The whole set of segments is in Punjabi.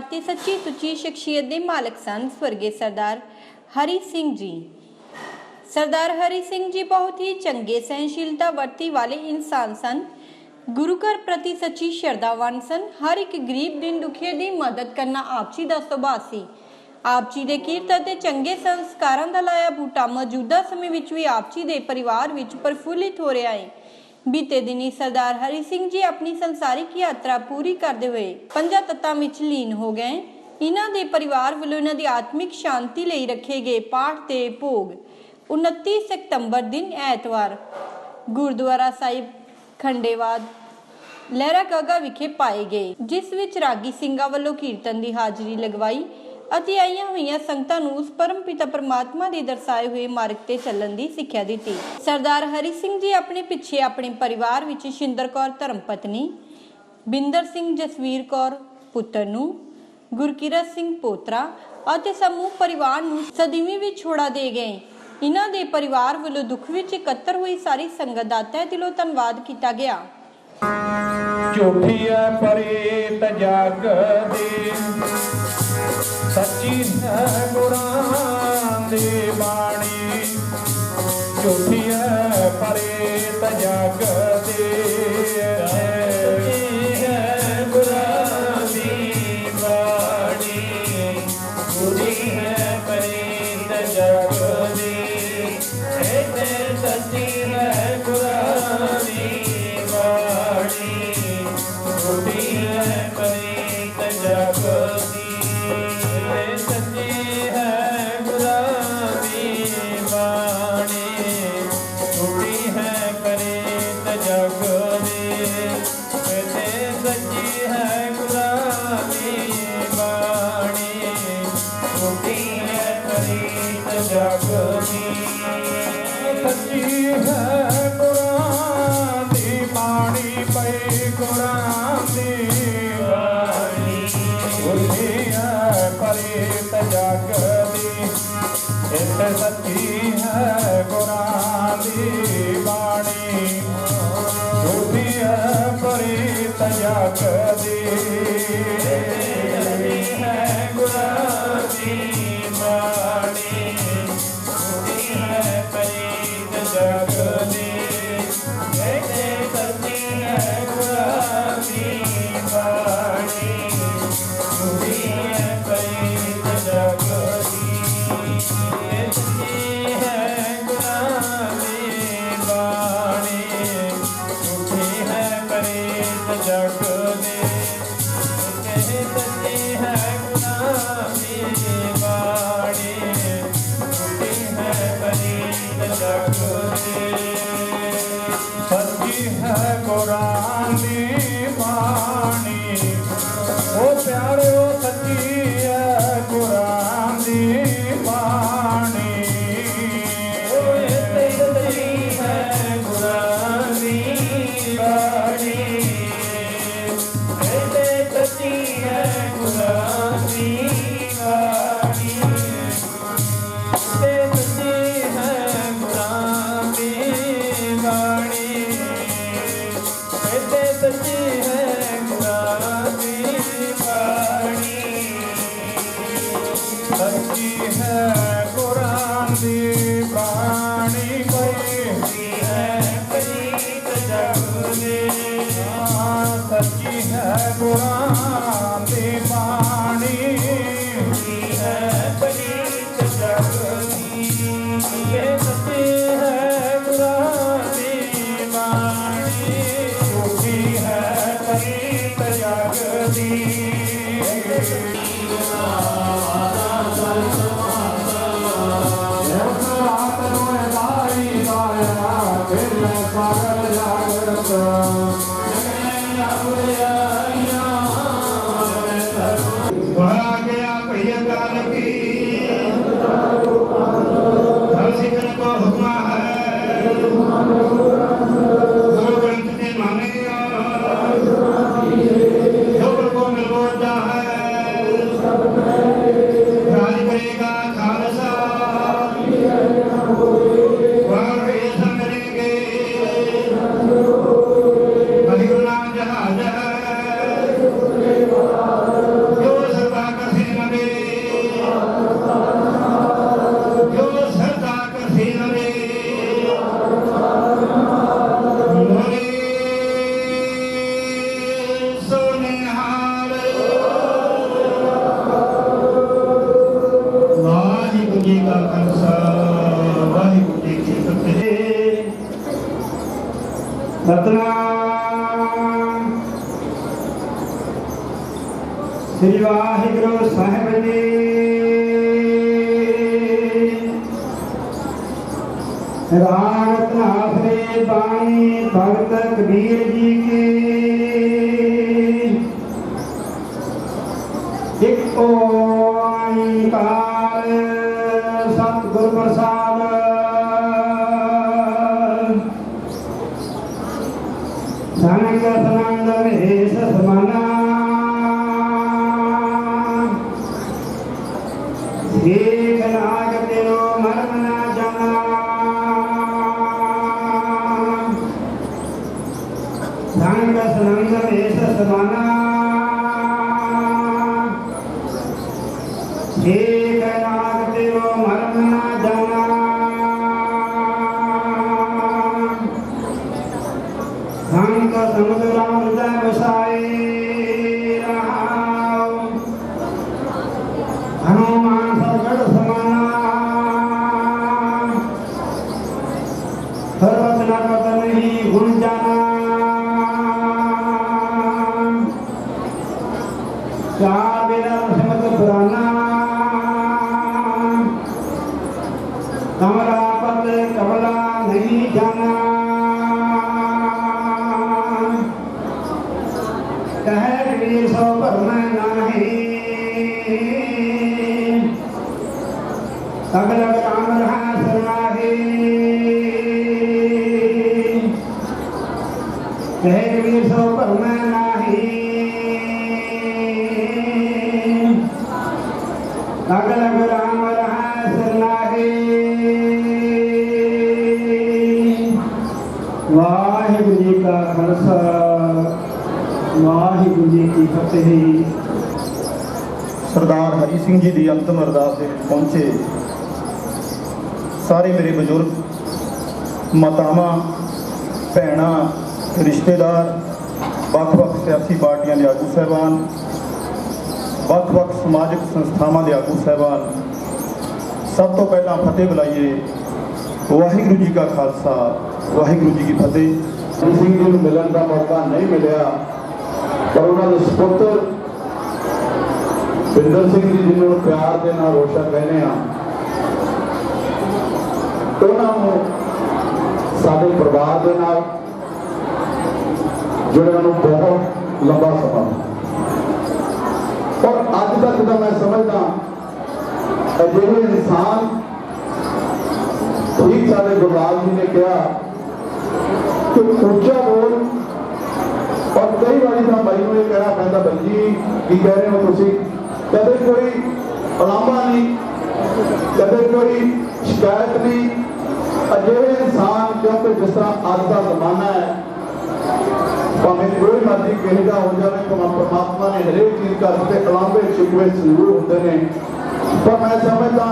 ਭਾਰਤ ਦੀ ਸੱਚੀ ਸੁੱਚੀ ਸ਼ਖਸੀਅਤ ਦੇ ਮਾਲਕ ਸਨ स्वर्गीय सरदार हरि सिंह जी। सरदार हरि सिंह जी बहुत ही चंगे सहनशीलता वर्ती वाले इंसान सन। गुरु घर प्रति सच्ची श्रद्धावान सन। हर एक गरीब दिन दुखिया की मदद करना आप जी का सुभाव सी। आप जी के कीरत ਅਤੇ ਚੰਗੇ ਸੰਸਕਾਰਾਂ ਦਾ ਲਾਇਆ ਬੂਟਾ ਮੌਜੂਦਾ ਸਮੇਂ ਵਿੱਚ ਵੀ ਆਪ ਜੀ ਦੇ ਪਰਿਵਾਰ ਵਿੱਚ ਪ੍ਰਫੁੱਲਿਤ ਹੋ ਰਿਹਾ ਹੈ। बीते दिनी सरदार हरि सिंह जी अपनी संसारिक यात्रा पूरी करते हुए पंजा तत्तां विच लीन हो गए। इन्हां दे परिवार वालों इन्हां दी आत्मिक शांति लई रखे गए पाठ ते भोग 29 सितंबर दिन ऐतवार गुरुद्वारा साहिब खंडेवाद लहरा गागा विखे पाए गए, जिस विच रागी ਸਿੰਘਾਂ ਵੱਲੋਂ कीर्तन की हाजरी लगवाई ਅਤੇ ਆਈਆਂ ਹੋਈਆਂ ਸੰਗਤਾਂ ਨੂੰ ਉਸ ਪਰਮ ਪਿਤਾ ਪਰਮਾਤਮਾ ਦੇ ਦਰਸਾਏ ਹੋਏ ਮਾਰਗ ਤੇ ਚੱਲਣ ਦੀ ਸਿੱਖਿਆ ਦਿੱਤੀ। ਸਰਦਾਰ ਹਰੀ ਸਿੰਘ ਜੀ ਆਪਣੇ ਪਿੱਛੇ ਆਪਣੇ ਪਰਿਵਾਰ ਵਿੱਚ ਸ਼ਿੰਦਰ ਕੌਰ ਧਰਮ ਪਤਨੀ, ਬਿੰਦਰ ਸਿੰਘ ਜਸਵੀਰ ਕੌਰ ਪੁੱਤਰ ਨੂੰ, ਗੁਰਕਿਰਤ ਸਿੰਘ ਪੋਤਰਾ ਅਤੇ ਸਮੂਹ ਪਰਿਵਾਰ ਨੂੰ ਸਦੀਵੀ ਵਿੱਚ ਛੋੜਾ ਦੇ ਗਏ। ਇਹਨਾਂ ਦੇ ਪਰਿਵਾਰ ਵੱਲੋਂ ਦੁੱਖ ਵਿੱਚ ਇਕੱਤਰ ਹੋਈ ਸਾਰੀ ਸੰਗਤ ਦਾ ਤਹਿ ਦਿਲੋਂ ਧੰਨਵਾਦ ਕੀਤਾ ਗਿਆ। ਝੂਠੀ ਹੈ ਪਰੇਤ ਜਗ ਦੀ, ਸੱਚੀ ਹੈ ਗੁਰਾਂ ਦੀ ਬਾਣੀ। ਝੂਠੀ ਹੈ ਪਰੇਤ ਜਗ ਦੀ, ਸੱਚੀ ਹੈ ਗੁਰਾਂ ਦੀ ਬਾਣੀ। ਝੂਠੀ ਹੈ ਪਰੇਤ ਜਗ ਦੀ, ਇਹ ਸੱਚੀ ਹੈ ਗੁਰਾਂ ਦੀ ਬਾਣੀ। ਝੂਠੀ ਹੈ ਪਰੇਤ ਜਗ ਦੀ, ਸੱਚੀ ਹੈ ਗੁਰਾਂ ਦੀ ਬਾਣੀ। ਝੂਠੀ ਹੈ ਪਰੇਤ ਜਗ ਦੀ, ਸੱਚੀ ਹੈ ਗੁਰਾਂ ਦੀ ਬਾਣੀ। ਝੂਠੀ ਹੈ ਪਰੇਤ ਜਗ ਦੀ, ਸੱਚੀ ਹੈ ਗੁਰਾਂ ਦੀ ਬਾਣੀ। ਪਈ ਗੁਰਾਂ ਦੀ ਬਾਣੀ, ਝੂਠੀ ਹੈ ਪਰੇਤ ਜਗ ਦੀ, ਇਹ ਸੱਚੀ ਹੈ ਗੁਰਾਂ ਦੀ ਬਾਣੀ। ਝੂਠੀ ਹੈ ਪਰੇਤ ਜਗ ਦੀ, ਸੱਚੀ ਹੈ ਗੁਰਾਂ ਦੀ ਬਾਣੀ। ਝੂਠੀ ਹੈ ਪਰੇਤ ਜਗ ਦੀ, ਇਹ ਸੱਚੀ ਹੈ ਗੁਰਾਂ ਦੀ ਬਾਣੀ। ਝੂਠੀ ਹੈ ਪਰੇਤ ਜਗ ਦੀ, ਸੱਚੀ ਹੈ ਗੁਰਾਂ ਦੀ ਬਾਣੀ। ਝੂਠੀ ਹੈ ਪਰੇਤ ਜਗ ਦੀ, ਇਹ ਸੱਚੀ ਹੈ ਗੁਰਾਂ ਦੀ ਬਾਣੀ। ਝੂਠੀ ਹੈ ਪਰੇਤ ਜਗ ਦੀ, ਸੱਚੀ ਹੈ ਗੁਰਾਂ ਦੀ ਬਾਣੀ। ਉਹ ਪਿਆਰਿਓ ਸੱਚੀ ਹੈ ਗੁਰਾਂ ਦੀ ਬਾਣੀ। ਉਹ ਇਹ ਸੱਚੀ ਹੈ ਗੁਰਾਂ ਦੀ ਬਾਣੀ। ਇਹ ਸੱਚੀ ਹੈ ਗੁਰਾਂ ਦੀ ਬਾਣੀ। ਇਹ ਸੱਚੀ ਹੈ ਗੁਰਾਂ ਦੀ ਬਾਣੀ। ਇਹ ਸੱਚੀ ਹੈ ਗੁਰਾਂ ਦੀ ਬਾਣੀ। ਸੱਚੀ ਹੈ ਗੁਰਾਂ ਦੀ ਬਾਣੀ। ਪਈ ਹੈ ਪਰੇਤ ਜਗ ਦੀ, ਸੱਚੀ ਹੈ ਗੁਰਾਂ ਦੀ ਬਾਣੀ। ਝੂਠੀ ਹੈ ਪਰੇਤ ਜਗ ਦੀ, ਇਹ ਸੱਚੀ ਹੈ ਗੁਰਾਂ ਦੀ ਬਾਣੀ। ਝੂਠੀ ਹੈ ਪਰੇਤ ਜਗ ਦੀ। वह गया भैया काल की, हर सिखर को हुक्मा है। गुरु ग्रंथ के माने योग को मिलता है। राज करेगा खालसा, वह ऐसा करेंगे ਸਤਨਾਮ ਸ੍ਰੀ ਵਾਹਿਗੁਰੂ ਸਾਹਿਬ ਜੀ। ਰਾਮ ਧਨਾਸਰੇ ਬਾਣੀ ਭਗਤ ਕਬੀਰ ਜੀ ਕੀ। ਇੱਕ ਓੰਕਾਰ ਸਤਿਗੁਰ ਪ੍ਰਸਾਦ। ਸੰਗ ਸੰਗ ਵੇਸ ਸਮਾਨਾ ਏਕ ਨਾਗ ਤੇਰੋ ਮਰਮ ਨਾ ਜਾਣਾ। ਸੰਗ ਸੰਗ ਵੇਸ ਸਮਾਨਾ ਏਕ ਨਾਗ ਤੇਰੋ ਮਰਮ ਨਾ ਜਾਣਾ। ਸੰਤ ਸਮੁਦਰਾ ਹਿਰਦੈ ਵਸਾਏ ਰਹਾਉ। ਹਨੂਮਾਨ ਸਗੜ ਸਮਾਨਾ ਸਰਬਤ ਨਗਤ ਨਹੀਂ ਗੁਣ ਜਾਣਾ। ਚਾਰ ਵੇਲਾ ਸਿਮਤ ਪੁਰਾਨਾ ਕਮਲਾ ਪਤ ਕਮਲਾ ਨਹੀਂ ਜਾਣਾ। ਕਹੈ ਕਬੀਰ ਸੋ ਭਰਮੈ ਨਾਹੀ ਤਬ ਲਗ ਰਾਮ ਰਹਾ ਸਰਨਾਹੀ। ਕਹੈ ਕਬੀਰ ਸੋ ਭਰਮੈ ਨਾਹੀ ਤਬ ਲਗ ਰਾਮ ਰਹਾ ਸਰਨਾਹੀ। ਵਾਹਿਗੁਰੂ ਜੀ ਕਾ ਖਾਲਸਾ ਵਾਹਿਗੁਰੂ ਜੀ ਕੀ ਫਤਿਹ। ਸਰਦਾਰ ਹਰੀ ਸਿੰਘ ਜੀ ਦੀ ਅੰਤਮ ਅਰਦਾਸ ਦੇ ਵਿੱਚ ਪਹੁੰਚੇ ਸਾਰੇ ਮੇਰੇ ਬਜ਼ੁਰਗ, ਮਾਤਾਵਾਂ, ਭੈਣਾਂ, ਰਿਸ਼ਤੇਦਾਰ, ਵੱਖ-ਵੱਖ ਸਿਆਸੀ ਪਾਰਟੀਆਂ ਦੇ ਆਗੂ ਸਾਹਿਬਾਨ, ਵੱਖ-ਵੱਖ ਸਮਾਜਿਕ ਸੰਸਥਾਵਾਂ ਦੇ ਆਗੂ ਸਾਹਿਬਾਨ, ਸਭ ਤੋਂ ਪਹਿਲਾਂ ਫਤਿਹ ਬੁਲਾਈਏ। ਵਾਹਿਗੁਰੂ ਜੀ ਕਾ ਖਾਲਸਾ ਵਾਹਿਗੁਰੂ ਜੀ ਕੀ ਫਤਿਹ। ਹਰੀ ਸਿੰਘ ਜੀ ਨੂੰ ਮਿਲਣ ਦਾ ਮੌਕਾ ਨਹੀਂ ਮਿਲਿਆ, ਪਰ ਉਹਨਾਂ ਦੇ ਸੁਪੁੱਤਰ ਬਿੰਦਰ ਸਿੰਘ ਜੀ ਜਿਹਨੂੰ ਪਿਆਰ ਦੇ ਨਾਲ ਰੋਸ਼ਾ ਕਹਿੰਦੇ ਆ, ਉਹਨਾਂ ਨੂੰ ਸਾਡੇ ਪਰਿਵਾਰ ਦੇ ਨਾਲ ਜੁੜਿਆਂ ਨੂੰ ਬਹੁਤ ਲੰਬਾ ਸਮਾਂ। ਪਰ ਅੱਜ ਤੱਕ ਦਾ ਮੈਂ ਸਮਝਦਾ ਅਜਿਹੇ ਇਨਸਾਨ, ਠੀਕ ਸਾਡੇ ਗੁਰਲਾਲ ਜੀ ਨੇ ਕਿਹਾ ਕਿ ਉੱਚਾ ਬੋਲ। ਔਰ ਕਈ ਵਾਰੀ ਤਾਂ ਬਾਈ ਨੂੰ ਇਹ ਕਹਿਣਾ ਪੈਂਦਾ, ਬਾਈ ਜੀ ਕੀ ਕਹਿ ਰਹੇ ਹੋ ਤੁਸੀਂ? ਕਦੇ ਕੋਈ ਉਲਾਂਭਾ ਨਹੀਂ, ਕਦੇ ਕੋਈ ਸ਼ਿਕਾਇਤ ਨਹੀਂ। ਅਜਿਹੇ ਇਨਸਾਨ, ਕਿਉਂਕਿ ਜਿਸ ਤਰ੍ਹਾਂ ਅੱਜ ਦਾ ਜ਼ਮਾਨਾ ਹੈ, ਭਾਵੇਂ ਕੋਈ ਮਰਜ਼ੀ ਕਿਹੜਾ ਹੋ ਜਾਵੇ, ਪਰਮਾਤਮਾ ਨੇ ਹਰੇਕ ਚੀਜ਼ ਕਰਕੇ ਉਲਾਂਭੇ ਸ਼ਿਕਵੇ ਜ਼ਰੂਰ ਹੁੰਦੇ ਨੇ। ਪਰ ਮੈਂ ਸਮਝਦਾ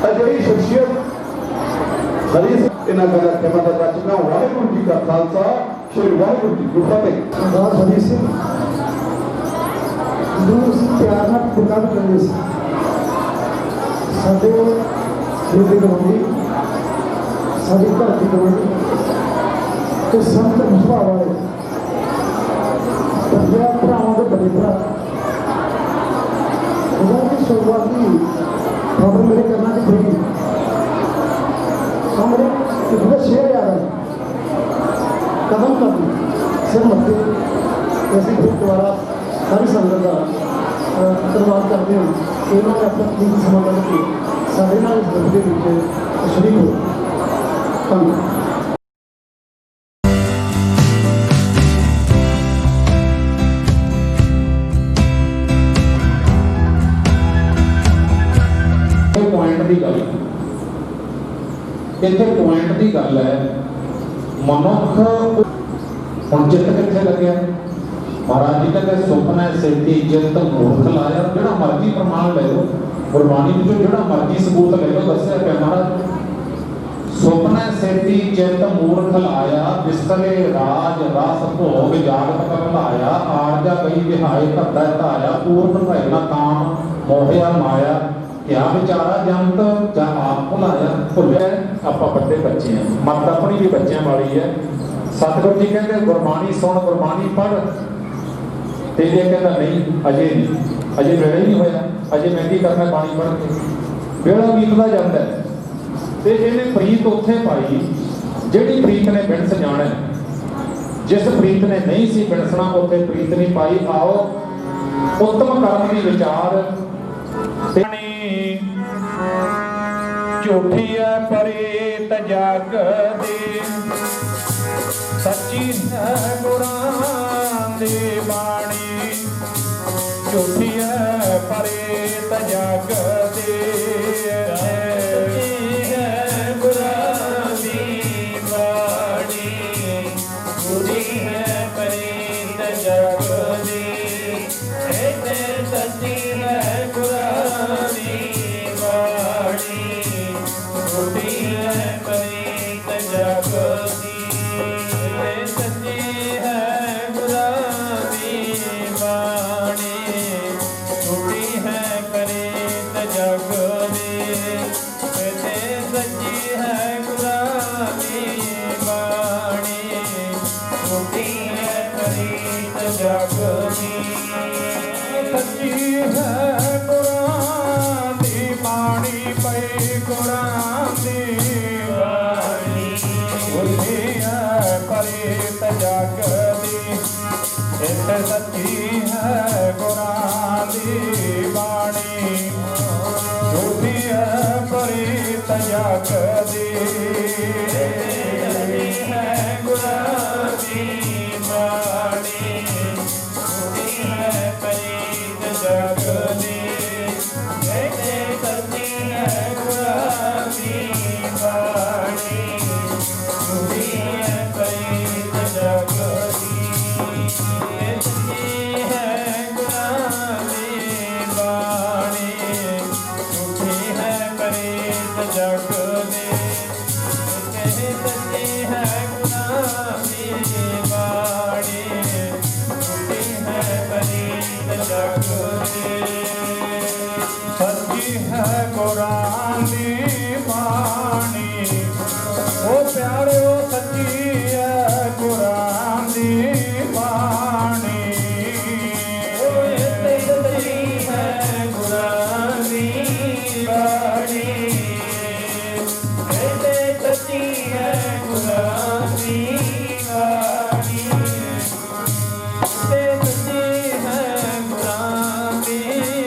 ਅਜਿਹੀ ਸ਼ਖਸੀਅਤ ਹਰੀ ਸਿੰਘ ਇਹਨਾਂ ਦਾ ਖਿਮਾ ਦਾ ਬਚਨਾ। ਵਾਹਿਗੁਰੂ ਜੀ ਕਾ ਖਾਲਸਾ, ਸ਼੍ਰੀ ਵਾਹਿਗੁਰੂ ਜੀ ਕੀ ਫਤਿਹ। ਸਰਦਾਰ ਹਰੀ ਸਿੰਘ ਨੂੰ ਅਸੀਂ ਪਿਆਰ ਨਾਲ ਪੁਕਾਰ ਕਰਦੇ ਸੀ। ਸਾਡੇ ਜਿਹੜੇ ਗਵਾਂਢੀ, ਸਾਡੇ ਘਰ ਦੀ ਗਵਾਂਢੀ ਤੇ ਸੰਤ ਸੁਭਾਅ ਵਾਲੇ ਪੰਜਾਂ ਭਰਾਵਾਂ ਦੇ ਬੜੇ ਭਰਾ, ਉਹਨਾਂ ਦੀ ਸ਼ੁਰੂਆਤੀ ਖਬਰ ਮੇਰੇ ਕਰਨਾ ਦੀ ਪਈ। हमारे कितना शेर याद है कदम कदम सिर मत्थे ऐसे ग्रुप द्वारा सारी संगत का धन्यवाद करते हैं। इन्होंने अपना कीमती समा करके साढ़े नाल इस गल के शरीक हो। धन्यवाद। ਇੱਥੇ ਪੁਆਇੰਟ ਦੀ ਗੱਲ ਹੈ, ਮਨੁੱਖ ਹੁਣ ਜਿੱਤ ਕਿੱਥੇ ਲੱਗਿਆ? ਮਹਾਰਾਜ ਜੀ ਕਹਿੰਦੇ ਸੁਪਨਾ ਸੇਤੀ ਜਿੱਤ ਮੂਰਖ ਲਾਇਆ। ਜਿਹੜਾ ਮਰਜ਼ੀ ਪ੍ਰਮਾਣ ਲੈ ਲਓ, ਗੁਰਬਾਣੀ ਵਿੱਚੋਂ ਜਿਹੜਾ ਮਰਜ਼ੀ ਸਬੂਤ ਲੈ ਲਓ, ਦੱਸਿਆ ਪਿਆ ਮਹਾਰਾਜ ਸੁਪਨਾ ਸੇਤੀ ਜਿੱਤ ਮੂਰਖ ਲਾਇਆ। ਬਿਸਤਰੇ ਰਾਜ ਰਸ ਭੋਗ ਜਾਗਤ ਕਰ ਲਾਇਆ। ਆਰਜਾ ਗਈ ਵਿਹਾਏ ਧਰਦਾ ਧਾਇਆ। ਪੂਰਨ ਭੈ ਨਾ ਕਾਮ ਮੋਹਿਆ ਮਾਇਆ। ਕਿਆ ਵਿਚਾਰਾ ਜੰਤ ਜਾਂ ਆਪ ਭੁਲਾਇਆ। ਭੁੱਲਿਆ ਆਪਾਂ ਵੱਡੇ ਬੱਚੇ ਆ, ਮੱਤ ਆਪਣੀ ਵੀ ਬੱਚਿਆਂ ਵਾਲੀ ਹੈ। ਸਤਿਗੁਰੂ ਜੀ ਕਹਿੰਦੇ ਗੁਰਬਾਣੀ ਸੁਣ, ਗੁਰਬਾਣੀ ਪੜ੍ਹ, ਤੇ ਇਹ ਕਹਿੰਦਾ ਨਹੀਂ, ਅਜੇ ਨਹੀਂ, ਅਜੇ ਵੇਲਾ ਹੀ ਨਹੀਂ ਹੋਇਆ, ਅਜੇ ਮੈਂ ਕੀ ਕਰਨਾ ਬਾਣੀ ਪੜ੍ਹ ਕੇ। ਵੇਲਾ ਬੀਤਦਾ ਜਾਂਦਾ ਹੈ ਤੇ ਇਹਨੇ ਪ੍ਰੀਤ ਉੱਥੇ ਪਾਈ ਜਿਹੜੀ ਪ੍ਰੀਤ ਨੇ ਬਿਨਸ ਜਾਣਾ, ਜਿਸ ਪ੍ਰੀਤ ਨੇ ਨਹੀਂ ਸੀ ਬਿਨਸਣਾ ਉੱਥੇ ਪ੍ਰੀਤ ਨਹੀਂ ਪਾਈ। ਆਓ ਉੱਤਮ ਕਰਮ ਦੀ ਵਿਚਾਰ ਝੂਠੀ ਹੈ ਪ੍ਰੀਤ ਜਗ ਦੀ, ਸੱਚੀ ਹੈ ਗੁਰਾਂ ਦੀ ਬਾਣੀ। ਝੂਠੀ ਹੈ ਪ੍ਰੀਤ ਜਗ ਦੀ, ਸੱਚੀ ਹੈ ਗੁਰਾਂ ਦੀ ਬਾਣੀ। ਝੂਠੀ ਹੈ ਪ੍ਰੀਤ ਜਗ ਦੀ, ਸੱਚੀ ਹੈ ਗੁਰਾਂ ਦੀ ਬਾਣੀ। ਝੂਠੀ ਹੈ ਪ੍ਰੀਤ ਜਗ ਦੀ, ਸੱਚੀ ਹੈ ਗੁਰਾਂ ਦੀ ਬਾਣੀ। ਝੂਠੀ ਹੈ ਪ੍ਰੀਤ ਜਗ ਦੀ, ਸੱਚੀ ਹੈ ਗੁਰਾਂ ਦੀ ਬਾਣੀ। ਝੂਠੀ ਹੈ ਪ੍ਰੀਤ ਜਗ ਦੀ, ਸੱਚੀ ਹੈ ਗੁਰਾਂ ਦੀ ਬਾਣੀ। ਪਈ ਗੁਰਾਂ ਦੀ ਬਾਣੀ, ਝੂਠੀ ਹੈ ਪ੍ਰੀਤ ਜਗ ਦੀ, ਇੱਥੇ ਸੱਚੀ ਹੈ ਗੁਰਾਂ ਦੀ ਬਾਣੀ। ਝੂਠੀ ਹੈ ਪ੍ਰੀਤ ਜਗ ਦੀ, ਸੱਚੀ ਹੈ ਗੁਰਾਂ ਦੀ ਬਾਣੀ। ਝੂਠੀ ਹੈ ਪ੍ਰੀਤ ਜਗ ਦੀ, ਇੱਥੇ ਸੱਚੀ ਹੈ ਗੁਰਾਂ ਦੀ ਬਾਣੀ। ਝੂਠੀ ਹੈ ਪ੍ਰੀਤ ਜਗ ਦੀ, ਸੱਚੀ ਹੈ ਗੁਰਾਂ ਦੀ ਬਾਣੀ। ਝੂਠੀ ਹੈ ਪ੍ਰੀਤ ਜਗ ਦੀ, ਸੱਚੀ ਹੈ ਗੁਰਾਂ ਦੀ ਬਾਣੀ। ਝੂਠੀ ਹੈ ਪ੍ਰੀਤ ਜਗ ਦੀ, ਸੱਚੀ ਹੈ ਗੁਰਾਂ ਦੀ ਬਾਣੀ। ਉਹ ਪਿਆਰਿਓ ਸੱਚੀ ਹੈ ਗੁਰਾਂ ਦੀ ਬਾਣੀ। ਉਹ ਇੱਥੇ ਸੱਚੀ ਹੈ ਗੁਰਾਂ ਦੀ ਬਾਣੀ। ਇੱਥੇ ਸੱਚੀ ਹੈ ਗੁਰਾਂ ਦੀ ਬਾਣੀ। ਇੱਥੇ ਸੱਚੀ ਹੈ ਗੁਰਾਂ ਦੀ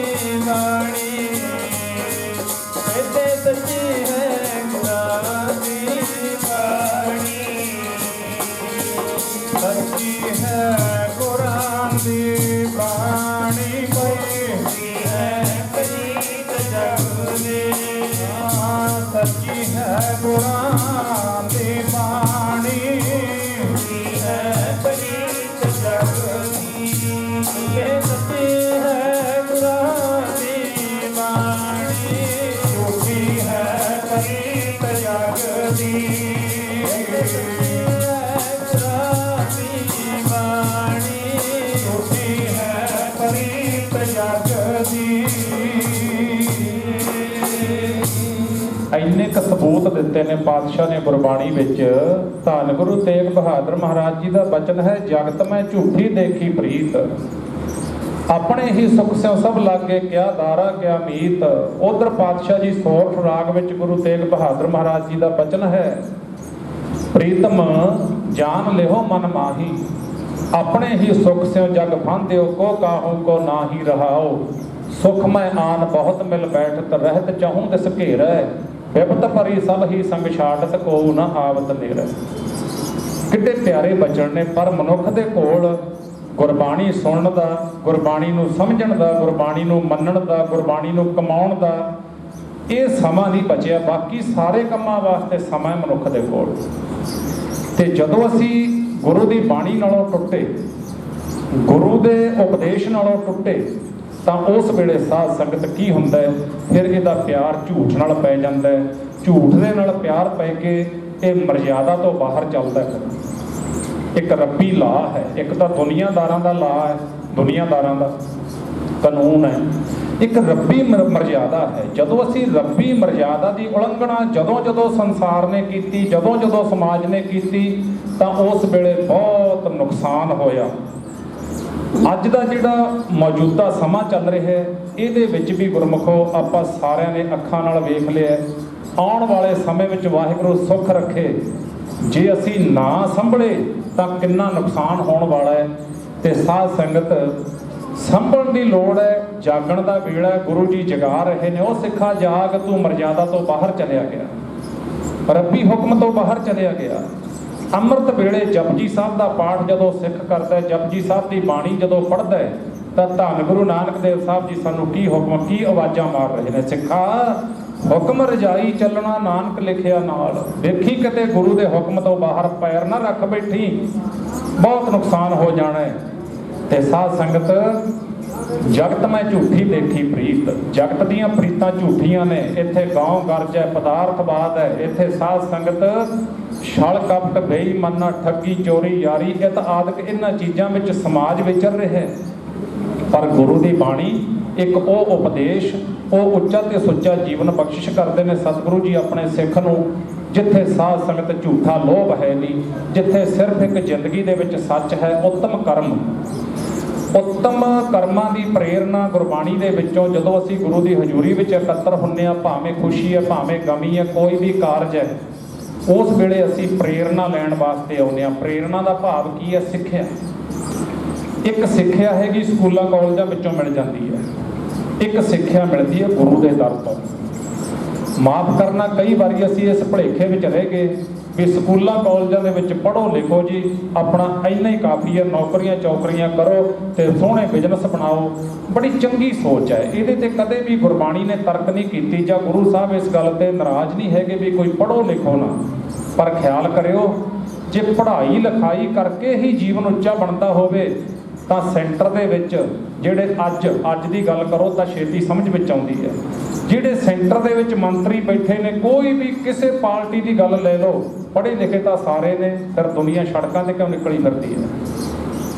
ਬਾਣੀ। ਇੱਥੇ ਸੱਚੀ ਹੈ ਗੁਰਾਂ ਦੀ ਬਾਣੀ। ਸੱਚੀ ਹੈ ਗੁਰਾਂ ਦੀ ਬਾਣੀ। ਪਈ ਹੈ ਪ੍ਰੀਤ ਜਗ ਦੀ, ਸੱਚੀ ਹੈ ਗੁਰਾਂ ਦੀ ਬਾਣੀ। ਝੂਠੀ ਹੈ ਪ੍ਰੀਤ ਜਗ ਦੀ, ਸੱਚੀ ਹੈ ਗੁਰਾਂ ਦੀ ਬਾਣੀ। ਝੂਠੀ ਹੈ ਪ੍ਰੀਤ ਜਗ ਦੀ, ਸੱਚੀ ਹੈ ਗੁਰਾਂ ਦੀ ਬਾਣੀ। ਝੂਠੀ ਹੈ ਪ੍ਰੀਤ ਜਗ ਦੀ। ਇੰਨੇ ਕੁ ਸਬੂਤ ਦਿੱਤੇ ਨੇ ਪਾਤਸ਼ਾਹ ਨੇ ਗੁਰਬਾਣੀ ਵਿੱਚ। ਧੰਨ ਗੁਰੂ ਤੇਗ ਬਹਾਦਰ ਮਹਾਰਾਜ ਜੀ ਦਾ ਬਚਨ ਹੈ, ਜਗਤ ਮੈਂ ਝੂਠੀ ਦੇਖੀ ਪ੍ਰੀਤ, ਆਪਣੇ ਹੀ ਸੁਖ ਸਿਉ ਸਭ ਲਾਗੇ ਕਿਆ ਦਾਰਾ ਕਿਆ ਮੀਤ। ਉਧਰ ਪਾਤਸ਼ਾਹ ਜੀ ਸੋਰਠ ਰਾਗ ਵਿੱਚ ਗੁਰੂ ਤੇਗ ਬਹਾਦਰ ਮਹਾਰਾਜ ਜੀ ਦਾ ਬਚਨ ਹੈ, ਪ੍ਰੀਤਮ ਜਾਨ ਲਿਓ ਮਨ ਮਾਹੀ, ਆਪਣੇ ਹੀ ਸੁਖ ਸਿਉ ਜਗ ਫਾਂਦਿਓ ਕੋ ਕਾਹੂ ਕੋ ਨਾਹੀ ਰਹਾਓ। ਸੁਖ ਮੈਂ ਆਨ ਬਹੁਤ ਮਿਲ ਬੈਠਤ ਰਹਿਤ ਚਾਹੂੰ ਦਿਸ ਘੇਰੈ, ਵਿਪਤ ਭਰੀ ਸਭ ਹੀ ਸੰਗ ਛਾੜਤ ਕੋ ਨਾ ਆਵਤ ਨੇਰੈ। ਕਿੱਡੇ ਪਿਆਰੇ ਬਚਨ ਨੇ, ਪਰ ਮਨੁੱਖ ਦੇ ਕੋਲ ਗੁਰਬਾਣੀ ਸੁਣਨ ਦਾ, ਗੁਰਬਾਣੀ ਨੂੰ ਸਮਝਣ ਦਾ, ਗੁਰਬਾਣੀ ਨੂੰ ਮੰਨਣ ਦਾ, ਗੁਰਬਾਣੀ ਨੂੰ ਕਮਾਉਣ ਦਾ ਇਹ ਸਮਾਂ ਨਹੀਂ ਬਚਿਆ। ਬਾਕੀ ਸਾਰੇ ਕੰਮਾਂ ਵਾਸਤੇ ਸਮਾਂ ਮਨੁੱਖ ਦੇ ਕੋਲ। ਤੇ ਜਦੋਂ ਅਸੀਂ ਗੁਰੂ ਦੀ ਬਾਣੀ ਨਾਲੋਂ ਟੁੱਟੇ, ਗੁਰੂ ਦੇ ਉਪਦੇਸ਼ ਨਾਲੋਂ ਟੁੱਟੇ, ਤਾਂ ਉਸ ਵੇਲੇ ਸਾਧ ਸੰਗਤ ਕੀ ਹੁੰਦਾ ਹੈ, ਫਿਰ ਇਹਦਾ ਪਿਆਰ ਝੂਠ ਨਾਲ ਪੈ ਜਾਂਦਾ ਹੈ। ਝੂਠ ਦੇ ਨਾਲ ਪਿਆਰ ਪੈ ਕੇ ਇਹ ਮਰਜ਼ਾਦਾ ਤੋਂ ਬਾਹਰ ਚੱਲਦਾ ਹੈ। ਇੱਕ ਰੱਬੀ ਲਾਹ ਹੈ, ਇੱਕ ਤਾਂ ਦੁਨੀਆਦਾਰਾਂ ਦਾ ਲਾਹ ਹੈ, ਦੁਨੀਆਦਾਰਾਂ ਦਾ ਕਾਨੂੰਨ ਹੈ, ਇੱਕ ਰੱਬੀ ਮਰਜ਼ਾਦਾ ਹੈ। ਜਦੋਂ ਅਸੀਂ ਰੱਬੀ ਮਰਜ਼ਾਦਾ ਦੀ ਉਲੰਘਣਾ ਜਦੋਂ ਸੰਸਾਰ ਨੇ ਕੀਤੀ, ਜਦੋਂ ਸਮਾਜ ਨੇ ਕੀਤੀ, ਤਾਂ ਉਸ ਵੇਲੇ ਬਹੁਤ ਨੁਕਸਾਨ ਹੋਇਆ। ਅੱਜ ਦਾ ਜਿਹੜਾ ਮੌਜੂਦਾ ਸਮਾਂ ਚੱਲ ਰਿਹਾ ਹੈ, ਇਹਦੇ ਵਿੱਚ ਵੀ ਗੁਰਮੁਖੋ ਆਪਾਂ ਸਾਰਿਆਂ ਨੇ ਅੱਖਾਂ ਨਾਲ ਵੇਖ ਲਿਆ। ਆਉਣ ਵਾਲੇ ਸਮੇਂ ਵਿੱਚ ਵਾਹਿਗੁਰੂ ਸੁੱਖ ਰੱਖੇ, ਜੇ ਅਸੀਂ ਨਾ ਸੰਭਲੇ ਤਾਂ ਕਿੰਨਾ ਨੁਕਸਾਨ ਹੋਣ ਵਾਲਾ ਹੈ। ਤੇ ਸਾਧ ਸੰਗਤ ਸੰਭਲਣ ਦੀ ਲੋੜ ਹੈ, ਜਾਗਣ ਦਾ ਵੇਲਾ ਗੁਰੂ ਜੀ ਜਗਾ ਰਹੇ ਨੇ। ਉਹ ਸਿੱਖਾ ਜਾਗ, ਤੂੰ ਮਰਜ਼ਾਦਾ ਤੋਂ ਬਾਹਰ ਚਲਿਆ ਗਿਆ, ਰੱਬੀ ਹੁਕਮ ਤੋਂ ਬਾਹਰ ਚਲਿਆ ਗਿਆ। ਅੰਮ੍ਰਿਤ ਵੇਲੇ ਜਪਜੀ ਸਾਹਿਬ ਦਾ ਪਾਠ ਜਦੋਂ ਸਿੱਖ ਕਰਦਾ, ਜਪਜੀ ਸਾਹਿਬ ਦੀ ਬਾਣੀ ਜਦੋਂ ਪੜ੍ਹਦਾ ਹੈ, ਤਾਂ ਧੰਨ ਗੁਰੂ ਨਾਨਕ ਦੇਵ ਸਾਹਿਬ ਜੀ ਸਾਨੂੰ ਕੀ ਹੁਕਮ, ਕੀ ਆਵਾਜ਼ਾਂ ਮਾਰ ਰਹੇ ਨੇ। ਸਿੱਖਾ ਹੁਕਮ ਰਜਾਈ ਚੱਲਣਾ ਨਾਨਕ ਲਿਖਿਆ ਨਾਲ, ਵੇਖੀ ਕਿਤੇ ਗੁਰੂ ਦੇ ਹੁਕਮ ਤੋਂ ਬਾਹਰ ਪੈਰ ਨਾ ਰੱਖ ਬੈਠੀ, ਬਹੁਤ ਨੁਕਸਾਨ ਹੋ ਜਾਣਾ ਹੈ। ਤੇ ਸਾਧ ਸੰਗਤ, ਜਗਤ ਮੈਂ ਝੂਠੀ ਦੇਖੀ ਪ੍ਰੀਤ, ਜਗਤ ਦੀਆਂ ਪ੍ਰੀਤਾਂ ਝੂਠੀਆਂ ਨੇ। ਇੱਥੇ ਗਾਉ ਗਰਜ ਹੈ, ਪਦਾਰਥਵਾਦ ਹੈ, ਇੱਥੇ ਸਾਧ ਸੰਗਤ ਛਲ ਕਪਟ ਬੇਈਮਾਨਾ ਠੱਗੀ ਚੋਰੀ ਯਾਰੀ ਇਹ ਤਾਂ ਆਦਿਕ ਇਹਨਾਂ ਚੀਜ਼ਾਂ ਵਿੱਚ ਸਮਾਜ ਵਿਚਰ ਰਿਹਾ ਹੈ। ਪਰ ਗੁਰੂ ਦੀ ਬਾਣੀ ਇੱਕ ਉਹ ਉਪਦੇਸ਼, ਉਹ ਉੱਚਾ ਤੇ ਸੁੱਚਾ ਜੀਵਨ ਬਖਸ਼ਿਸ਼ ਕਰਦੇ ਨੇ ਸਤਿਗੁਰੂ ਜੀ ਆਪਣੇ ਸਿੱਖ ਨੂੰ, ਜਿੱਥੇ ਸਾਧ ਸੰਗਤ ਝੂਠਾ ਲੋਭ ਹੈ ਨਹੀਂ, ਜਿੱਥੇ ਸਿਰਫ ਇੱਕ ਜ਼ਿੰਦਗੀ ਦੇ ਵਿੱਚ ਸੱਚ ਹੈ। ਉੱਤਮ ਕਰਮ, ਉੱਤਮ ਕਰਮਾਂ ਦੀ ਪ੍ਰੇਰਨਾ ਗੁਰਬਾਣੀ ਦੇ ਵਿੱਚੋਂ ਜਦੋਂ ਅਸੀਂ ਗੁਰੂ ਦੀ ਹਜ਼ੂਰੀ ਵਿੱਚ ਇਕੱਤਰ ਹੁੰਦੇ ਹਾਂ, ਭਾਵੇਂ ਖੁਸ਼ੀ ਹੈ ਭਾਵੇਂ ਗਮੀ ਹੈ, ਕੋਈ ਵੀ ਕਾਰਜ ਹੈ, ਉਸ ਵੇਲੇ ਅਸੀਂ ਪ੍ਰੇਰਨਾ ਲੈਣ ਵਾਸਤੇ ਆਉਂਦੇ ਹਾਂ। ਪ੍ਰੇਰਨਾ ਦਾ ਭਾਵ ਕੀ ਹੈ? ਸਿੱਖਿਆ। ਇੱਕ ਸਿੱਖਿਆ ਹੈਗੀ ਸਕੂਲਾਂ ਕਾਲਜਾਂ ਵਿੱਚੋਂ ਮਿਲ ਜਾਂਦੀ ਹੈ, ਇੱਕ ਸਿੱਖਿਆ ਮਿਲਦੀ ਹੈ ਗੁਰੂ ਦੇ ਦਰ ਤੋਂ। ਮਾਫ ਕਰਨਾ, ਕਈ ਵਾਰੀ ਅਸੀਂ ਇਸ ਭੁਲੇਖੇ ਵਿੱਚ ਰਹਿ ਗਏ ਵੀ ਸਕੂਲਾਂ ਕਾਲਜਾਂ ਦੇ ਵਿੱਚ ਪੜ੍ਹੋ ਲਿਖੋ ਜੀ, ਆਪਣਾ ਇੰਨਾ ਹੀ ਕਾਫੀ ਹੈ, ਨੌਕਰੀਆਂ ਚੌਕਰੀਆਂ ਕਰੋ ਤੇ ਸੋਹਣੇ ਬਿਜ਼ਨਸ ਬਣਾਓ। ਬੜੀ ਚੰਗੀ ਸੋਚ ਹੈ, ਇਹਦੇ ਤੇ ਕਦੇ ਵੀ ਗੁਰਬਾਣੀ ਨੇ ਤਰਕ ਨਹੀਂ ਕੀਤੀ, ਜਾਂ ਗੁਰੂ ਸਾਹਿਬ ਇਸ ਗੱਲ ਤੇ ਨਾਰਾਜ਼ ਨਹੀਂ ਹੈਗੇ ਵੀ ਕੋਈ ਪੜ੍ਹੋ ਲਿਖੋ ਨਾ। ਪਰ ਖਿਆਲ ਕਰਿਓ, ਜੇ ਪੜ੍ਹਾਈ ਲਿਖਾਈ ਕਰਕੇ ਹੀ ਜੀਵਨ ਉੱਚਾ ਬਣਦਾ ਹੋਵੇ ਤਾਂ ਸੈਂਟਰ ਦੇ ਵਿੱਚ ਜਿਹੜੇ ਅੱਜ ਦੀ ਗੱਲ ਕਰੋ ਤਾਂ ਛੇਤੀ ਸਮਝ ਵਿੱਚ ਆਉਂਦੀ ਹੈ। ਜਿਹੜੇ ਸੈਂਟਰ ਦੇ ਵਿੱਚ ਮੰਤਰੀ ਬੈਠੇ ਨੇ, ਕੋਈ ਵੀ ਕਿਸੇ ਪਾਰਟੀ ਦੀ ਗੱਲ ਲੈ ਲਓ, ਪੜ੍ਹੇ ਲਿਖੇ ਤਾਂ ਸਾਰੇ ਨੇ, ਫਿਰ ਦੁਨੀਆ ਸੜਕਾਂ ਤੇ ਕਿਉਂ ਨਿਕਲੀ ਫਿਰਦੀ ਹੈ?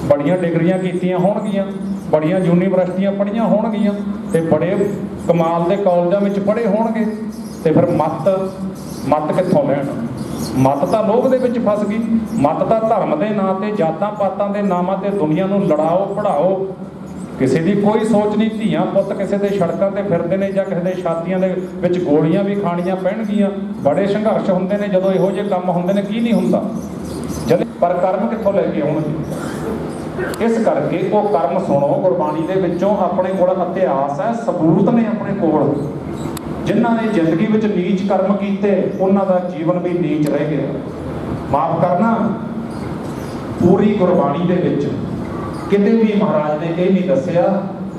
ਬੜੀਆਂ ਡਿਗਰੀਆਂ ਕੀਤੀਆਂ ਹੋਣਗੀਆਂ, ਬੜੀਆਂ ਯੂਨੀਵਰਸਿਟੀਆਂ ਪੜ੍ਹੀਆਂ ਹੋਣਗੀਆਂ, ਤੇ ਬੜੇ ਕਮਾਲ ਦੇ ਕਾਲਜਾਂ ਵਿੱਚ ਪੜ੍ਹੇ ਹੋਣਗੇ, ਤੇ ਫਿਰ ਮੱਤ ਕਿੱਥੋਂ ਲੈਣ? ਮੱਤ ਤਾਂ ਲੋਭ ਦੇ ਵਿੱਚ ਫਸ ਗਈ। ਮੱਤ ਤਾਂ ਧਰਮ ਦੇ ਨਾਂ ਤੇ, ਜਾਤਾਂ ਪਾਤਾਂ ਦੇ ਨਾਮਾਂ ਤੇ ਦੁਨੀਆ ਨੂੰ ਲੜਾਓ ਪੜਾਓ, ਕਿਸੇ ਦੀ ਕੋਈ ਸੋਚ ਨਹੀਂ। ਧੀਆਂ ਪੁੱਤ ਕਿਸੇ ਦੇ ਸੜਕਾਂ ਤੇ ਫਿਰਦੇ ਨੇ, ਜਾਂ ਕਿਸੇ ਦੇ ਛਾਤੀਆਂ ਦੇ ਵਿੱਚ ਗੋਲੀਆਂ ਵੀ ਖਾਣੀਆਂ ਪੈਣਗੀਆਂ। ਬੜੇ ਸੰਘਰਸ਼ ਹੁੰਦੇ ਨੇ ਜਦੋਂ ਇਹੋ ਜਿਹੇ ਕੰਮ ਹੁੰਦੇ ਨੇ, ਕੀ ਨਹੀਂ ਹੁੰਦਾ ਜਦ, ਪਰ ਕਰਮ ਕਿੱਥੋਂ ਲੈ ਕੇ ਆਉਣਗੇ? ਇਸ ਕਰਕੇ ਉਹ ਕਰਮ ਸੁਣੋ ਗੁਰਬਾਣੀ ਦੇ ਵਿੱਚੋਂ। ਆਪਣੇ ਕੋਲ ਇਤਿਹਾਸ ਹੈ, ਸਬੂਤ ਨੇ ਆਪਣੇ ਕੋਲ। ਜਿਨ੍ਹਾਂ ਨੇ ਜ਼ਿੰਦਗੀ ਵਿੱਚ ਨੀਚ ਕਰਮ ਕੀਤੇ, ਉਹਨਾਂ ਦਾ ਜੀਵਨ ਵੀ ਨੀਚ ਰਹਿ ਗਿਆ। ਮਾਫ ਕਰਨਾ, ਪੂਰੀ ਗੁਰਬਾਣੀ ਦੇ ਵਿੱਚ ਕਿਤੇ ਵੀ ਮਹਾਰਾਜ ਨੇ ਇਹ ਨਹੀਂ ਦੱਸਿਆ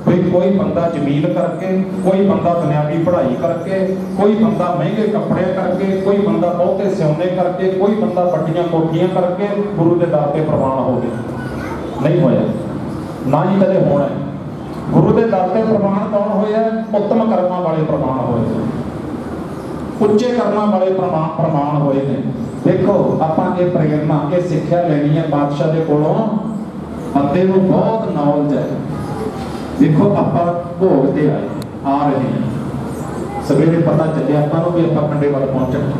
ਵੀ ਕੋਈ ਬੰਦਾ ਜ਼ਮੀਨ ਕਰਕੇ, ਕੋਈ ਬੰਦਾ ਦੁਨਿਆਵੀ ਪੜ੍ਹਾਈ ਕਰਕੇ, ਕੋਈ ਬੰਦਾ ਮਹਿੰਗੇ ਕੱਪੜੇ ਕਰਕੇ, ਕੋਈ ਬੰਦਾ ਬਹੁਤੇ ਸਿਉਂਦੇ ਕਰਕੇ, ਕੋਈ ਬੰਦਾ ਵੱਡੀਆਂ ਕੋਠੀਆਂ ਕਰਕੇ ਗੁਰੂ ਦੇ ਦਰ ਤੇ ਪ੍ਰਵਾਨ ਹੋ ਗਿਆ। ਨਹੀਂ ਹੋਇਆ, ਨਾ ਹੀ ਕਦੇ ਹੋਣਾ। ਗੁਰੂ ਦੇ ਦਰ ਤੇ ਪ੍ਰਵਾਨ ਕੌਣ ਹੋਇਆ? ਉੱਤਮ ਕਰਮਾਂ ਵਾਲੇ ਪ੍ਰਵਾਨ ਹੋਏ, ਉੱਚੇ ਕਰਮਾਂ ਵਾਲੇ ਪ੍ਰਮਾਣ ਹੋਏ ਨੇ। ਦੇਖੋ, ਆਪਾਂ ਇਹ ਪ੍ਰੇਰਨਾ, ਇਹ ਸਿੱਖਿਆ ਲੈਣੀ ਹੈ ਬਾਦਸ਼ਾਹ ਦੇ ਕੋਲੋਂ। ਬੰਦੇ ਨੂੰ ਬਹੁਤ ਨੌਲੇਜ ਹੈ। ਦੇਖੋ, ਆਪਾਂ ਭੋਗ ਤੇ ਆ ਰਹੇ ਹਾਂ, ਸਵੇਰੇ ਪਤਾ ਚੱਲਿਆ ਆਪਾਂ ਨੂੰ ਵੀ ਆਪਾਂ ਕੰਡੇ ਵੱਲ ਪਹੁੰਚਣਾ,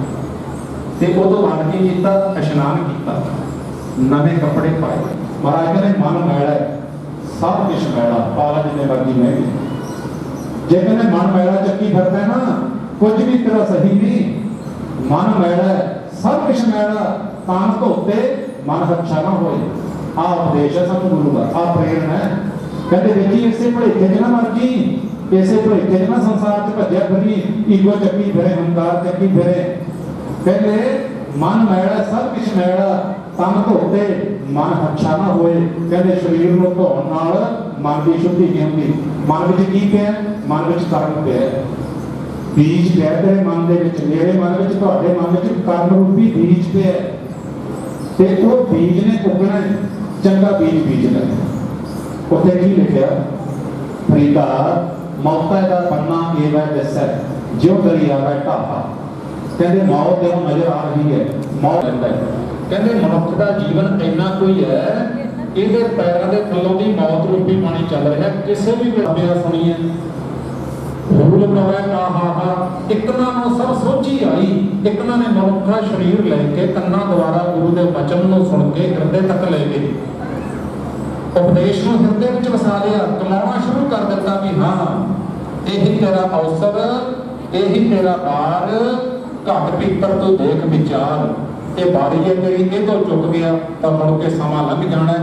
ਤੇ ਉਦੋਂ ਆਣ ਕੇ ਕੀਤਾ, ਇਸ਼ਨਾਨ ਕੀਤਾ, ਨਵੇਂ ਕੱਪੜੇ ਪਾਏ। ਮਹਾਰਾਜ ਨੇ ਮਨ ਮੈਲਾ, ਸਭ ਕੁਛ ਮੈਲਾ, ਪਾਲਾ ਜਿੰਨੇ ਵਰਗੀ ਮਹਿੰਗੀ। ਜੇ ਕਹਿੰਦੇ ਮਨ ਮੈਲਾ ਚੱਕੀ ਫਿਰਦਾ ਨਾ, ਕੁਝ ਵੀ ਤੇਰਾ ਸਹੀ ਨਹੀਂ। ਮਨ ਮੈਲਾ, ਸਭ ਕੁਛ ਮੈਲਾ, ਕਾਨ ਧੋਤੇ ਮਨ ਹੱਛਾ ਨਾ ਹੋਏ। ਆਹ ਉਪਦੇਸ਼ ਹੈ ਸਾਨੂੰ ਗੁਰੂ ਦਾ, ਆਹ ਪ੍ਰੇਰਣਾ ਹੈ। ਕਹਿੰਦੇ ਵੇਖੀ ਇਸੇ ਭੁਲੇਖੇ 'ਚ ਨਾ ਮਰ ਜੀ, ਇਸੇ ਭੁਲੇਖੇ 'ਚ ਨਾ ਸੰਸਾਰ 'ਚ ਭੱਜਿਆ ਫਿਰੀ, ਈਗੋ ਚੱਕੀ ਫਿਰੇ, ਹੰਕਾਰ ਚੱਕੀ ਫਿਰੇ। ਕਹਿੰਦੇ ਮਨ ਮੈਲਾ, ਸਭ ਕੁਛ ਮੈਲਾ, ਤਨ ਧੋਤੇ ਮਨ ਹੱਛਾ ਨਾ ਹੋਏ। ਕਹਿੰਦੇ ਸਰੀਰ ਨੂੰ ਧੋਣ ਨਾਲ ਮਨ ਦੀ ਸ਼ੁੱਧੀ ਨਹੀਂ ਹੁੰਦੀ। ਮਨ ਵਿੱਚ ਕੀ ਪਿਆ? ਮਨ ਵਿੱਚ ਕਰਮ ਪਿਆ, ਬੀਜ ਪਿਆ ਤੇਰੇ ਮਨ ਦੇ ਵਿੱਚ, ਮੇਰੇ ਮਨ ਵਿੱਚ, ਤੁਹਾਡੇ ਮਨ ਵਿੱਚ ਕਰਮ ਰੂਪੀ ਬੀਜ ਪਿਆ, ਤੇ ਉਹ ਬੀਜ ਨੇ ਉੱਗਣਾ, ਚੰਗਾ ਬੀਜ ਬੀਜਣਾ। ਉੱਥੇ ਕੀ ਲਿਖਿਆ? ਫਰੀਦਾ ਮੌਤਾਂ ਦਾ ਪੰਨਾ ਇਹ ਵੈ ਦੱਸੈ, ਜਿਉਂ ਦਰਿਆ ਦਾ ਢਾਹਾ। ਕਹਿੰਦੇ ਮੌਤ ਤੇ ਨਜ਼ਰ ਆ ਰਹੀ ਹੈ, ਮੌਤ ਲੈਂਦਾ ਹੈ। ਕਹਿੰਦੇ ਮਨੁੱਖ ਦਾ ਜੀਵਨ ਇੰਨਾ ਕੋਈ ਹੈ, ਇਹਦੇ ਪੈਰਾਂ ਦੇ ਥੱਲੋਂ ਦੀ ਮੌਤ ਰੂਪੀ ਪਾਣੀ ਚੱਲ ਰਿਹਾ। ਕਿਸੇ ਵੀ ਵੇਲੇ ਸੁਣੀਏ, ਫੂਲ ਕਹੈ ਕਾ ਹਾਹਾ, ਇਕਨਾ ਨੂੰ ਸਭ ਸੋਚੀ ਆਈ। ਇੱਕ ਉਹਨਾਂ ਨੇ ਮਨੁੱਖਾ ਸਰੀਰ ਲੈ ਕੇ ਕੰਨਾਂ ਦੁਆਰਾ ਗੁਰੂ ਦੇ ਬਚਨ ਨੂੰ ਸੁਣ ਕੇ ਹਿਰਦੇ ਤੱਕ ਲੈ ਗਏ, ਉਪਦੇਸ਼ ਨੂੰ ਹਿਰਦੇ ਵਿੱਚ ਵਸਾ ਲਿਆ, ਕਮਾਉਣਾ ਸ਼ੁਰੂ ਕਰ ਦਿੱਤਾ ਵੀ ਹਾਂ ਇਹੀ ਤੇਰਾ ਅਵਸਰ, ਇਹੀ ਤੇਰਾ ਬਾਰ, ਘੱਟ ਪੀਤਰ ਤੋਂ ਦੇਖ ਵਿਚਾਰ, ਇਹ ਬਾਰੀ ਹੈ ਤੇਰੀ, ਇਹ ਤੋਂ ਚੁੱਕ ਗਿਆ ਤਾਂ ਮੁੜ ਕੇ ਸਮਾਂ ਲੰਘ ਜਾਣਾ,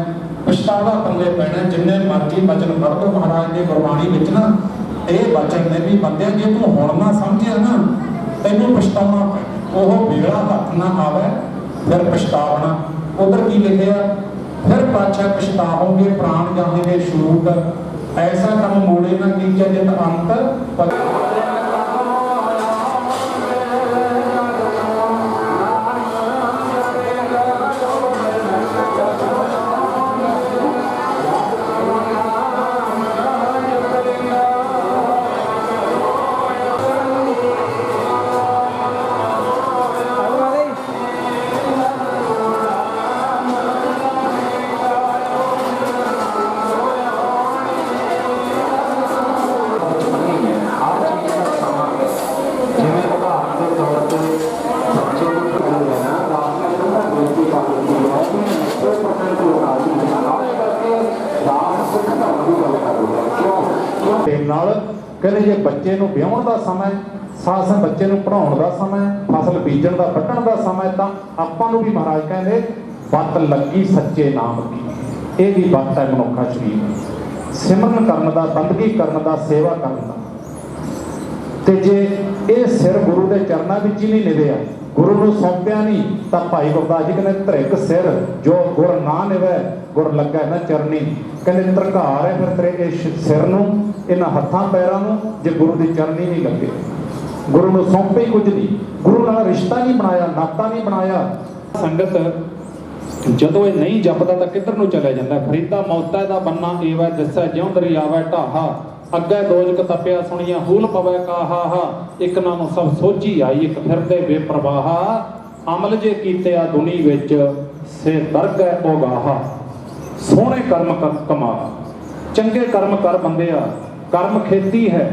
ਪਛਤਾਵਾ ਪੱਲੇ ਪੈਣਾ। ਜਿੰਨੇ ਮਰਜ਼ੀ ਬਚਨ ਪੜ੍ਹ ਲਓ ਮਹਾਰਾਜ ਦੇ ਗੁਰਬਾਣੀ ਵਿੱਚ ਨਾ ਇਹ ਬਚਨ ਨੇ ਵੀ ਬੰਦਿਆਂ ਜੇ ਤੂੰ ਹੁਣ ਨਾ ਸਮਝਿਆ ਨਾ ਤੈਨੂੰ ਪਛਤਾਉਣਾ ਪੈਣਾ, ਉਹ ਵੇਲਾ ਹੱਥ ਨਾ ਆਵੇ ਫਿਰ ਪਛਤਾਵਣਾ। ਉਧਰ ਕੀ ਲਿਖਿਆ, ਫਿਰ ਪਾਛਾ ਪਛਤਾਵੋਗੇ ਪ੍ਰਾਣ ਜਾਣਗੇ ਛੂਟ, ਐਸਾ ਕੰਮ ਮੋੜੇ ਨਾ ਕੀਚੇ ਜਿਤ ਅੰਤ। ਕਹਿੰਦੇ ਜੇ ਬੱਚੇ ਨੂੰ ਵਿਆਹਣ ਦਾ ਸਮਾਂ, ਸਾਸ ਬੱਚੇ ਨੂੰ ਪੜ੍ਹਾਉਣ ਦਾ ਸਮਾਂ, ਫਸਲ ਬੀਜਣ ਦਾ ਵੱਢਣ ਦਾ ਸਮਾਂ, ਤਾਂ ਆਪਾਂ ਨੂੰ ਵੀ ਮਹਾਰਾਜ ਕਹਿੰਦੇ ਬੱਤ ਲੱਗੀ ਸੱਚੇ ਨਾਮ ਦੀ। ਇਹ ਵੀ ਬੱਤ ਹੈ ਮਨੁੱਖਾ ਸਰੀਰ, ਸਿਮਰਨ ਕਰਨ ਦਾ, ਬੰਦਗੀ ਕਰਨ ਦਾ, ਸੇਵਾ ਕਰਨ ਦਾ। ਤੇ ਜੇ ਇਹ ਸਿਰ ਗੁਰੂ ਦੇ ਚਰਨਾਂ ਵਿੱਚ ਹੀ ਨਹੀਂ ਨਿਭਿਆ, ਗੁਰੂ ਨੂੰ ਸੌਂਪਿਆ ਨਹੀਂ, ਤਾਂ ਭਾਈ ਗੁਰਦਾਸ ਜੀ ਕਹਿੰਦੇ ਧਰਿਕ ਸਿਰ ਜੋ ਗੁਰ ਨਾ ਨਿਭੈ ਗੁਰ ਲੱਗਾ ਨਾ ਚਰਨੀ। ਕਹਿੰਦੇ ਧਰਕਾਰ ਹੈ ਫਿਰ ਤੇਰੇ ਇਹ ਸਿਰ ਨੂੰ, ਇਹਨਾਂ ਹੱਥਾਂ ਪੈਰਾਂ ਨੂੰ, ਜੇ ਗੁਰੂ ਦੀ ਚਰਨੀ ਨਹੀਂ ਲੱਗੇ। ਗੁਰੂ ਨੂੰ ਸੌਂਪੇ ਕੁਝ ਨਹੀਂ, ਗੁਰੂ ਨਾਲ ਰਿਸ਼ਤਾ ਨਹੀਂ ਬਣਾਇਆ, ਨਾਤਾ ਨਹੀਂ ਬਣਾਇਆ। ਸੰਗਤ ਜਦੋਂ ਇਹ ਨਹੀਂ ਜਪਦਾ ਤਾਂ ਕਿੱਧਰ ਨੂੰ ਚਲਿਆ ਜਾਂਦਾ। ਫਰੀਦਾ ਮੌਤਾ ਦਾ ਬੰਨਾ ਏਵੈ ਦਿਸੈ ਜਿਉਂ ਦਰੀ ਆਵੈ ਢਾਹਾ, ਅੱਗੇ ਦੋਜਕ ਤਪਿਆ ਸੁਣੀਆਂ ਹੂਲ ਪਵੈ ਕਾਹਾ, ਇੱਕ ਨਾਮ ਸਭ ਸੋਝੀ ਆਈ ਇੱਕ ਫਿਰਦੇ ਬੇਪਰਵਾਹਾ, ਅਮਲ ਜੇ ਕੀਤੇ ਆ ਦੁਨੀ ਵਿੱਚ ਸੇ ਦਰਗ ਹੈ ਉਗਾਹਾ। ਸੋਹਣੇ ਕਰਮ ਕਰ ਕਮਾ, ਚੰਗੇ ਕਰਮ ਕਰ ਬੰਦਿਆ, ਕਰਮ ਖੇਤੀ ਹੈ,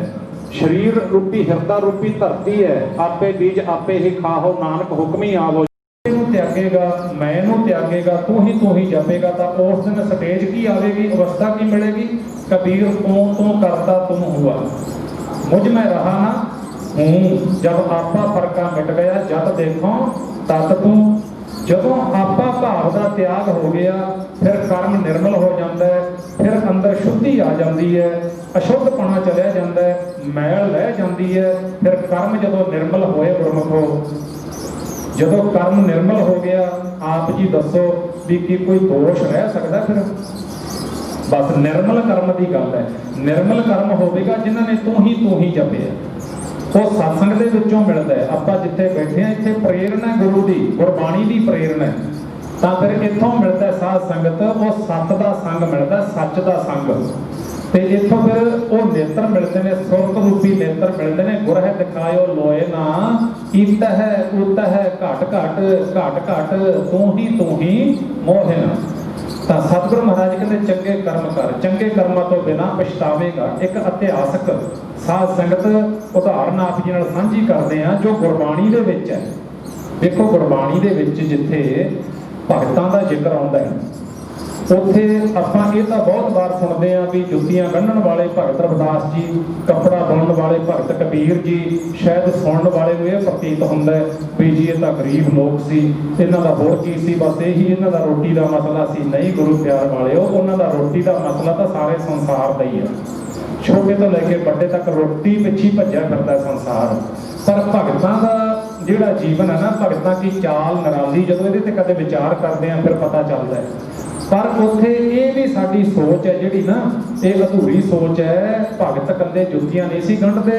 ਸਰੀਰ ਰੂਪੀ ਹਿਰਦਾ ਰੂਪੀ ਧਰਤੀ ਹੈ, ਆਪੇ ਬੀਜ ਆਪੇ ਹੀ ਖਾਹੋ ਨਾਨਕ ਹੁਕਮੀ ਆਵੋ। ਨੂੰ ਤਿਆਗੇਗਾ, ਮੈਂ ਨੂੰ ਤਿਆਗੇਗਾ, ਤੂੰ ਹੀ ਜਪੇਗਾ, ਤਾਂ ਉਸ ਦਿਨ ਸਟੇਜ ਕੀ ਆਵੇਗੀ, ਅਵਸਥਾ ਕੀ ਮਿਲੇਗੀ। कबीर तू करता तुम हुआ, मुझ में रहा ना हूँ, जब आपा फरका मिट गया जब देखो तत तू। जदों आपा भाव का त्याग हो गया फिर कर्म निर्मल हो जाता है, फिर अंदर शुद्धि आ जाती है, अशुद्धपना चलिया जाता है, मैल रह जाती है। फिर कर्म जदों निर्मल होए गुरमुखो, जदों कर्म निर्मल हो गया, आप जी दसो भी कि कोई दोष रह सकता फिर। बस निर्मल कर्म की गल है। निर्मल कर्म होगा जिन्होंने तू ही जपिया, वो सत्संग दे विचों मिलता है। आपां जिथे बैठे हैं इत्थे प्रेरणा गुरु की गुरबाणी की प्रेरणा, तो फिर इत्थों मिलता है साध संगत, वो सत का संग मिलता है, सच का संग। तो इत्थों फिर वो नेत्र मिलते हैं, सुरत रूपी नेत्र मिलते हैं। गुर है दिखायो लोए ना, इत है उत है घट घट घट घट, तू ही मोहे ना। तो सतगुरु महाराज कहते चंगे कर्म कर, चंगे कर्मां तो बिना पछतावेगा। एक इतिहासक साध संगत उदाहरण आप जी नाल साझी करते हैं जो गुरबाणी दे विच है। देखो गुरबाणी दे विच जिथे भगतां दा जिक्र आउंदा है, उत्थे आपां ये तां बहुत बार सुनते हैं भी जुत्तियां गन्नण वाले भगत रविदास जी, कपड़ा बुनण वाले भगत कबीर जी, शायद सुनने वाले को यह प्रतीत होंदा है भी जी ये तां गरीब लोग सी, इन्हां दा होर की सी, बस यही इन्हां दा रोटी दा मसला सी। नहीं गुरु प्यार वाले, उन्हां दा रोटी दा मसला तां सारे संसार दा ही है, छोटे तो लैके बड़े तक रोटी पिछी भज्या फिरदा संसार। पर भगतां दा जिहड़ा जीवन है ना, भगतां की चाल निराली, जदों इहदे ते कदे विचार करते हैं फिर पता चलता है। पर उत्थे ये भी साडी सोच है जिहड़ी ना, ये अधूरी सोच है। भगत कल्ले जुत्तियां नहीं सी गंढदे,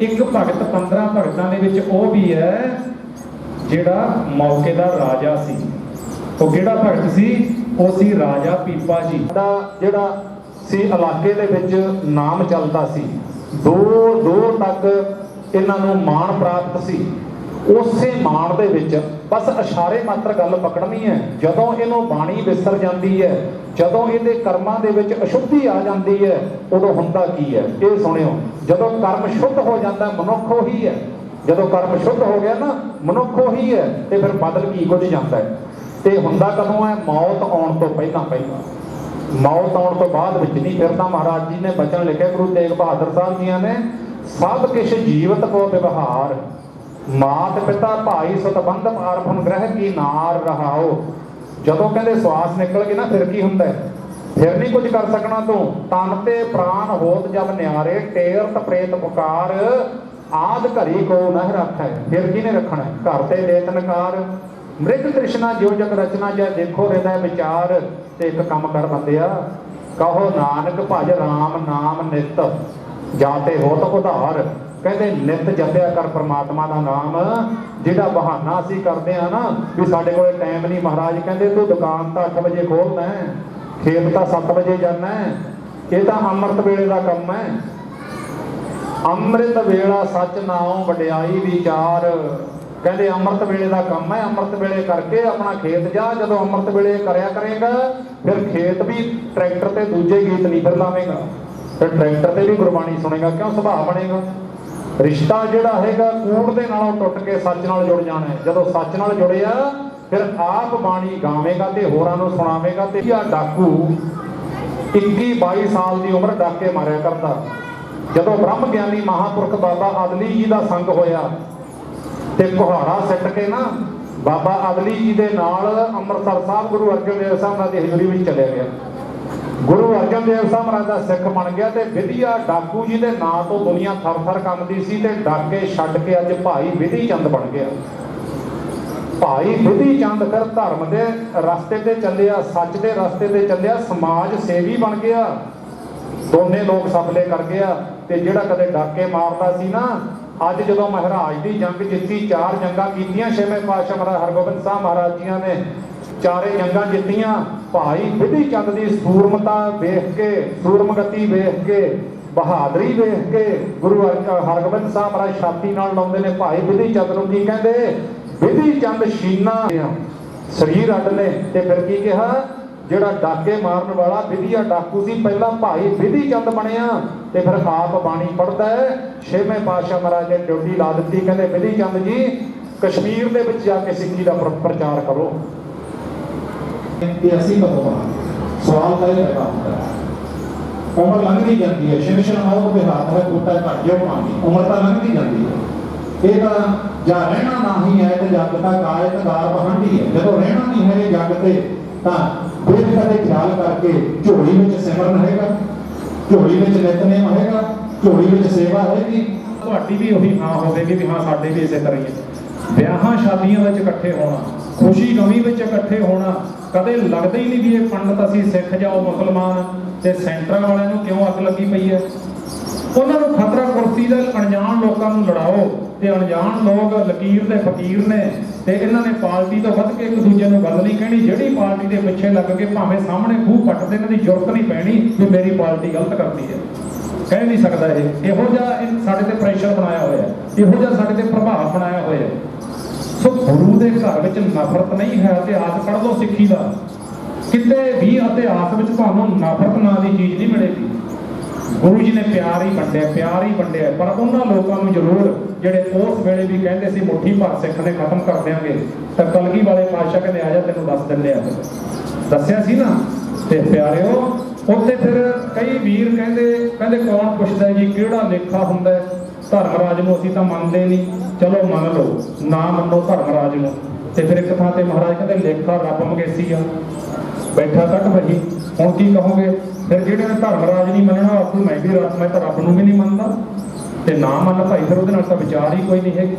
एक भगत 15 भगतां दे विच वो भी है जिहड़ा मौके दा राजा सी। वो किहड़ा भगत सी? वो सी राजा पीपा जी दा, जिहड़ा सी इलाके दे विच नाम चलदा सी, दूर तक इन्हां नूं माण प्राप्त सी। उसे माण दे विच बस इशारे मात्र गल पकड़नी है। जदों इहनूं बाणी विसर जाती है, जदों इहदे कर्मां दे विच अशुद्धि आ जाती है, उदों हुंदा की है ये सुणियो। जदों कर्म शुद्ध हो जाता है, मनुख ही है, ਜਦੋਂ ਕਰਮ ਸ਼ੁੱਧ ਹੋ ਗਿਆ ਨਾ, ਮਨੁੱਖ ਉਹੀ ਹੈ, ਤੇ ਫਿਰ ਬਦਲ ਕੀ ਕੁਝ ਜਾਂਦਾ ਹੈ। ਤੇ ਹੁੰਦਾ ਕਦੋਂ ਹੈ? ਮੌਤ ਆਉਣ ਤੋਂ ਪਹਿਲਾਂ ਪਹਿਲਾਂ। ਮੌਤ ਆਉਣ ਤੋਂ ਬਾਅਦ ਵਿੱਚ ਨਹੀਂ। ਫਿਰ ਤਾਂ ਮਹਾਰਾਜ ਜੀ ਨੇ ਬਚਨ ਲਿਖਿਆ ਗੁਰੂ ਤੇਗ ਬਹਾਦਰ ਸਾਹਿਬ ਜੀਆਂ ਨੇ, ਸਭ ਕਿਛ ਜੀਵਤ ਕੋ ਵਿਵਹਾਰ, ਮਾਤ ਪਿਤਾ ਭਾਈ ਸੁਤ ਬੰਧਪ ਅਰਪਨ ਗ੍ਰਹਿ ਕੀ ਨਾਰ ਰਹਾਓ। ਜਦੋਂ ਕਹਿੰਦੇ ਸਵਾਸ ਨਿਕਲ ਗਈ ਨਾ, ਫਿਰ ਕੀ ਹੁੰਦਾ ਹੈ? ਫਿਰ ਨਹੀਂ ਕੁਝ ਕਰ ਸਕਣਾ ਤੂੰ। ਤਨ ਤੇ ਪ੍ਰਾਨ ਹੋਤ ਜਬ ਨਿਆਰੇ, ਟੇਰਤ ਪ੍ਰੇਤ ਪੁਕਾਰ, ਆਦ ਘਰੀ ਕੋ ਨਹਿ ਰੱਖੈ। ਫਿਰ ਕਿਹਨੇ ਰੱਖਣਾ? ਘਰ ਤੇ ਦੇਤ ਨਕਾਰ, ਮ੍ਰਿਗ ਤ੍ਰਿਸ਼ਨਾ ਜਿਉ ਜਗ ਰਚਨਾ, ਜੇ ਦੇਖੋ ਹਿਰਦੈ ਵਿਚਾਰ। ਤੇ ਇੱਕ ਕੰਮ ਕਰ ਬੰਦਿਆ, ਕਹੋ ਨਾਨਕ ਭਜ ਰਾਮ ਨਾਮ ਨਿਤ, ਜਾਤੇ ਹੋਤ ਉਧਾਰ। ਕਹਿੰਦੇ ਨਿਤ ਜਪਿਆ ਕਰ ਪਰਮਾਤਮਾ ਦਾ ਨਾਮ। ਜਿਹੜਾ ਬਹਾਨਾ ਅਸੀਂ ਕਰਦੇ ਆ ਨਾ ਵੀ ਸਾਡੇ ਕੋਲੇ ਟਾਈਮ ਨਹੀਂ, ਮਹਾਰਾਜ ਕਹਿੰਦੇ ਤੂੰ ਦੁਕਾਨ ਤਾਂ 8 ਵਜੇ ਖੋਲਦਾ ਹੈ, ਖੇਤ ਤਾਂ 7 ਵਜੇ ਜਾਣਾ ਹੈ, ਇਹ ਤਾਂ ਅੰਮ੍ਰਿਤ ਵੇਲੇ ਦਾ ਕੰਮ ਹੈ। ਅੰਮ੍ਰਿਤ ਵੇਲਾ ਸੱਚ ਨਾਉ ਵਡਿਆਈ ਵਿਚਾਰ। ਕਹਿੰਦੇ ਅੰਮ੍ਰਿਤ ਵੇਲੇ ਦਾ ਕੰਮ ਹੈ, ਅੰਮ੍ਰਿਤ ਵੇਲੇ ਕਰਕੇ ਆਪਣਾ ਖੇਤ ਜਾ। ਜਦੋਂ ਅੰਮ੍ਰਿਤ ਵੇਲੇ ਕਰਿਆ ਕਰੇਗਾ, ਫਿਰ ਖੇਤ ਵੀ ਟਰੈਕਟਰ ਤੇ ਦੂਜੇ ਗੀਤ ਨਹੀਂ ਫਿਰ ਲਾਵੇਂਗਾ, ਫਿਰ ਟਰੈਕਟਰ ਤੇ ਵੀ ਗੁਰਬਾਣੀ ਸੁਣੇਗਾ। ਕਿਉਂ? ਸੁਭਾਅ ਬਣੇਗਾ। ਰਿਸ਼ਤਾ ਜਿਹੜਾ ਹੈਗਾ ਕੂੜ ਦੇ ਨਾਲੋਂ ਟੁੱਟ ਕੇ ਸੱਚ ਨਾਲ ਜੁੜ ਜਾਣਾ ਹੈ। ਜਦੋਂ ਸੱਚ ਨਾਲ ਜੁੜਿਆ, ਫਿਰ ਆਪ ਬਾਣੀ ਗਾਵੇਂਗਾ ਤੇ ਹੋਰਾਂ ਨੂੰ ਸੁਣਾਵੇਗਾ। ਤੇ ਆ ਡਾਕੂ 21-22 ਸਾਲ ਦੀ ਉਮਰ ਡਾਕੇ ਮਾਰਿਆ ਕਰਦਾ। ਜਦੋਂ ਬ੍ਰਹਮ ਗਿਆਨੀ ਮਹਾਂਪੁਰਖ ਬਾਬਾ ਆਦਲੀ ਜੀ ਦਾ ਸੰਗ ਹੋਇਆ ਤੇ ਕੁਹਾੜਾ ਸਿੱਟ ਕੇ ਨਾ ਬਾਬਾ ਆਦਲੀ ਜੀ ਦੇ ਨਾਲ ਅੰਮ੍ਰਿਤਸਰ ਸਾਹਿਬ ਗੁਰੂ ਅਰਜਨ ਦੇਵ ਸਾਹਿਬ ਮਹਾਰਾਜ ਦੀ ਹਜ਼ੂਰੀ ਵਿੱਚ ਚਲਿਆ ਗਿਆ। ਗੁਰੂ ਅਰਜਨ ਦੇਵ ਸਾਹਿਬ ਮਹਾਰਾਜ ਦਾ ਸਿੱਖ ਬਣ ਗਿਆ। ਤੇ ਵਿਧੀਆ ਡਾਕੂ ਜੀ ਦੇ ਨਾਂ ਤੋਂ ਦੁਨੀਆ ਥਰ-ਥਰ ਕੰਬਦੀ ਸੀ। ਤੇ ਡਾਕੇ ਛੱਡ ਕੇ ਅੱਜ ਭਾਈ ਵਿਧੀ ਚੰਦ ਬਣ ਗਿਆ। ਭਾਈ ਵਿਧੀ ਚੰਦ ਫਿਰ ਧਰਮ ਦੇ ਰਸਤੇ ਤੇ ਚੱਲਿਆ, ਸੱਚ ਦੇ ਰਸਤੇ ਤੇ ਚੱਲਿਆ, ਸਮਾਜ ਸੇਵੀ ਬਣ ਗਿਆ, ਦੋਨੇ ਲੋਕ ਸਫਲੇ ਕਰ ਗਿਆ। ਤੇ ਜਿਹੜਾ ਕਦੇ ਡਾਕੇ ਮਾਰਦਾ ਸੀ ਨਾ, ਅੱਜ ਜਦੋਂ ਮਹਾਰਾਜ ਦੀ ਜੰਗ ਜਿੱਤੀ, 4 ਜੰਗਾਂ ਕੀਤੀਆਂ ਛੇਵੇਂ ਪਾਤਸ਼ਾਹ ਮਹਾਰਾਜ ਹਰਗੋਬਿੰਦ ਸਾਹਿਬ ਮਹਾਰਾਜ ਜੀਆਂ ਨੇ, 4 ਜੰਗਾਂ ਜਿੱਤੀਆਂ। ਭਾਈ ਵਿਧੀ ਚੰਦ ਦੀ ਸੂਰਮਤਾ ਵੇਖ ਕੇ, ਸੂਰਮਗਤੀ ਵੇਖ ਕੇ, ਬਹਾਦਰੀ ਵੇਖ ਕੇ ਗੁਰੂ ਹਰਗੋਬਿੰਦ ਸਾਹਿਬ ਮਹਾਰਾਜ ਛਾਤੀ ਨਾਲ ਲਾਉਂਦੇ ਨੇ ਭਾਈ ਵਿਧੀ ਚੰਦ ਨੂੰ। ਕੀ ਕਹਿੰਦੇ? ਵਿਧੀ ਚੰਦ ਸ਼ੀਨਾ ਸਰੀਰ ਅੱਡ ਨੇ। ਤੇ ਫਿਰ ਕੀ ਕਿਹਾ? ਜਿਹੜਾ ਡਾਕੇ ਮਾਰਨ ਵਾਲਾ ਵਿਧੀਆ ਡਾਕੂ ਸੀ, ਪਹਿਲਾਂ ਭਾਈ ਵਿਧੀ ਚੰਦ ਬਣਿਆ ਤੇ ਫਿਰ ਆਪ ਬਾਣੀ ਪੜ੍ਹਦਾ ਹੈ। ਛੇਵੇਂ ਪਾਤਸ਼ਾਹ ਮਹਾਰਾਜ ਨੇ ਡਿਊਟੀ ਲਾ ਦਿੱਤੀ, ਕਹਿੰਦੇ ਵਿਧੀ ਚੰਦ ਜੀ ਕਸ਼ਮੀਰ ਦੇ ਵਿੱਚ ਜਾ ਕੇ ਸਿੱਖੀ ਦਾ ਪ੍ਰਚਾਰ ਕਰੋ। ਕਿ ਅਸੀਂ ਕਦੋਂ ਬਣਾ ਸਵਾਲ ਤਾਂ ਇਹ ਪੈਦਾ ਹੁੰਦਾ ਹੈ। ਉਮਰ ਲੰਘਦੀ ਜਾਂਦੀ ਹੈ, ਸ਼ਿਵਸ਼ਨ ਆਉ ਤੇ ਹੱਥ ਹੈ ਕੋਟਾ ਘੱਟ ਜਿਉ ਪਾਣੀ, ਉਮਰ ਤਾਂ ਲੰਘਦੀ ਜਾਂਦੀ ਹੈ। ਇਹ ਤਾਂ ਜਾਂ ਰਹਿਣਾ ਨਹੀਂ ਹੈ ਤੇ ਜੱਗ ਤਾਂ ਕਾਇਤ ਗਾਰ ਬਹਾਂਡੀ ਹੈ। ਜਦੋਂ ਰਹਿਣਾ ਨਹੀਂ ਹੈ ਜੱਗ ਤੇ, ਤਾਂ ਫਿਰ ਕਦੇ ਖਿਆਲ ਕਰਕੇ ਝੋਲੀ ਵਿੱਚ ਸਿਮਰਨ ਹੈਗਾ, ਝੋਲੀ ਵਿੱਚ ਨਿਤਨੇਮ ਹੈਗਾ, ਝੋਲੀ ਵਿੱਚ ਸੇਵਾ ਹੈਗੀ। ਤੁਹਾਡੀ ਵੀ ਉਹੀ ਹਾਂ ਹੋਵੇਗੀ ਵੀ ਹਾਂ ਸਾਡੇ ਵੀ ਇਸੇ ਤਰ੍ਹਾਂ ਹੀ ਹੈ। ਵਿਆਹਾਂ ਸ਼ਾਦੀਆਂ ਵਿੱਚ ਇਕੱਠੇ ਹੋਣਾ, ਖੁਸ਼ੀ ਗਮੀ ਵਿੱਚ ਇਕੱਠੇ ਹੋਣਾ, ਕਦੇ ਲੱਗਦਾ ਹੀ ਨਹੀਂ ਵੀ ਇਹ ਪੰਡਤ ਅਸੀਂ ਸਿੱਖ ਜਾਓ ਮੁਸਲਮਾਨ ਤੇ ਸੈਂਟਰਾਂ ਵਾਲਿਆਂ ਨੂੰ ਕਿਉਂ ਅੱਗ ਲੱਗੀ ਪਈ ਹੈ। ਉਹਨਾਂ ਨੂੰ ਖਤਰਾ ਕੁਰਸੀ ਦਾ, ਅਣਜਾਣ ਲੋਕਾਂ ਨੂੰ ਲੜਾਓ। ਤੇ ਅਣਜਾਣ ਲੋਕ ਲਕੀਰ ਦੇ ਫਕੀਰ ਨੇ ਤੇ ਇਹਨਾਂ ਨੇ ਪਾਰਟੀ ਤੋਂ ਵੱਧ ਕੇ ਇੱਕ ਦੂਜੇ ਨੂੰ ਗੱਲ ਨਹੀਂ ਕਹਿਣੀ। ਜਿਹੜੀ ਪਾਰਟੀ ਦੇ ਪਿੱਛੇ ਲੱਗ ਕੇ ਭਾਵੇਂ ਸਾਹਮਣੇ ਖੂਹ ਪੱਟਦੇ, ਇਹਨਾਂ ਦੀ ਜ਼ਰੂਰਤ ਨਹੀਂ ਪੈਣੀ ਵੀ ਮੇਰੀ ਪਾਰਟੀ ਗਲਤ ਕਰਦੀ ਹੈ। ਕਹਿ ਨਹੀਂ ਸਕਦਾ ਇਹ। ਇਹੋ ਜਿਹਾ ਸਾਡੇ ਤੇ ਪ੍ਰੈਸ਼ਰ ਬਣਾਇਆ ਹੋਇਆ, ਇਹੋ ਜਿਹਾ ਸਾਡੇ ਤੇ ਪ੍ਰਭਾਵ ਬਣਾਇਆ ਹੋਇਆ। ਸੋ ਗੁਰੂ ਦੇ ਘਰ ਵਿੱਚ ਨਫ਼ਰਤ ਨਹੀਂ ਹੈ। ਇਤਿਹਾਸ ਪੜ੍ਹ ਲਓ ਸਿੱਖੀ ਦਾ, ਕਿਤੇ ਵੀ ਇਤਿਹਾਸ ਵਿੱਚ ਤੁਹਾਨੂੰ ਨਫ਼ਰਤ ਨਾਂ ਦੀ ਚੀਜ਼ ਨਹੀਂ ਮਿਲੇਗੀ। ਗੁਰੂ ਜੀ ਨੇ ਪਿਆਰ ਹੀ ਵੰਡਿਆ, ਪਿਆਰ ਹੀ ਵੰਡਿਆ। ਪਰ ਉਹਨਾਂ ਲੋਕਾਂ ਨੂੰ ਜ਼ਰੂਰ ਜਿਹੜੇ ਉਸ ਵੇਲੇ ਵੀ ਕਹਿੰਦੇ ਸੀ ਮੁੱਠੀ ਭਰ ਸਿੱਖ ਨੇ ਖਤਮ ਕਰ ਦਿਆਂਗੇ, ਤਾਂ ਕਲਗੀ ਵਾਲੇ ਪਾਤਸ਼ਾਹ ਕਹਿੰਦੇ ਆ ਜਾ ਤੈਨੂੰ ਦੱਸ ਦਿੰਦੇ ਆ। ਦੱਸਿਆ ਸੀ ਨਾ। ਤੇ ਪਿਆਰਿਓ, ਉੱਥੇ ਫਿਰ ਕਈ ਵੀਰ ਕਹਿੰਦੇ ਕੌਣ ਪੁੱਛਦਾ ਜੀ ਕਿਹੜਾ ਲੇਖਾ ਹੁੰਦਾ ਧਰਮ ਰਾਜ ਨੂੰ? ਅਸੀਂ ਤਾਂ ਮੰਨਦੇ ਨਹੀਂ। ਚਲੋ ਮੰਨ ਲਓ, ਨਾ ਮੰਨੋ ਧਰਮ ਰਾਜ ਨੂੰ। ਤੇ ਫਿਰ ਇੱਕ ਥਾਂ ਤੇ ਮਹਾਰਾਜ ਕਹਿੰਦੇ ਲੇਖਾ ਰੱਬ ਮੰਗੇਸੀ ਆ, ਬੈਠਾ ਕੱਢ ਵਹੀ। ਹੁਣ ਕੀ ਕਹੋਗੇ? ਫਿਰ ਜਿਹੜੇ ਨੇ ਧਰਮ ਰਾਜ ਨਹੀਂ ਮੰਨਣਾ, ਆਖੂ ਮੈਂ ਤਾਂ ਰੱਬ ਨੂੰ ਵੀ ਨਹੀਂ ਮੰਨਦਾ। ਤੇ ਨਾ ਮੰਨ ਭਾਈ, ਫਿਰ ਉਹਦੇ ਨਾਲ ਤਾਂ ਵਿਚਾਰ ਹੀ ਕੋਈ ਨਹੀਂ ਹੈਗੀ।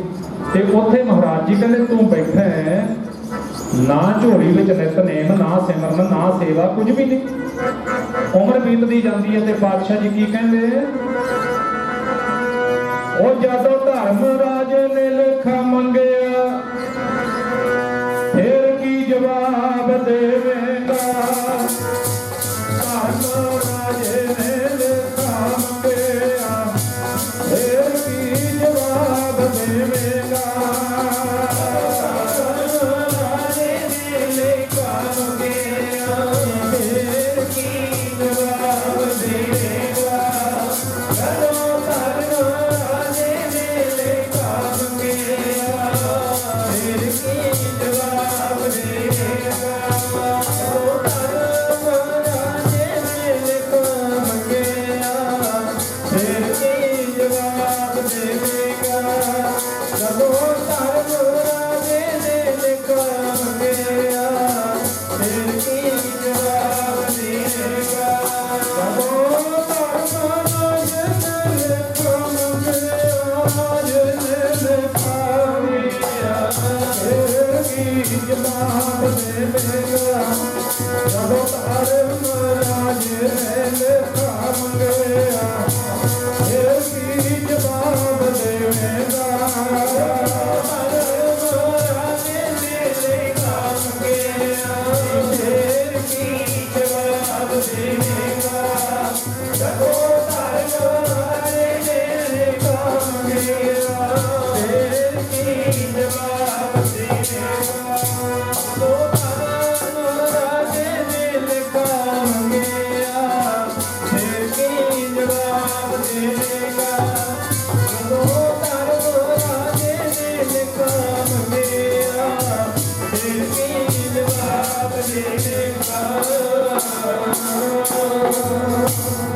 ਤੇ ਉੱਥੇ ਮਹਾਰਾਜ ਜੀ ਕਹਿੰਦੇ ਤੂੰ ਬੈਠਾ ਹੈ, ਨਾ ਝੋਲੀ ਵਿੱਚ ਨਿਤਨੇਮ, ਨਾ ਸਿਮਰਨ, ਨਾ ਸੇਵਾ, ਕੁਝ ਵੀ ਨਹੀਂ। ਉਮਰ ਬੀਤਦੀ ਜਾਂਦੀ ਹੈ ਤੇ ਪਾਤਸ਼ਾਹ ਜੀ ਕੀ ਕਹਿੰਦੇ? ਉਹ ਜਦੋਂ ਧਰਮ ਰਾਜ ਨੇ ਲੇਖਾ ਮੰਗਿਆ, ਫਿਰ ਕੀ ਜਵਾਬ ਦੇਵੇਂਗਾ? ਧਰਮ ਰਾਜੇ ਨੇ ਲੇਖਾ ਮੰਗਿਆ, ਫਿਰ ਕੀ ਜਵਾਬ ਦੇਵੇਂਗਾ?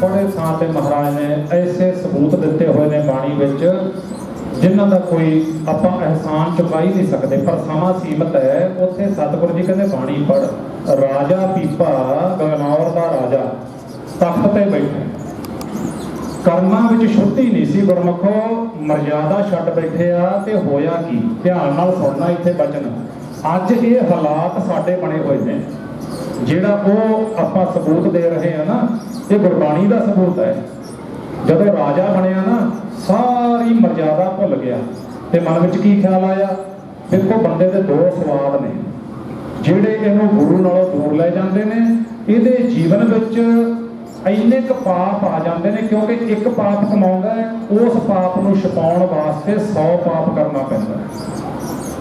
ਉਹਦੇ ਥਾਂ ਤੇ ਮਹਾਰਾਜ ਨੇ ਐਸੇ ਸਬੂਤ ਦਿੱਤੇ ਹੋਏ ਨੇ ਬਾਣੀ ਵਿੱਚ ਜਿਨ੍ਹਾਂ ਦਾ ਕੋਈ ਆਪਾਂ ਅਹਿਸਾਨ ਚੁਕਾ ਹੀ ਨਹੀਂ ਸਕਦੇ, ਪਰ ਸਮਾਂ ਸੀਮਤ ਹੈ। ਉੱਥੇ ਸਤਿਗੁਰੂ ਜੀ ਕਹਿੰਦੇ ਬਾਣੀ ਪੜ੍ਹ। ਰਾਜਾ ਪੀਪਾ ਗਗਨੌਰ ਦਾ ਰਾਜਾ ਤਖਤ ਤੇ ਬੈਠਾ, ਕਰਮਾਂ ਵਿੱਚ ਛੁੱਟੀ ਨਹੀਂ ਸੀ ਗੁਰਮੁਖੋ, ਮਰਜ਼ਾਦਾ ਛੱਡ ਬੈਠੇ ਆ। ਤੇ ਹੋਇਆ ਕੀ, ਧਿਆਨ ਨਾਲ ਸੁਣਨਾ ਇੱਥੇ ਬਚਨ। ਅੱਜ ਇਹ ਹਾਲਾਤ ਸਾਡੇ ਬਣੇ ਹੋਏ ਨੇ, ਜਿਹੜਾ ਉਹ ਆਪਾਂ ਸਬੂਤ ਦੇ ਰਹੇ ਆ ਨਾ, ਇਹ ਗੁਰਬਾਣੀ ਦਾ ਸਬੂਤ ਹੈ। ਜਦੋਂ ਰਾਜਾ ਬਣਿਆ ਨਾ, ਸਾਰੀ ਮਰਜ਼ਾਦਾ ਭੁੱਲ ਗਿਆ ਤੇ ਮਨ ਵਿੱਚ ਕੀ ਖਿਆਲ ਆਇਆ, ਦੇਖੋ ਬੰਦੇ ਦੇ ਦੋ ਸਵਾਦ ਨੇ, ਜਿਹੜੇ ਇਹਨੂੰ ਗੁਰੂ ਨਾਲੋਂ ਦੂਰ ਲੈ ਜਾਂਦੇ ਨੇ, ਇਹਦੇ ਜੀਵਨ ਵਿੱਚ ਇੰਨੇ ਕੁ ਪਾਪ ਆ ਜਾਂਦੇ ਨੇ, ਕਿਉਂਕਿ ਇੱਕ ਪਾਪ ਕਮਾਉਂਦਾ ਹੈ, ਉਸ ਪਾਪ ਨੂੰ ਛੁਪਾਉਣ ਵਾਸਤੇ 100 ਪਾਪ ਕਰਨਾ ਪੈਂਦਾ ਹੈ।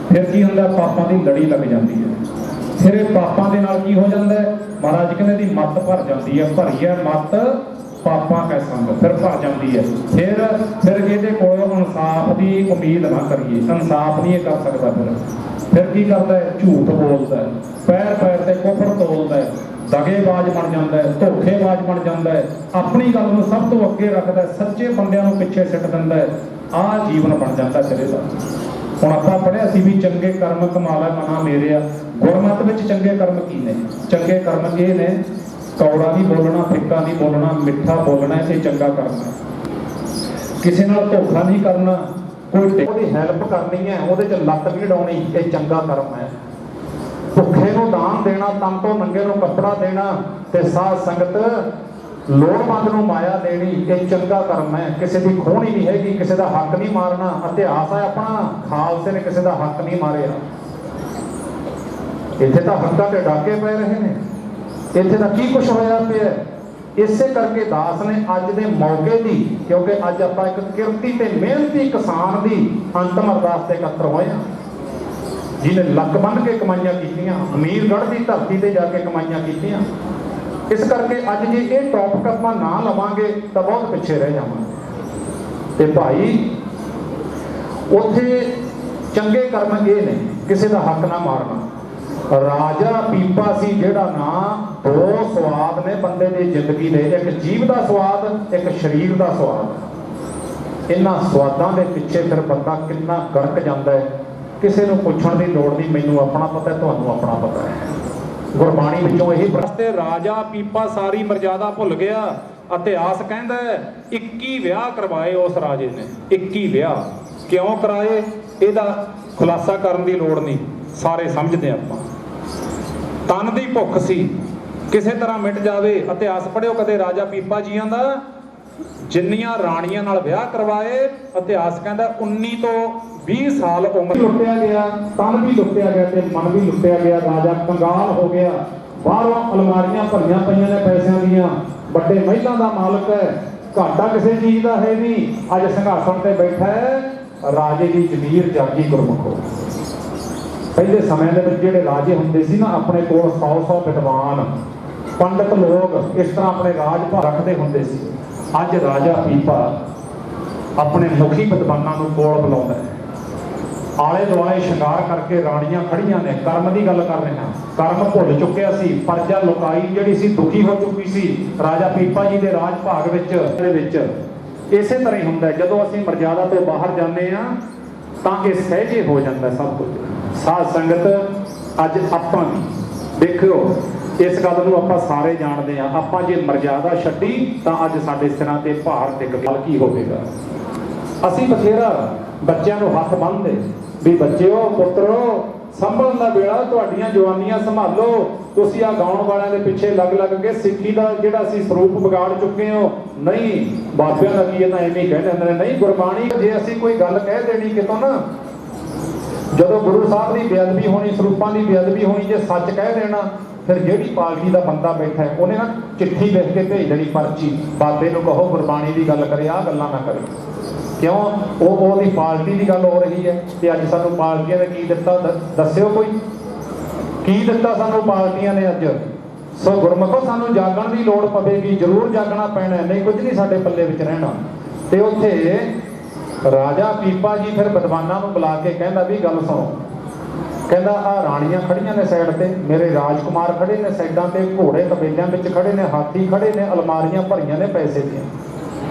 ਫਿਰ ਕੀ ਹੁੰਦਾ, ਪਾਪਾਂ ਦੀ ਲੜੀ ਲੱਗ ਜਾਂਦੀ ਹੈ। ਫਿਰ ਇਹ ਪਾਪਾਂ ਦੇ ਨਾਲ ਕੀ ਹੋ ਜਾਂਦਾ ਹੈ, ਮਹਾਰਾਜ ਕਹਿੰਦੇ ਦੀ ਮੱਤ ਭਰ ਜਾਂਦੀ ਹੈ। ਭਰੀ ਹੈ ਮੱਤ ਪਾਪਾਂ ਕੈ ਸੰਗ, ਫਿਰ ਭਰ ਜਾਂਦੀ ਹੈ। ਫਿਰ ਇਹਦੇ ਕੋਲੋਂ ਇਨਸਾਫ ਦੀ ਉਮੀਦ ਨਾ ਕਰੀਏ, ਇਨਸਾਫ ਨਹੀਂ ਇਹ ਕਰ ਸਕਦਾ। ਫਿਰ ਕੀ ਕਰਦਾ ਹੈ, ਝੂਠ ਬੋਲਦਾ ਹੈ, ਪੈਰ ਪੈਰ ਤੇ ਕੁਫਰ ਤੋਲਦਾ ਹੈ, ਦਗੇਬਾਜ਼ ਬਣ ਜਾਂਦਾ ਹੈ, ਧੋਖੇਬਾਜ਼ ਬਣ ਜਾਂਦਾ ਹੈ, ਆਪਣੀ ਗੱਲ ਨੂੰ ਸਭ ਤੋਂ ਅੱਗੇ ਰੱਖਦਾ ਹੈ, ਸੱਚੇ ਬੰਦਿਆਂ ਨੂੰ ਪਿੱਛੇ ਸਿੱਟ ਦਿੰਦਾ ਹੈ। ਆਹ ਜੀਵਨ ਬਣ ਜਾਂਦਾ ਸਿਰੇ ਦਾ। ਹੁਣ ਆਪਾਂ ਪੜ੍ਹਿਆ ਸੀ ਵੀ ਚੰਗੇ ਕਰਮ ਕਮਾ ਲੈ ਮਨਾ ਮੇਰੇ ਆ। ਗੁਰਮਤਿ ਵਿੱਚ ਚੰਗੇ ਕਰਮ ਕੀ ਨੇ? ਚੰਗੇ ਕਰਮ ਇਹ ਨੇ, ਕੌੜਾ ਨਹੀਂ ਬੋਲਣਾ, ਫਿੱਕਾ ਨਹੀਂ ਬੋਲਣਾ, ਮਿੱਠਾ ਬੋਲਣਾ, ਇਹ ਚੰਗਾ ਕਰਮ ਹੈ। ਕਿਸੇ ਨਾਲ ਧੋਖਾ ਨਹੀਂ ਕਰਨਾ, ਕੋਈ ਉਹਦੀ ਹੈਲਪ ਕਰਨੀ ਹੈ, ਉਹਦੇ 'ਚ ਲੱਤ ਵੀ ਡਾਉਣੀ, ਇਹ ਚੰਗਾ ਕਰਮ ਹੈ। ਭੁੱਖੇ ਨੂੰ ਦਾਨ ਦੇਣਾ, ਤਨ ਤੋਂ ਨੰਗੇ ਨੂੰ ਕੱਪੜਾ ਦੇਣਾ, ਤੇ ਸਾਧ ਸੰਗਤ ਲੋੜਵੰਦ ਨੂੰ ਮਾਇਆ ਦੇਣੀ, ਇਹ ਚੰਗਾ ਕਰਮ ਹੈ। ਕਿਸੇ ਦੀ ਖੋਹਣੀ ਨਹੀਂ ਹੈਗੀ, ਕਿਸੇ ਦਾ ਹੱਕ ਨਹੀਂ ਮਾਰਨਾ। ਇਤਿਹਾਸ ਹੈ ਆਪਣਾ, ਖਾਲਸੇ ਨੇ ਕਿਸੇ ਦਾ ਹੱਕ ਨਹੀਂ ਮਾਰਿਆ। ਇੱਥੇ ਤਾਂ ਹੱਕਾਂ ਤੇ ਡਾਕੇ ਪੈ ਰਹੇ ਨੇ, ਇੱਥੇ ਤਾਂ ਕੀ ਕੁਛ ਹੋਇਆ ਪਿਆ। ਇਸੇ ਕਰਕੇ ਦਾਸ ਨੇ ਅੱਜ ਦੇ ਮੌਕੇ ਦੀ, ਕਿਉਂਕਿ ਅੱਜ ਆਪਾਂ ਇੱਕ ਕਿਰਤੀ ਤੇ ਮਿਹਨਤੀ ਕਿਸਾਨ ਦੀ ਅੰਤਮ ਅਰਦਾਸ ਤੇ ਇਕੱਤਰ ਹੋਏ ਹਾਂ, ਜਿਹਨੇ ਲੱਕ ਬੰਨ੍ਹ ਕੇ ਕਮਾਈਆਂ ਕੀਤੀਆਂ, ਅਮੀਰਗੜ੍ਹ ਦੀ ਧਰਤੀ ਤੇ ਜਾ ਕੇ ਕਮਾਈਆਂ ਕੀਤੀਆਂ। ਇਸ ਕਰਕੇ ਅੱਜ ਜੇ ਇਹ ਟੌਪਿਕ ਆਪਾਂ ਨਾ ਲਵਾਂਗੇ ਤਾਂ ਬਹੁਤ ਪਿੱਛੇ ਰਹਿ ਜਾਵਾਂਗੇ। ਤੇ ਭਾਈ ਉੱਥੇ ਚੰਗੇ ਕਰਮ ਇਹ ਨੇ, ਕਿਸੇ ਦਾ ਹੱਕ ਨਾ ਮਾਰਨਾ। ਰਾਜਾ ਪੀਪਾ ਸੀ ਜਿਹੜਾ ਨਾ, ਦੋ ਸਵਾਦ ਨੇ ਬੰਦੇ ਦੀ ਜ਼ਿੰਦਗੀ ਦੇ, ਇੱਕ ਜੀਵ ਦਾ ਸਵਾਦ, ਇੱਕ ਸਰੀਰ ਦਾ ਸਵਾਦ। ਇਹਨਾਂ ਸਵਾਦਾਂ ਦੇ ਪਿੱਛੇ ਫਿਰ ਬੰਦਾ ਕਿੰਨਾ ਗਰਕ ਜਾਂਦਾ ਹੈ, ਕਿਸੇ ਨੂੰ ਪੁੱਛਣ ਦੀ ਲੋੜ ਨਹੀਂ। ਮੈਨੂੰ ਆਪਣਾ ਪਤਾ, ਤੁਹਾਨੂੰ ਆਪਣਾ ਪਤਾ ਹੈ। ਗੁਰਬਾਣੀ ਵਿੱਚੋਂ ਇਹੀ ਪ੍ਰਸਤੇ ਰਾਜਾ ਪੀਪਾ ਸਾਰੀ ਮਰਜ਼ਾਦਾ ਭੁੱਲ ਗਿਆ। ਇਤਿਹਾਸ ਕਹਿੰਦਾ 21 ਵਿਆਹ ਕਰਵਾਏ ਉਸ ਰਾਜੇ ਨੇ। 21 ਵਿਆਹ ਕਿਉਂ ਕਰਾਏ, ਇਹਦਾ ਖੁਲਾਸਾ ਕਰਨ ਦੀ ਲੋੜ ਨਹੀਂ, ਸਾਰੇ ਸਮਝਦੇ ਆਪਾਂ। ਤਨ ਦੀ ਭੁੱਖ ਸੀ, ਕਿਸੇ ਤਰ੍ਹਾਂ ਮਿਟ ਜਾਵੇ। ਇਤਿਹਾਸ ਪੜ੍ਹਿਓ ਕਦੇ ਰਾਜਾ ਪੀਪਾ ਜੀਆਂ ਦਾ, ਜਿੰਨੀਆਂ ਰਾਣੀਆਂ ਨਾਲ ਵਿਆਹ ਕਰਵਾਏ, ਇਤਿਹਾਸ ਕਹਿੰਦਾ 19 ਤੋਂ 20 ਸਾਲ ਉਮਰ ਲੁੱਟਿਆ ਗਿਆ, ਤਨ ਵੀ ਲੁੱਟਿਆ ਗਿਆ ਤੇ ਮਨ ਵੀ ਲੁੱਟਿਆ ਗਿਆ। ਰਾਜਾ ਕੰਗਾਲ ਹੋ ਗਿਆ, ਬਾਹਰੋਂ ਅਲਮਾਰੀਆਂ ਭਰੀਆਂ ਪਈਆਂ ਨੇ ਪੈਸਿਆਂ ਦੀਆਂ, ਵੱਡੇ ਮਹਿਲਾਂ ਦਾ ਮਾਲਕ ਹੈ, ਘਾਟਾ ਕਿਸੇ ਚੀਜ਼ ਦਾ ਹੈ ਨਹੀਂ। ਅੱਜ ਸਿੰਘਾਸਣ ਤੇ ਬੈਠਾ ਹੈ, ਰਾਜੇ ਦੀ ਜ਼ਮੀਰ ਜਾਗੀ ਗੁਰਮੁਖੋ। ਪਹਿਲੇ ਸਮੇਂ ਦੇ ਵਿੱਚ ਜਿਹੜੇ ਰਾਜੇ ਹੁੰਦੇ ਸੀ ਨਾ, ਆਪਣੇ ਕੋਲ 100 ਵਿਦਵਾਨ ਪੰਡਤ ਲੋਕ ਇਸ ਤਰ੍ਹਾਂ ਆਪਣੇ ਰਾਜ ਭਾਗ ਰੱਖਦੇ ਹੁੰਦੇ ਸੀ। ਅੱਜ ਰਾਜਾ ਪੀਪਾ ਆਪਣੇ ਮੁਖੀ ਵਿਦਵਾਨਾਂ ਨੂੰ ਕੋਲ ਬੁਲਾਉਂਦਾ ਹੈ, ਆਲੇ ਦੁਆਲੇ ਸ਼ਿੰਗਾਰ ਕਰਕੇ ਰਾਣੀਆਂ ਖੜੀਆਂ ਨੇ। ਕਰਮ ਦੀ ਗੱਲ ਕਰ ਰਹੇ ਹਾਂ, ਕਰਮ ਭੁੱਲ ਚੁੱਕਿਆ ਸੀ, ਪਰਜਾ ਲੁਕਾਈ ਜਿਹੜੀ ਸੀ ਦੁਖੀ ਹੋ ਚੁੱਕੀ ਸੀ ਰਾਜਾ ਪੀਪਾ ਜੀ ਦੇ ਰਾਜ ਭਾਗ ਵਿੱਚ। ਇਸੇ ਤਰ੍ਹਾਂ ਹੀ ਹੁੰਦਾ, ਜਦੋਂ ਅਸੀਂ ਮਰਜ਼ਾਦਾ ਤੋਂ ਬਾਹਰ ਜਾਂਦੇ ਹਾਂ ਤਾਂ ਇਹ ਸਹਿਜੇ ਹੋ ਜਾਂਦਾ ਸਭ ਕੁਝ। ਸਾਧ ਸੰਗਤ ਅੱਜ ਆਪਾਂ ਵੀ ਦੇਖਿਓ, ਇਸ ਗੱਲ ਨੂੰ ਆਪਾਂ ਸਾਰੇ ਜਾਣਦੇ ਹਾਂ, ਆਪਾਂ ਜੇ ਮਰਜ਼ਾਦਾ ਛੱਡੀ ਤਾਂ ਅੱਜ ਸਾਡੇ ਸਿਰਾਂ ਤੇ ਭਾਰ ਡਿੱਗ ਪਿਆ, ਕੀ ਹੋਵੇਗਾ। ਅਸੀਂ ਬਥੇਰਾ ਬੱਚਿਆਂ ਨੂੰ ਹੱਥ ਬੰਨ੍ਹਦੇ ਵੀ ਬੱਚਿਓ ਪੁੱਤਰੋ, ਸੰਭਲਣ ਦਾ ਵੇਲਾ, ਤੁਹਾਡੀਆਂ ਜਵਾਨੀਆਂ ਸੰਭਾਲੋ। ਤੁਸੀਂ ਆ ਗਾਉਣ ਵਾਲਿਆਂ ਦੇ ਪਿੱਛੇ ਲੱਗ ਕੇ ਸਿੱਖੀ ਦਾ ਜਿਹੜਾ ਅਸੀਂ ਸਰੂਪ ਵਿਗਾੜ ਚੁੱਕੇ ਹੋ। ਨਹੀਂ, ਬਾਬਿਆਂ ਦਾ ਕੀ ਇਹ ਤਾਂ ਐਵੇਂ ਹੀ ਕਹਿੰਦੇ ਹੁੰਦੇ ਨੇ। ਨਹੀਂ, ਗੁਰਬਾਣੀ ਜੇ ਅਸੀਂ ਕੋਈ ਗੱਲ ਕਹਿ ਦੇਣੀ ਕਿਤੋਂ ਨਾ, ਜਦੋਂ ਗੁਰੂ ਸਾਹਿਬ ਦੀ ਬੇਅਦਬੀ ਹੋਣੀ, ਸਰੂਪਾਂ ਦੀ ਬੇਅਦਬੀ ਹੋਣੀ, ਜੇ ਸੱਚ ਕਹਿ ਦੇਣਾ, ਫਿਰ ਜਿਹੜੀ ਪਾਰਟੀ ਦਾ ਬੰਦਾ ਬੈਠਾ ਹੈ ਉਹਨੇ ਨਾ ਚਿੱਠੀ ਲਿਖ ਕੇ ਭੇਜ ਦੇਣੀ, ਪਰਚੀ, ਬਾਬੇ ਨੂੰ ਕਹੋ ਗੁਰਬਾਣੀ ਦੀ ਗੱਲ ਕਰੇ, ਆਹ ਗੱਲਾਂ ਨਾ ਕਰੇ। ਕਿਉਂ? ਉਹਦੀ ਪਾਰਟੀ ਦੀ ਗੱਲ ਹੋ ਰਹੀ ਹੈ। ਤੇ ਅੱਜ ਸਾਨੂੰ ਪਾਰਟੀਆਂ ਨੇ ਕੀ ਦਿੱਤਾ, ਦੱਸਿਓ ਕੋਈ ਕੀ ਦਿੱਤਾ ਸਾਨੂੰ ਪਾਰਟੀਆਂ ਨੇ ਅੱਜ। ਸੋ ਗੁਰਮਖੋ ਸਾਨੂੰ ਜਾਗਣ ਦੀ ਲੋੜ ਪਵੇਗੀ, ਜ਼ਰੂਰ ਜਾਗਣਾ ਪੈਣਾ, ਨਹੀਂ ਕੁਝ ਨਹੀਂ ਸਾਡੇ ਪੱਲੇ ਵਿੱਚ ਰਹਿਣਾ। ਤੇ ਉੱਥੇ ਰਾਜਾ ਪੀਪਾ ਜੀ ਫਿਰ ਵਿਦਵਾਨਾਂ ਨੂੰ ਬੁਲਾ ਕੇ ਕਹਿੰਦਾ ਵੀ ਗੱਲ ਸੁਣੋ। ਕਹਿੰਦਾ ਆਹ ਰਾਣੀਆਂ ਖੜੀਆਂ ਨੇ ਸਾਈਡ ਤੇ, ਮੇਰੇ ਰਾਜਕੁਮਾਰ ਖੜੇ ਨੇ ਸਾਈਡਾਂ ਤੇ, ਘੋੜੇ ਤਬੇਲਿਆਂ ਵਿੱਚ ਖੜੇ ਨੇ, ਹਾਥੀ ਖੜੇ ਨੇ, ਅਲਮਾਰੀਆਂ ਭਰੀਆਂ ਨੇ ਪੈਸੇ ਦੀਆਂ।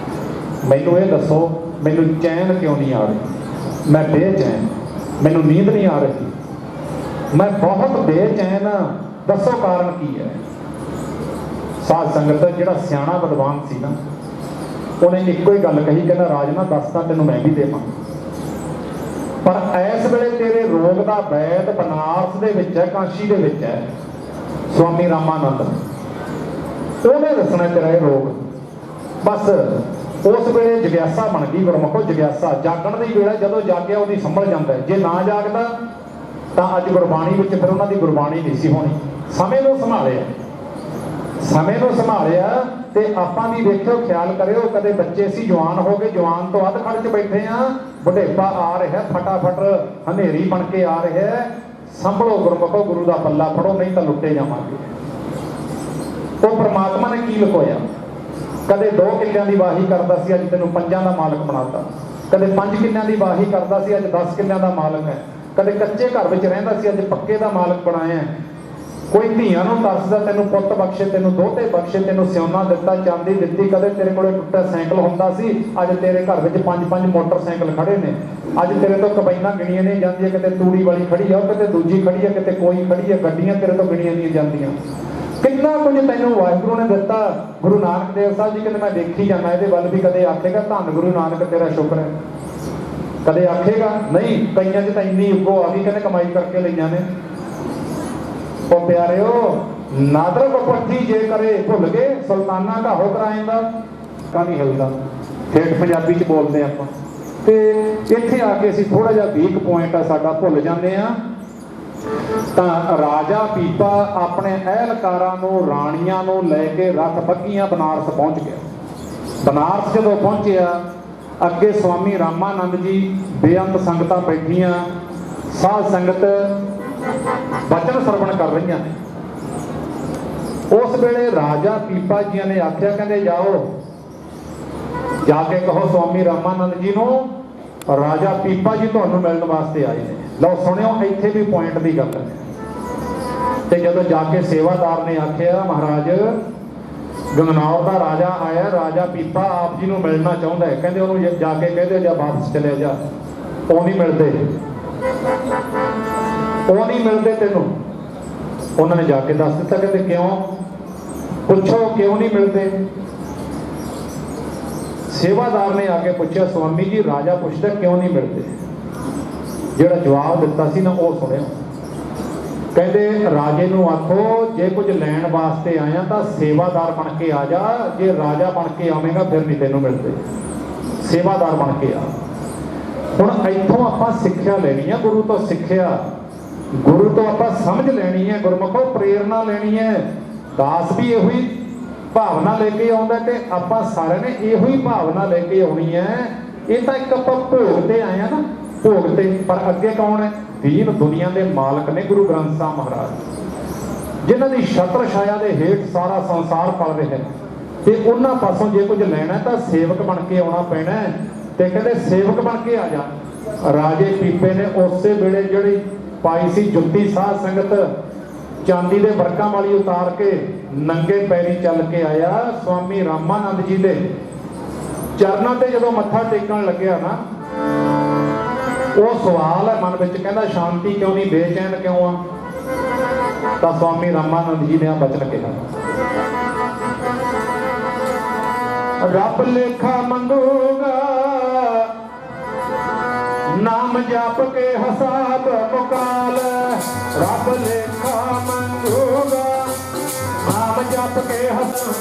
ਮੈਨੂੰ ਇਹ ਦੱਸੋ, ਮੈਨੂੰ ਚੈਨ ਕਿਉਂ ਨਹੀਂ ਆ ਰਹੀ? ਮੈਂ ਬੇਚੈਨ, ਮੈਨੂੰ ਨੀਂਦ ਨਹੀਂ ਆ ਰਹੀ, ਮੈਂ ਬਹੁਤ ਬੇਚੈਨ, ਦੱਸੋ ਕਾਰਨ ਕੀ ਹੈ? ਸਾਧ ਸੰਗਤ ਜਿਹੜਾ ਸਿਆਣਾ ਵਿਦਵਾਨ ਸੀ ਨਾ, ਉਹਨੇ ਇੱਕੋ ਹੀ ਗੱਲ ਕਹੀ, ਕਹਿੰਦਾ ਰਾਜ ਨਾ ਦੱਸ ਤਾਂ ਤੈਨੂੰ ਮੈਂ ਵੀ ਦੇਵਾਂ, ਪਰ ਇਸ ਵੇਲੇ ਤੇਰੇ ਰੋਗ ਦਾ ਵੈਦ ਬਨਾਰਸ ਦੇ ਵਿੱਚ ਹੈ, ਕਾਸ਼ੀ ਦੇ ਵਿੱਚ ਹੈ, ਸਵਾਮੀ ਰਾਮਾਨੰਦ, ਉਹਨੇ ਦੱਸਣਾ ਤੇਰਾ ਇਹ ਰੋਗ। ਬਸ ਉਸ ਵੇਲੇ ਜਗਿਆਸਾ ਬਣ ਗਈ ਗੁਰਮੁਖੋ, ਜਗਿਆਸਾ ਜਾਗਣ ਦੀ ਵੇਲੇ ਜਦੋਂ ਜਾਗਿਆ ਉਹਦੀ ਸੰਭਲ ਜਾਂਦਾ ਹੈ। ਜੇ ਨਾ ਜਾਗਦਾ ਤਾਂ ਅੱਜ ਗੁਰਬਾਣੀ ਵਿੱਚ ਫਿਰ ਉਹਨਾਂ ਦੀ ਗੁਰਬਾਣੀ ਨਹੀਂ ਸੀ ਹੋਣੀ। ਸਮੇਂ ਨੂੰ ਸੰਭਾਲਿਆ, ਸਮੇਂ ਨੂੰ ਸੰਭਾਲਿਆ। ਤੇ ਆਪਾਂ ਵੀ ਵੇਖਿਓ, ਖਿਆਲ ਕਰਿਓ, ਕਦੇ ਬੱਚੇ ਸੀ ਜਵਾਨ ਹੋ ਗਏ, ਜਵਾਨ ਤੋਂ ਅੱਧ ਖੜ 'ਚ ਬੈਠੇ ਆ, ਬੁਢੇਪਾ ਆ ਰਿਹਾ, ਫਟਾਫਟ ਹਨੇਰੀ ਬਣ ਕੇ ਆ ਰਿਹਾ। ਸੰਭਲੋ ਗੁਰਮੁਖੋ, ਗੁਰੂ ਦਾ ਪੱਲਾ ਫੜੋ, ਨਹੀਂ ਤਾਂ ਲੁੱਟੇ ਜਾਵਾਂਗੇ। ਉਹ ਪ੍ਰਮਾਤਮਾ ਨੇ ਕੀ ਲੁਕੋਇਆ? ਕਦੇ 2 ਕਿੱਲਿਆਂ ਦੀ ਵਾਹੀ ਕਰਦਾ ਸੀ, ਅੱਜ ਤੈਨੂੰ 5 ਦਾ ਮਾਲਕ ਬਣਾਤਾ। ਕਦੇ 5 ਕਿੱਲਿਆਂ ਦੀ ਵਾਹੀ ਕਰਦਾ ਸੀ, ਅੱਜ 10 ਕਿੱਲਿਆਂ ਦਾ ਮਾਲਕ ਹੈ। ਕਦੇ ਕੱਚੇ ਘਰ ਵਿੱਚ ਰਹਿੰਦਾ ਸੀ, ਅੱਜ ਪੱਕੇ ਦਾ ਮਾਲਕ ਬਣਾਇਆ। ਕੋਈ ਧੀਆਂ ਨੂੰ ਤਰਸਦਾ, ਤੈਨੂੰ ਪੁੱਤ ਬਖਸ਼ੇ, ਤੈਨੂੰ ਦੋਹਤੇ ਬਖਸ਼ੇ, ਤੈਨੂੰ ਸਿਉਨਾ ਦਿੱਤਾ, ਚਾਂਦੀ ਦਿੱਤੀ। ਕਦੇ ਤੇਰੇ ਕੋਲੇ ਟੁੱਟਾ ਸਾਈਕਲ ਹੁੰਦਾ ਸੀ, ਅੱਜ ਤੇਰੇ ਘਰ ਵਿੱਚ 5-5 ਮੋਟਰਸਾਈਕਲ ਖੜੇ ਨੇ। ਅੱਜ ਤੇਰੇ ਤੋਂ ਕਬੈਨਾਂ ਗਿਣੀਆਂ ਨਹੀਂ ਜਾਂਦੀਆਂ, ਕਿਤੇ ਤੂੜੀ ਵਾਲੀ ਖੜੀ ਆ, ਕਿਤੇ ਦੂਜੀ ਖੜੀ ਆ, ਕਿਤੇ ਕੋਈ ਖੜੀ ਆ, ਗੱਡੀਆਂ ਤੇਰੇ ਤੋਂ ਗਿਣੀਆਂ ਨਹੀਂ ਜਾਂਦੀਆਂ। ਕਿੰਨਾ ਕੁਝ ਤੈਨੂੰ ਵਾਹਿਗੁਰੂ ਨੇ ਦਿੱਤਾ। ਗੁਰੂ ਨਾਨਕ ਦੇਵ ਸਾਹਿਬ ਜੀ ਕਹਿੰਦੇ ਮੈਂ ਦੇਖੀ ਜਾਂਦਾ, ਇਹਦੇ ਵੱਲ ਵੀ ਕਦੇ ਆਖੇਗਾ ਧੰਨ ਗੁਰੂ ਨਾਨਕ ਤੇਰਾ ਸ਼ੁਕਰ ਹੈ? ਕਦੇ ਆਖੇਗਾ? ਨਹੀਂ। ਕਈਆਂ 'ਚ ਤਾਂ ਇੰਨੀ ਉੱਗੋ ਆ ਗਈ, ਕਹਿੰਦੇ ਕਮਾਈ ਕਰਕੇ ਲਈਆਂ ਨੇ। ਉਹ ਪਿਆਰਿਓ, ਨਾਦਰ ਪੱਠੀ ਜੇ ਕਰੇ ਭੁੱਲ ਗਏ, ਸੁਲਤਾਨਾ ਘਾਹੋ ਕਰਾਏਂਦਾ ਕਾ ਨਹੀਂ ਹਿਲਦਾ। ਠੇਠ ਪੰਜਾਬੀ 'ਚ ਬੋਲਦੇ ਆਪਾਂ। ਤੇ ਇੱਥੇ ਆ ਕੇ ਅਸੀਂ ਥੋੜਾ ਜਿਹਾ ਵੀਕ ਪੁਆਇੰਟ ਆ ਸਾਡਾ ਭੁੱਲ ਜਾਂਦੇ ਆ। ਤਾਂ ਰਾਜਾ ਪੀਪਾ ਆਪਣੇ ਅਹਿਲਕਾਰਾਂ ਨੂੰ, ਰਾਣੀਆਂ ਨੂੰ ਲੈ ਕੇ ਰੱਥ ਬੱਗੀਆਂ ਬਨਾਰਸ ਪਹੁੰਚ ਗਿਆ। ਬਨਾਰਸ ਜਦੋਂ ਪਹੁੰਚਿਆ, ਅੱਗੇ ਸਵਾਮੀ ਰਾਮਾਨੰਦ ਜੀ, ਬੇਅੰਤ ਸੰਗਤਾਂ ਬੈਠੀਆਂ, ਸਾਧ ਸੰਗਤ ਬਚਨ ਸਰਵਣ ਕਰ ਰਹੀਆਂ ਨੇ। ਉਸ ਵੇਲੇ ਰਾਜਾ ਪੀਪਾ ਜੀ ਨੇ ਆਖਿਆ, ਕਹਿੰਦੇ ਜਾਓ ਜਾ ਕੇ ਕਹੋ ਸਵਾਮੀ ਰਾਮਾਨੰਦ ਜੀ ਨੂੰ ਰਾਜਾ ਪੀਪਾ ਜੀ ਤੁਹਾਨੂੰ ਮਿਲਣ ਵਾਸਤੇ ਆਏ ਨੇ। ਲਓ ਸੁਣਿਓ, ਇੱਥੇ ਵੀ ਪੁਆਇੰਟ ਦੀ ਗੱਲ ਹੈ। ਤੇ ਜਦੋਂ ਜਾ ਕੇ ਸੇਵਾਦਾਰ ਨੇ ਆਖਿਆ, ਮਹਾਰਾਜ ਗੰਗਨੌਰ ਦਾ ਰਾਜਾ ਆਇਆ, ਰਾਜਾ ਪੀਪਾ ਆਪ ਜੀ ਨੂੰ ਮਿਲਣਾ ਚਾਹੁੰਦਾ ਹੈ। ਕਹਿੰਦੇ ਉਹਨੂੰ ਜਾ ਕੇ ਕਹਦੇ ਜਾ ਵਾਪਸ ਚਲੇ ਜਾ, ਉਹ ਨਹੀਂ ਮਿਲਦੇ, ਉਹ ਨਹੀਂ ਮਿਲਦੇ ਤੈਨੂੰ। ਉਹਨਾਂ ਨੇ ਜਾ ਕੇ ਦੱਸ ਦਿੱਤਾ, ਕਹਿੰਦੇ ਕਿਉਂ? ਪੁੱਛੋ ਕਿਉਂ ਨਹੀਂ ਮਿਲਦੇ। ਸੇਵਾਦਾਰ ਨੇ ਆ ਕੇ ਪੁੱਛਿਆ, ਸਵਾਮੀ ਜੀ ਰਾਜਾ ਪੁੱਛਦਾ ਕਿਉਂ ਨਹੀਂ ਮਿਲਦੇ। ਜਿਹੜਾ ਜਵਾਬ ਦਿੱਤਾ ਸੀ ਨਾ ਉਹ ਸੁਣਿਓ। ਕਹਿੰਦੇ ਰਾਜੇ ਨੂੰ ਆਖੋ ਜੇ ਕੁਝ ਲੈਣ ਵਾਸਤੇ ਆਇਆ ਤਾਂ ਸੇਵਾਦਾਰ ਬਣ ਕੇ ਆ ਜਾ, ਜੇ ਰਾਜਾ ਬਣ ਕੇ ਆਵੇਂਗਾ ਫਿਰ ਨਹੀਂ ਤੈਨੂੰ ਮਿਲਦੇ। ਸੇਵਾਦਾਰ ਬਣ ਕੇ ਆ। ਹੁਣ ਇੱਥੋਂ ਆਪਾਂ ਸਿੱਖਿਆ ਲੈਣੀ ਆ, ਗੁਰੂ ਤੋਂ ਸਿੱਖਿਆ, ਗੁਰੂ ਤੋਂ ਆਪਾਂ ਸਮਝ ਲੈਣੀ ਹੈ, ਗੁਰਮੁਖੋਂ ਪ੍ਰੇਰਨਾ ਲੈਣੀ ਹੈ। ਦਾਸ ਵੀ ਇਹੋ ਹੀ ਭਾਵਨਾ ਲੈ ਕੇ ਆਉਂਦਾ ਤੇ ਆਪਾਂ ਸਾਰਿਆਂ ਨੇ ਇਹੋ ਹੀ ਭਾਵਨਾ ਲੈ ਕੇ ਆਉਣੀ ਹੈ। ਇਹ ਤਾਂ ਇੱਕ ਆਪਾਂ ਭੋਗ ਤੇ ਆਏ ਆ ਨਾ, ਭੋਗ ਤੇ, ਪਰ ਅੱਗੇ ਕੌਣ ਹੈ? ਦੀਨ ਦੁਨੀਆ ਦੇ ਮਾਲਕ ਨੇ ਗੁਰੂ ਗ੍ਰੰਥ ਸਾਹਿਬ ਮਹਾਰਾਜ, ਜਿਨ੍ਹਾਂ ਦੀ ਛਤਰ ਛਾਇਆ ਦੇ ਹੇਠ ਸਾਰਾ ਸੰਸਾਰ ਪਲ ਰਿਹਾ ਹੈ। ਤੇ ਉਹਨਾਂ ਪਾਸੋਂ ਜੇ ਕੁਝ ਲੈਣਾ ਤਾਂ ਸੇਵਕ ਬਣ ਕੇ ਆਉਣਾ ਪੈਣਾ ਹੈ। ਤੇ ਕਹਿੰਦੇ ਸੇਵਕ ਬਣ ਕੇ ਆ ਜਾ। ਰਾਜੇ ਪੀਪੇ ਨੇ ਉਸੇ ਵੇਲੇ ਜਿਹੜੀ ਪਾਈ ਸੀ ਜੁੱਤੀ, ਸਾਧ ਸੰਗਤ ਚਾਂਦੀ ਦੇ ਵਰਕਾਂ ਵਾਲੀ ਉਤਾਰ ਕੇ ਨੰਗੇ ਪੈਰੀ ਚੱਲ ਕੇ ਆਇਆ। ਸਵਾਮੀ ਰਾਮਾਨੰਦ ਜੀ ਦੇ ਚਰਨਾਂ ਤੇ ਜਦੋਂ ਮੱਥਾ ਟੇਕਣ ਲੱਗਿਆ ਨਾ, ਉਹ ਸਵਾਲ ਹੈ ਮਨ ਵਿੱਚ, ਕਹਿੰਦਾ ਸ਼ਾਂਤੀ ਕਿਉਂ ਨਹੀਂ, ਬੇਚੈਨ ਕਿਉਂ ਆ? ਤਾਂ ਸਵਾਮੀ ਰਾਮਾਨੰਦ ਜੀ ਨੇ ਆ ਬਚਨ ਕਿਹਾ, ਰੱਬ ਲੇਖਾ ਮੰਗੂਗਾ, ਨਾਮ ਜਪ ਕੇ ਹਿਸਾਬ ਮੁਕਾਲ। ਰੱਬ ਲੇਖਾ ਮੰਗੂਗਾ,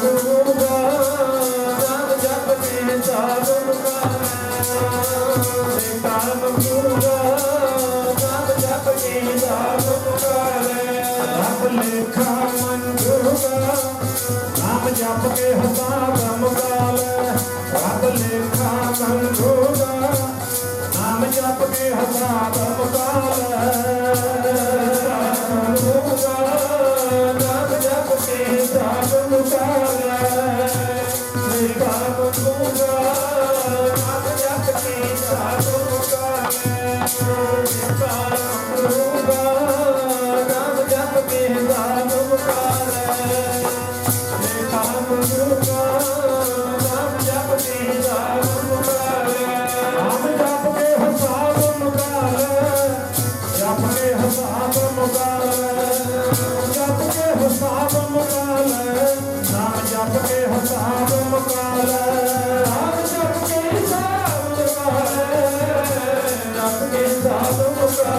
ਮੰਗੂਗਾ ਨਾਮ ਜਪ ਕੇ ਸਭ ਮੁਕਾਲੈ ਲੇਖਾ ਮੰਗੂਗਾ ਨਾਮ ਜਪ ਕੇ ਸਭ ਮੁਕਾਲੈ ਰੱਬ ਲੇਖਾ ਮੰਗੂਗਾ ਨਾਮ ਜਪ ਕੇ ਹਿਸਾਬ ਮੁਕਾਲੈ ਰੱਬ ਲੇਖਾ ਮੰਗੂਗਾ ਨਾਮ ਜਪ ਕੇ ਹਿਸਾਬ ਮੁਕਾਲੈ ਨਾਮ ਜਪ ਕੇ ਹਿਸਾਬ ਮੁਕਾਲੈ ਲੇਖਾ ਮੰਗੂਗਾ ਨਾਮ ਜਪ ਕੇ ਹਿਸਾਬ ਮੁਕਾਲੈ ਲੇਖਾ ਮੰਗੂਗਾ ਨਾਮ ਜਪ ਕੇ ਹਿਸਾਬ ਮੁਕਾਲੈ ਲੇਖਾ ਮੰਗੂਗਾ ਨਾਮ ਜਪ ਕੇ ਹਿਸਾਬ ਮੁਕਾਲੈ ਨਾਮ ਜਪ ਕੇ ਹਿਸਾਬ ਮੁਕਾਲੈ ਜਪ ਕੇ ਹਿਸਾਬ ਮੁਕਾਲੈ ਜਪ ਕੇ ਹਿਸਾਬ ਮੁਕਾਲੈ ਨਾਮ ਜਪ ਕੇ ਹਿਸਾਬ ਮੁਕਾਲੈ ਨਾਮ ਜਪ ਕੇ ਹਿਸਾਬ ਮੁਕਾਲੈ ਜਪ ਕੇ ਹਿਸਾਬ ਮੁਕਾਲੈ ਜਪ ਕੇ ਹਿਸਾਬ ਮੁਕਾਲੈ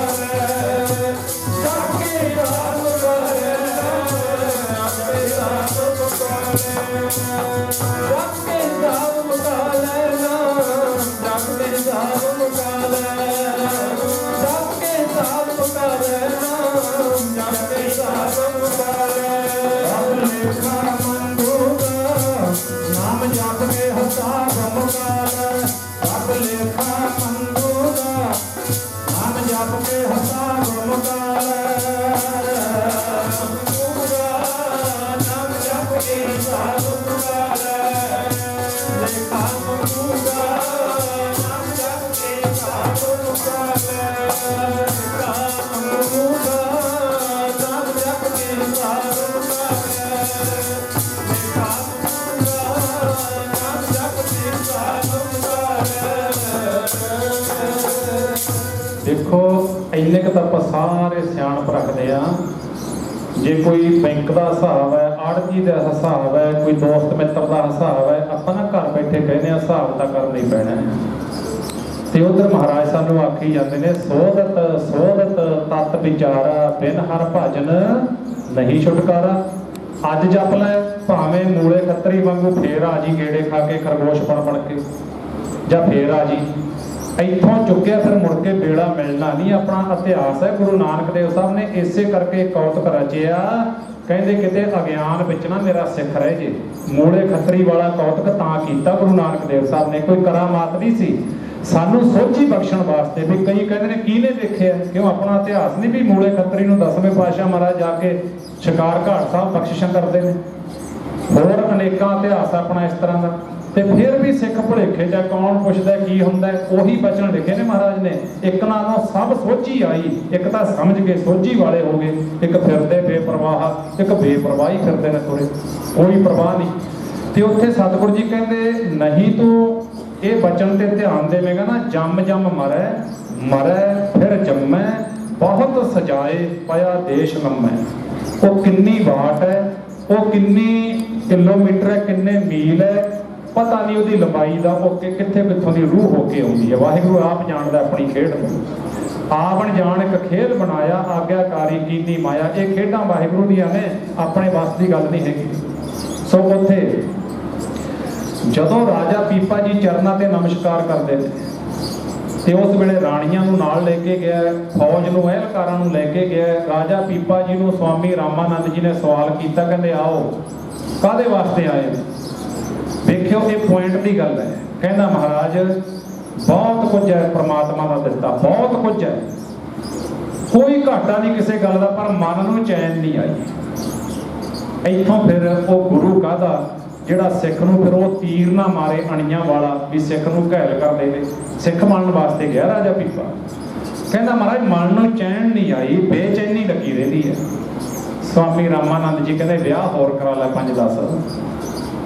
ਜਪ ਕੇ ਹਿਸਾਬ ਮੁਕਾਲੈ ਜਪ ਕੇ ਹਿਸਾਬ ਮੁਕਾਲੈ ਜਪ ਕੇ ਹਿਸਾਬ ਮੁਕਾਲੈ ਜਪ ਕੇ ਹਿਸਾਬ ਮੁਕਾਲੈ ਜਪ ਕੇ ਹਿਸਾਬ ਮੁਕਾਲੈ ਰੱਬ ਲੇਖਾ ਮੰਗੂਗਾ ਨਾਮ ਜਪ ਕੇ ਹਿਸਾਬ ਮੁਕਾਲੈ ਰੱਬ ਲੇਖਾ ਮੰਗੂਗਾ ਨਾਮ ਜਪ ਕੇ ਹਿਸਾਬ ਮੁਕਾਲੈ ਮੰਗੂਗਾ ਨਾਮ ਜਪ ਕੇ ਹਿਸਾਬ ਮੁਕਾਲੈ ਲੇਖਾ ਮੰਗੂਗਾ ਨਾਮ ਜਪ ਕੇ ਹਿਸਾਬ ਮੁਕਾਲੈ ਲੇਖਾ ਮੰਗੂਗਾ ਨਾਮ ਜਪ ਕੇ ਹਿਸਾਬ ਮੁਕਾਲੈ ਲੇਖਾ ਮੰਗੂਗਾ ਨਾਮ ਜਪ ਕੇ ਹਿਸਾਬ ਮੁਕਾਲੈ ਦੇਖੋ ਇੰਨੇ ਕੁ ਤਾਂ ਆਪਾਂ ਸਾਰੇ ਸਿਆਣਪ ਰੱਖਦੇ ਆ। ਜੇ ਕੋਈ ਬੈਂਕ ਦਾ ਹਿਸਾਬ ਹੈ, ਆੜ੍ਹਤੀ ਦਾ ਹਿਸਾਬ ਹੈ, ਕੋਈ ਦੋਸਤ ਮਿੱਤਰ ਦਾ ਹਿਸਾਬ ਹੈ, ਆਪਾਂ ਨਾ ਘਰ ਬੈਠੇ ਕਹਿੰਦੇ ਆ ਹਿਸਾਬ ਤਾਂ ਕਰਨਾ ਹੀ ਪੈਣਾ ਹੈ। ਤੇ ਉਧਰ ਮਹਾਰਾਜ ਸਾਨੂੰ ਆਖੀ ਜਾਂਦੇ ਨੇ ਸੋਧਤ ਸੋਧਤ ਤਤ ਵਿਚਾਰਾ ਬਿਨ ਹਰ ਭਜਨ ਨਹੀਂ ਛੁਟਕਾਰਾ। ਅੱਜ ਜਪ ਲੈ ਭਾਵੇਂ ਮੂਲੇ ਖੱਤਰੀ ਵਾਂਗੂ ਫੇਰ ਆ ਜੀ ਗੇੜੇ ਖਾ ਕੇ ਖਰਗੋਸ਼ ਬਣ ਕੇ, ਜਾਂ ਫੇਰ ਆ ਜੀ ਇੱਥੋਂ ਚੁੱਕਿਆ ਫਿਰ ਮੁੜ ਕੇ ਬੇੜਾ ਮਿਲਣਾ ਨਹੀਂ। ਆਪਣਾ ਇਤਿਹਾਸ ਹੈ, ਗੁਰੂ ਨਾਨਕ ਦੇਵ ਸਾਹਿਬ ਨੇ ਇਸੇ ਕਰਕੇ ਕੌਤਕ ਰਚਿਆ, ਕਹਿੰਦੇ ਕਿਤੇ ਅਗਿਆਨ ਵਿੱਚ ਨਾ ਮੇਰਾ ਸਿੱਖ ਰਹਿ ਜੇ। ਮੂਲੇ ਖੱਤਰੀ ਵਾਲਾ ਕੌਤਕ ਤਾਂ ਕੀਤਾ ਗੁਰੂ ਨਾਨਕ ਦੇਵ ਸਾਹਿਬ ਨੇ, ਕੋਈ ਕਰਾਮਾਤ ਨਹੀਂ ਸੀ, ਸਾਨੂੰ ਸੋਝੀ ਬਖਸ਼ਣ ਵਾਸਤੇ। ਵੀ ਕਈ ਕਹਿੰਦੇ ਨੇ ਕਿਹਨੇ ਦੇਖਿਆ, ਕਿਉਂ ਆਪਣਾ ਇਤਿਹਾਸ ਨਹੀਂ ਵੀ ਮੂਲੇ ਖੱਤਰੀ ਨੂੰ 10ਵੇਂ ਪਾਤਸ਼ਾਹ ਮਹਾਰਾਜ ਜਾ ਕੇ ਸ਼ਿਕਾਰ ਘਾਟ ਸਾਹਿਬ ਬਖਸ਼ਿਸ਼ਾਂ ਕਰਦੇ ਨੇ। ਹੋਰ ਅਨੇਕਾਂ ਇਤਿਹਾਸ ਆਪਣਾ ਇਸ ਤਰ੍ਹਾਂ ਦਾ। ਤੇ ਫਿਰ ਵੀ ਸਿੱਖ ਭੁਲੇਖੇ ਜਾਂ ਕੌਣ ਪੁੱਛਦਾ ਕੀ ਹੁੰਦਾ, ਉਹੀ ਬਚਨ ਲਿਖੇ ਨੇ ਮਹਾਰਾਜ ਨੇ। ਇੱਕ ਨਾਲੋਂ ਸਭ ਸੋਝੀ ਆਈ, ਇੱਕ ਤਾਂ ਸਮਝ ਕੇ ਸੋਝੀ ਵਾਲੇ ਹੋ ਗਏ, ਇੱਕ ਫਿਰਦੇ ਬੇਪਰਵਾਹ, ਇੱਕ ਬੇਪਰਵਾਹੀ ਫਿਰਦੇ ਨੇ ਤੁਰੇ, ਕੋਈ ਪਰਵਾਹ ਨਹੀਂ। ਤੇ ਉੱਥੇ ਸਤਿਗੁਰੂ ਜੀ ਕਹਿੰਦੇ ਨਹੀਂ ਤੂੰ ਇਹ ਬਚਨ ਤੇ ਧਿਆਨ ਦੇਵੇਂਗਾ ਨਾ, ਜੰਮ ਜੰਮ ਮਰੈ ਮਰੈ ਫਿਰ ਜੰਮੈ ਬਹੁਤ ਸਜਾਏ ਪਿਆ ਦੇਸ਼ ਨੰਮੈ। ਉਹ ਕਿੰਨੀ ਵਾਟ ਹੈ, ਉਹ ਕਿੰਨੀ ਕਿਲੋਮੀਟਰ ਹੈ, ਕਿੰਨੇ ਮੀਲ ਹੈ, ਪਤਾ ਨਹੀਂ ਉਹਦੀ ਲੰਬਾਈ ਦਾ। ਉਹ ਕਿੱਥੇ ਕਿੱਥੋਂ ਦੀ ਰੂਹ ਹੋ ਕੇ ਆਉਂਦੀ ਹੈ। ਵਾਹਿਗੁਰੂ ਆਪ ਜਾਣਦਾ ਆਪਣੀ ਖੇਡ ਨੂੰ। ਆਵਣ ਜਾਣ ਇੱਕ ਖੇਡ ਬਣਾਇਆ, ਆਗਿਆਕਾਰੀ ਕੀਤੀ ਮਾਇਆ। ਇਹ ਖੇਡਾਂ ਵਾਹਿਗੁਰੂ ਦੀਆਂ ਨੇ, ਆਪਣੇ ਵੱਸ ਦੀ ਗੱਲ ਨਹੀਂ ਹੈਗੀ। ਸੋ ਉੱਥੇ ਜਦੋਂ ਰਾਜਾ ਪੀਪਾ ਜੀ ਚਰਨਾਂ ਤੇ ਨਮਸਕਾਰ ਕਰਦੇ ਨੇ, ਤੇ ਉਸ ਵੇਲੇ ਰਾਣੀਆਂ ਨੂੰ ਨਾਲ ਲੈ ਕੇ ਗਿਆ, ਫੌਜ ਨੂੰ ਅਹਿਲਕਾਰਾਂ ਨੂੰ ਲੈ ਕੇ ਗਿਆ। ਰਾਜਾ ਪੀਪਾ ਜੀ ਨੂੰ ਸਵਾਮੀ ਰਾਮਾਨੰਦ ਜੀ ਨੇ ਸਵਾਲ ਕੀਤਾ, ਕਹਿੰਦੇ ਆਓ ਕਾਹਦੇ ਵਾਸਤੇ ਆਏ? ਵੇਖਿਓ ਇਹ ਪੁਆਇੰਟ ਦੀ ਗੱਲ ਹੈ। ਕਹਿੰਦਾ ਮਹਾਰਾਜ ਬਹੁਤ ਕੁਝ ਹੈ ਪ੍ਰਮਾਤਮਾ ਦਾ ਦਿੱਤਾ, ਬਹੁਤ ਕੁਝ ਹੈ, ਕੋਈ ਘਾਟਾ ਨਹੀਂ ਕਿਸੇ ਗੱਲ ਦਾ, ਪਰ ਮਨ ਨੂੰ ਚੈਨ ਨਹੀਂ ਆਈ। ਇੱਥੋਂ ਫਿਰ ਉਹ ਗੁਰੂ ਕਾਹਦਾ ਜਿਹੜਾ ਸਿੱਖ ਨੂੰ ਫਿਰ ਉਹ ਤੀਰ ਨਾ ਮਾਰੇ ਅਣੀਆਂ ਵਾਲਾ, ਵੀ ਸਿੱਖ ਨੂੰ ਘਾਇਲ ਕਰ ਦੇਵੇ। ਸਿੱਖ ਮੰਨਣ ਵਾਸਤੇ ਗਿਆ ਰਾਜਾ ਪੀਪਾ। ਕਹਿੰਦਾ ਮਹਾਰਾਜ ਮਨ ਨੂੰ ਚੈਨ ਨਹੀਂ ਆਈ, ਬੇਚੈਨੀ ਲੱਗੀ ਰਹਿੰਦੀ ਹੈ। ਸਵਾਮੀ ਰਾਮਾਨੰਦ ਜੀ ਕਹਿੰਦੇ ਵਿਆਹ ਹੋਰ ਕਰਾ ਲੈ 5-10।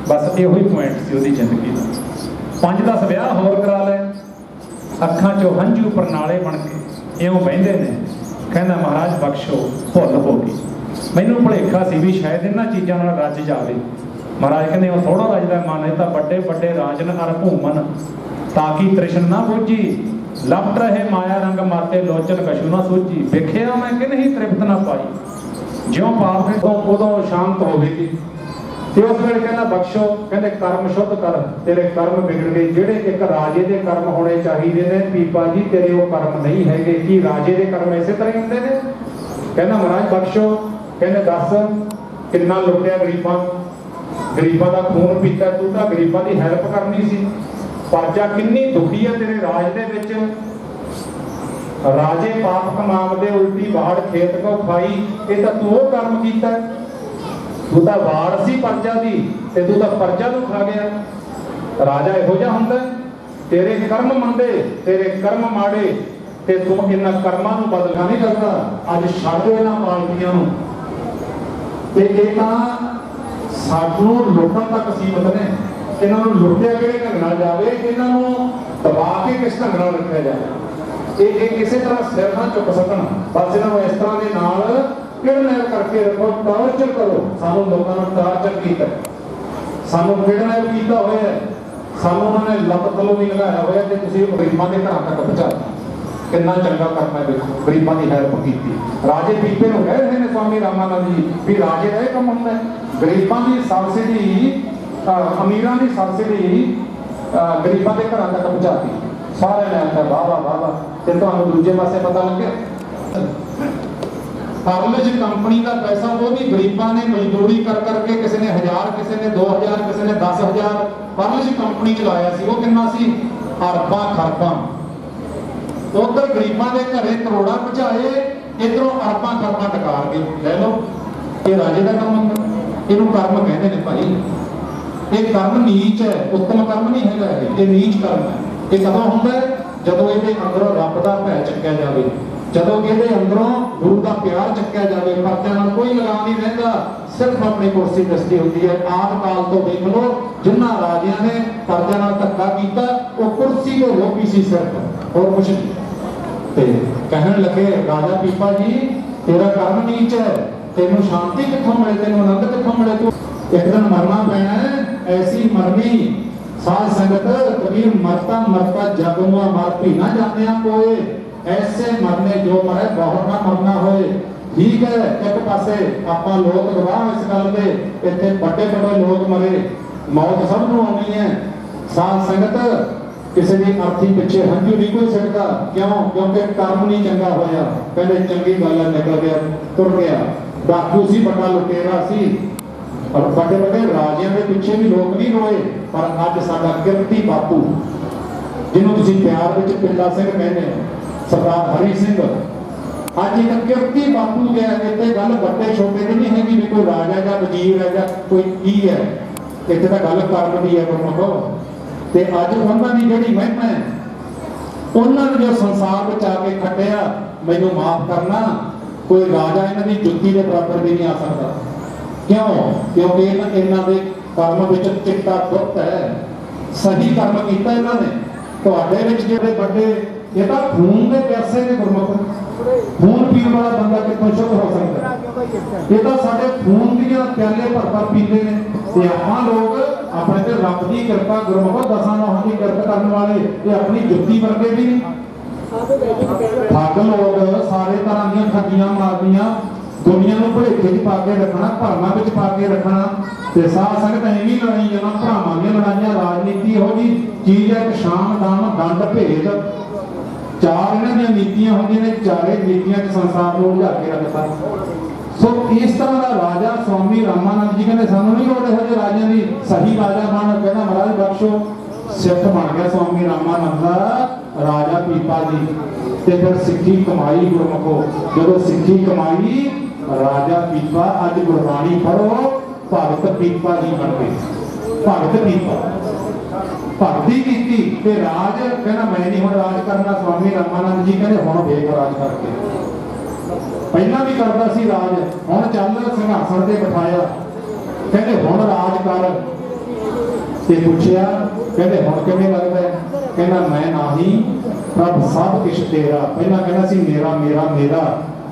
ਬਸ ਇਹੋ ਹੀ ਪੁਆਇੰਟ ਸੀ ਉਹਦੀ ਜ਼ਿੰਦਗੀ ਦਾ। 5-10 ਵਿਆਹ ਹੋਰ ਕਰਾ ਲੈ। ਅੱਖਾਂ 'ਚੋਂ ਹੰਝੂ ਪ੍ਰਣਾਲੇ ਬਣ ਕੇ ਇਉਂ ਬਹਿੰਦੇ ਨੇ। ਕਹਿੰਦਾ ਮਹਾਰਾਜ ਬਖਸ਼ੋ, ਭੁੱਲ ਹੋ ਗਈ, ਮੈਨੂੰ ਭੁਲੇਖਾ ਸੀ ਵੀ ਸ਼ਾਇਦ ਇਹਨਾਂ ਚੀਜ਼ਾਂ ਨਾਲ ਰੱਜ ਜਾਵੇ। ਮਹਾਰਾਜ ਕਹਿੰਦੇ ਉਹ ਥੋੜਾ ਰੱਜਦਾ ਮਨ, ਇਹ ਤਾਂ ਵੱਡੇ ਵੱਡੇ ਰਾਜਨ ਅਰ ਭੂਮਨ, ਤਾਂ ਕਿ ਤ੍ਰਿਸ਼ਨ ਨਾ ਬੁੱਝੀ, ਲਪਟ ਰਹੇ ਮਾਇਆ ਰੰਗ ਮਾਤੇ ਲੋਚਨ ਕਛੂ ਨਾ ਸੂਝੀ। ਵੇਖਿਆ ਮੈਂ ਕਿ ਨਹੀਂ ਤ੍ਰਿਪਤ ਨਾ ਪਾਈ, ਜਿਉਂ ਪਾਪ ਉਦੋਂ ਸ਼ਾਂਤ ਹੋਵੇਗੀ। ਤੇ ਉਸ ਵੇਲੇ ਕਹਿੰਦਾ ਬਖਸ਼ੋ, ਕਹਿੰਦੇ ਕਰਮ ਸ਼ੁੱਧ ਕਰ, ਤੇਰੇ ਕਰਮ ਵਿਗੜ ਗਏ, ਜਿਹੜੇ ਇੱਕ ਰਾਜੇ ਦੇ ਕਰਮ ਹੋਣੇ ਚਾਹੀਦੇ ਨੇ ਪੀਪਾ ਜੀ ਤੇਰੇ ਉਹ ਕਰਮ ਨਹੀਂ ਹੈਗੇ। ਕੀ ਰਾਜੇ ਦੇ ਕਰਮ ਇਸੇ ਤਰ੍ਹਾਂ ਹੀ ਹੁੰਦੇ ਨੇ? ਕਹਿੰਦਾ ਮਹਾਰਾਜ ਬਖਸ਼ੋ, ਕਹਿੰਦੇ ਦੱਸ ਕਿੰਨਾ ਲੁੱਟਿਆ ਗਰੀਬਾਂ ਦਾ ਖੂਨ ਪੀਤਾ, ਤੂੰ ਤਾਂ ਗਰੀਬਾਂ ਦੀ ਹੈਲਪ ਕਰਨੀ ਸੀ। ਪਰਜਾ ਕਿੰਨੀ ਦੁਖੀ ਹੈ ਤੇਰੇ ਰਾਜ ਦੇ ਵਿੱਚ। ਰਾਜੇ ਪਾਪ ਕਮਾਵਦੇ ਉਲਟੀ ਬਾੜ ਖੇਤ ਕੋ ਖਾਈ, ਇਹ ਤਾਂ ਤੂੰ ਉਹ ਕਰਮ ਕੀਤਾ। ਤੂੰ ਤਾਂ ਵਾੜ ਸੀ ਪਰਜਾ ਦੀ ਤੇ ਤੂੰ ਤਾਂ ਪਰਜਾ ਨੂੰ ਖਾ ਗਿਆ। ਰਾਜਾ ਇਹੋ ਜਿਹਾ ਹੁੰਦਾ, ਤੇਰੇ ਕਰਮ ਮੰਦੇ, ਤੇਰੇ ਕਰਮ ਮਾੜੇ, ਤੇ ਤੂੰ ਇਹਨਾਂ ਕਰਮਾਂ ਨੂੰ ਬਦਲਣਾ ਨਹੀਂ ਕਰਦਾ। ਅੱਜ ਛੱਡ ਦਿਓ ਇਹਨਾਂ ਪਾਲਟੀਆਂ ਨੂੰ, ਤੇ ਇਹ ਤਾਂ ਸਾਨੂੰ ਲੁੱਟਣ ਤੱਕ ਸੀਮਤ ਨੇ। ਇਹਨਾਂ ਨੂੰ ਲੁੱਟਿਆ ਕਿਹੜੇ ਢੰਗ ਨਾਲ ਜਾਵੇ, ਇਹਨਾਂ ਨੂੰ ਦਬਾ ਕੇ ਕਿਸ ਢੰਗ ਨਾਲ ਰੱਖਿਆ ਜਾਵੇ। ਇਹ ਕਿਸੇ ਤਰ੍ਹਾਂ ਸਿਰ ਨਾ ਚੁੱਕ ਸਕਣ, ਬਸ ਇਹਨਾਂ ਨੂੰ ਇਸ ਤਰ੍ਹਾਂ ਦੇ ਨਾਲ ਕਿਡਨੈਪ ਕਰਕੇ ਰੱਖੋ, ਟਾਰਚਰ ਕਰੋ। ਸਾਨੂੰ ਲੋਕਾਂ ਨੂੰ ਟਾਰਚਰ ਕੀਤਾ, ਸਾਨੂੰ ਕਿਡਨੈਪ ਕੀਤਾ ਹੋਇਆ, ਸਾਨੂੰ ਉਹਨਾਂ ਨੇ ਲੱਤ ਥੱਲੋਂ ਵੀ ਲਗਾਇਆ ਹੋਇਆ, ਤੇ ਤੁਸੀਂ ਗਰੀਬਾਂ ਦੇ ਘਰਾਂ ਤੱਕ ਪਹੁੰਚਾ। ਕਿੰਨਾ ਚੰਗਾ ਕਰਨਾ ਦੇਖੋ, ਗਰੀਬਾਂ ਦੀ ਹੈਲਪ ਕੀਤੀ। ਰਾਜੇ ਪੀਪੇ ਨੂੰ ਕਹਿ ਰਹੇ ਨੇ ਸਵਾਮੀ ਰਾਮਾਨੰਦ ਜੀ ਵੀ ਰਾਜੇ ਦਾ ਇਹ ਕੰਮ ਹੁੰਦਾ, ਗਰੀਬਾਂ ਦੀ ਸਬਸਿਡੀ, ਅਮੀਰਾਂ ਦੀ ਸਬਸਿਡੀ ਗਰੀਬਾਂ ਦੇ ਘਰਾਂ ਤੱਕ ਪਹੁੰਚਾਤੀ। ਸਾਰੇ ਨੇ ਆਖਿਆ ਵਾਹ ਵਾਹ ਵਾਹ ਵਾਹ। ਤੇ ਤੁਹਾਨੂੰ ਦੂਜੇ ਪਾਸੇ ਪਤਾ ਲੱਗਿਆ, ਫਰਲਜ ਕੰਪਨੀ ਦਾ ਪੈਸਾ ਉਹ ਵੀ ਗਰੀਬਾਂ ਨੇ ਮਜ਼ਦੂਰੀ ਕਰ ਕਰਕੇ, ਕਿਸੇ ਨੇ 1000, ਕਿਸੇ ਨੇ 2000, ਕਿਸੇ ਨੇ 10000 ਫਰਲਜ ਕੰਪਨੀ ਚ ਲਾਇਆ ਸੀ। ਉਹ ਕਿੰਨਾ ਸੀ? ਅਰਬਾਂ ਖਰਬਾਂ। ਉਧਰ ਗਰੀਬਾਂ ਦੇ ਘਰੇ ਕਰੋੜਾਂ ਪਹੁੰਚਾਏ, ਇਧਰੋਂ ਅਰਬਾਂ ਖਰਬਾਂ ਟਕਾਰ ਕੇ ਲੈ ਲਓ। ਇਹ ਰਾਜੇ ਦਾ ਕੰਮ ਹੁੰਦਾ, ਇਹਨੂੰ ਕਰਮ ਕਹਿੰਦੇ ਨੇ ਭਾਈ। ਇਹ ਕਰਮ ਨੀਚ ਹੈ, ਉੱਤਮ ਕਰਮ ਨਹੀਂ ਹੈਗਾ ਇਹ ਨੀਚ ਕਰਮ ਹੈ। ਇਹ ਕਦੋਂ ਹੁੰਦਾ? ਜਦੋਂ ਇਹਦੇ ਅੰਦਰੋਂ ਰੱਬ ਦਾ ਭੈ ਚੱਕਿਆ ਜਾਵੇ, ਜਦੋਂ ਇਹਦੇ ਅੰਦਰੋਂ ਗੁਰੂ ਦਾ ਪਿਆਰ ਚੱਕਿਆ ਜਾਵੇ। ਪਰਜਾ ਨਾਲ ਕੋਈ ਲਗਾਵ ਨਹੀਂ ਰਹਿੰਦਾ, ਸਿਰਫ ਆਪਣੀ ਕੁਰਸੀ ਦਿਸਦੀ ਹੁੰਦੀ ਹੈ। ਆਦ ਕਾਲ ਤੋਂ ਦੇਖ ਲਓ, ਜਿਨ੍ਹਾਂ ਰਾਜਿਆਂ ਨੇ ਪਰਜਾ ਨਾਲ ਧੱਕਾ ਕੀਤਾ ਉਹ ਕੁਰਸੀ ਤੋਂ ਲੋਭੀ ਸੀ ਸਿਰਫ, ਹੋਰ ਕੁਛ ਨਹੀਂ। ਤੇ ਕਹਿਣ ਲੱਗੇ ਰਾਜਾ ਪੀਪਾ ਜੀ ਤੇਰਾ ਕਰਮ ਨੀਚ ਹੈ, ਤੈਨੂੰ ਸ਼ਾਂਤੀ ਕਿੱਥੋਂ ਮਿਲੇ, ਤੈਨੂੰ ਆਨੰਦ ਕਿੱਥੋਂ ਮਿਲੇ? ਤੂੰ ਇੱਕ ਦਿਨ ਮਰਨਾ ਪੈਣਾ ਹੈ, ਐਸੀ ਮਰਨੀ ਸਾਧ ਸੰਗਤ ਕਬੀਰ ਮਰਤਾ ਮਰਤਾ ਜਗ ਮੁਆ ਮਰ ਵੀ ਨਾ ਜਾਣਿਆ ਕੋਏ, ਐਸੇ ਮਰਨੇ ਜੋ ਮਰੇ ਬਹੁਤ ਨਾ ਮਰਨਾ ਹੋਏ। ਠੀਕ ਹੈ, ਇੱਕ ਪਾਸੇ ਆਪਾਂ ਲੋਕ ਗਵਾਹ ਇਸ ਗੱਲ ਦੇ, ਇੱਥੇ ਵੱਡੇ ਵੱਡੇ ਲੋਕ ਮਰੇ, ਮੌਤ ਸਭ ਨੂੰ ਆਉਣੀ ਹੈ। ਸਾਧ ਸੰਗਤ ਕਿਸੇ ਦੀ ਅਰਥੀ ਪਿੱਛੇ ਹੰਝੂ ਨਹੀਂ ਕੋਈ ਸਕਦਾ। ਕਿਉਂ? ਕਿਉਂਕਿ ਕਰਮ ਨਹੀਂ ਚੰਗਾ ਹੋਇਆ। ਪਹਿਲੇ ਚੰਗੀ ਗੱਲ ਨਿਕਲ ਗਿਆ, ਤੁਰ ਗਿਆ। ਡਾਕੂ ਸੀ, ਵੱਡਾ ਲੁਟੇਰਾ ਸੀ, ਔਰ ਵੱਡੇ ਵੱਡੇ ਰਾਜਿਆਂ ਦੇ ਪਿੱਛੇ ਵੀ ਲੋਕ ਨਹੀਂ ਰੋਏ। ਪਰ ਅੱਜ ਸਾਡਾ ਕਿਰਤੀ ਬਾਪੂ, ਜਿਹਨੂੰ ਤੁਸੀਂ ਪਿਆਰ ਵਿੱਚ ਪਿੰਡਾ ਸਿੰਘ ਕਹਿੰਦੇ ਹੋ, ਸਰਦਾਰ ਹਰੀ ਸਿੰਘ, ਅੱਜ ਇੱਕ ਕਿਰਤੀ ਬਾਪੂ ਗਿਆ। ਇੱਥੇ ਗੱਲ ਵੱਡੇ ਛੋਟੇ ਦੀ ਨਹੀਂ ਹੈਗੀ ਵੀ ਕੋਈ ਰਾਜਾ ਜਾਂ ਵਜ਼ੀਰ ਹੈ ਜਾਂ ਕੋਈ ਕੀ ਹੈ, ਇੱਥੇ ਤਾਂ ਗੱਲ ਕਰਮ ਦੀ ਹੈ ਗੁਰਮੁਖੋ। ਤੇ ਅੱਜ ਉਹਨਾਂ ਦੀ ਜਿਹੜੀ ਮਹਿਮਾ ਹੈ, ਉਹਨਾਂ ਨੇ ਜੋ ਸੰਸਾਰ ਵਿੱਚ ਆ ਕੇ ਖੱਟਿਆ, ਮੈਨੂੰ ਮਾਫ ਕਰਨਾ, ਕੋਈ ਰਾਜਾ ਇਹਨਾਂ ਦੀ ਜੁੱਤੀ ਦੇ ਬਰਾਬਰ ਵੀ ਨਹੀਂ ਆ ਸਕਦਾ। ਕਿਉਂ? ਕਿਉਂਕਿ ਇਹਨਾਂ ਦੇ ਕਰਮ ਵਿੱਚ ਚਿੱਟਾ ਦੁੱਖ ਹੈ। ਸਹੀ ਕਰਮ ਕੀਤਾ ਇਹਨਾਂ ਨੇ। ਤੁਹਾਡੇ ਵਿੱਚ ਜਿਹੜੇ ਵੱਡੇ, ਇਹ ਤਾਂ ਖੂਨ ਦੇ ਪਿਆਸੇ ਨੇ ਗੁਰਮੁਖ। ਖੂਨ ਪੀਣ ਵਾਲਾ ਬੰਦਾ ਕਿੱਥੋਂ ਸ਼ੁੱਧ ਹੋ ਸਕਦਾ? ਇਹ ਤਾਂ ਸਾਡੇ ਖੂਨ ਦੀਆਂ ਪਿਆਲੇ ਭਰ ਭਰ ਪੀਂਦੇ ਨੇ। ਤੇ ਆਪਾਂ ਲੋਕ ਆਪਣੇ ਤੇ ਰੱਬ ਦੀ ਕਿਰਪਾ, ਗੁਰਮੁਖ ਦਸਾਂ ਨੌਹਾਂ ਦੀ ਕਿਰਪਾ ਕਰਨ ਵਾਲੇ, ਇਹ ਆਪਣੀ ਜੁੱਤੀ ਵਰਗੇ ਵੀ ਨਹੀਂ। ਠੱਗ ਲੋਕ ਸਾਰੇ ਤਰ੍ਹਾਂ ਦੀਆਂ ਠੱਗੀਆਂ ਮਾਰਦੀਆਂ, ਦੁਨੀਆ ਨੂੰ ਭੁਲੇਖੇ 'ਚ ਪਾ ਕੇ ਰੱਖਣਾ, ਭਰਮਾਂ ਵਿੱਚ ਪਾ ਕੇ ਰੱਖਣਾ। ਤੇ ਸਾਧ ਸੰਗਤ ਐਵੇਂ ਲੜਾਈ ਜਾਣਾ, ਭਰਾਵਾਂ ਦੀਆਂ ਲੜਾਈਆਂ। ਰਾਜਨੀਤੀ ਇਹੋ ਜਿਹੀ ਚੀਜ਼ ਹੈ, ਇੱਕ ਸ਼ਾਮ ਦਾਮ ਦੰਡ ਭੇਦ, ਚਾਰ ਇਹਨਾਂ ਦੀਆਂ ਨੀਤੀਆਂ ਹੁੰਦੀਆਂ ਨੇ। ਚਾਰੇ ਨੀਤੀਆਂ 'ਚ ਸੰਸਾਰ ਨੂੰ ਉਲਝਾ ਕੇ ਰੱਖਦਾ। ਸੋ ਇਸ ਤਰ੍ਹਾਂ ਦਾ ਰਾਜਾ ਸਵਾਮੀ ਰਾਮਾਨੰਦ ਜੀ ਕਹਿੰਦੇ ਸਾਨੂੰ ਨਹੀਂ ਲੋੜ ਇਹੋ ਜਿਹੇ ਰਾਜਿਆਂ ਦੀ, ਸਹੀ ਰਾਜਾ ਬਣ। ਕਹਿੰਦਾ ਮਹਾਰਾਜ ਬਖਸ਼ੋ। ਸਿੱਖ ਬਣ ਗਿਆ ਸਵਾਮੀ ਰਾਮਾਨੰਦ ਦਾ ਰਾਜਾ ਪੀਪਾ ਜੀ। ਤੇ ਫਿਰ ਸਿੱਖੀ ਕਮਾਈ ਗੁਰਮੁਖੋ। ਜਦੋਂ ਸਿੱਖੀ ਕਮਾਈ, ਰਾਜਾ ਪੀਪਾ, ਅੱਜ ਗੁਰਬਾਣੀ ਪੜੋ, ਭਗਤ ਪੀਪਾ ਜੀ ਬਣ ਗਏ। ਭਗਤ ਪੀਪਾ ਭਗਤੀ ਕੀਤੀ ਤੇ ਰਾਜ ਕਹਿੰਦਾ ਮੈਂ ਨਹੀਂ ਹੁਣ ਰਾਜ ਕਰਨਾ। ਸਵਾਮੀ ਰਾਮਾਨੰਦ ਜੀ ਕਹਿੰਦੇ ਹੁਣ ਵੇਖ ਰਾਜ ਕਰਕੇ। ਪਹਿਲਾਂ ਵੀ ਕਰਦਾ ਸੀ ਰਾਜ, ਹੁਣ ਚੱਲ ਸਿੰਘਾਸਣ ਤੇ ਬਿਠਾਇਆ, ਕਹਿੰਦੇ ਹੁਣ ਰਾਜ ਕਰ। ਤੇ ਪੁੱਛਿਆ, ਕਹਿੰਦੇ ਹੁਣ ਕਿਵੇਂ ਲੱਗਦਾ? ਕਹਿੰਦਾ ਮੈਂ ਨਹੀਂ, ਪ੍ਰਭ ਸਭ ਕੁਛ ਤੇਰਾ। ਪਹਿਲਾਂ ਕਹਿੰਦਾ ਸੀ ਮੇਰਾ ਮੇਰਾ ਮੇਰਾ,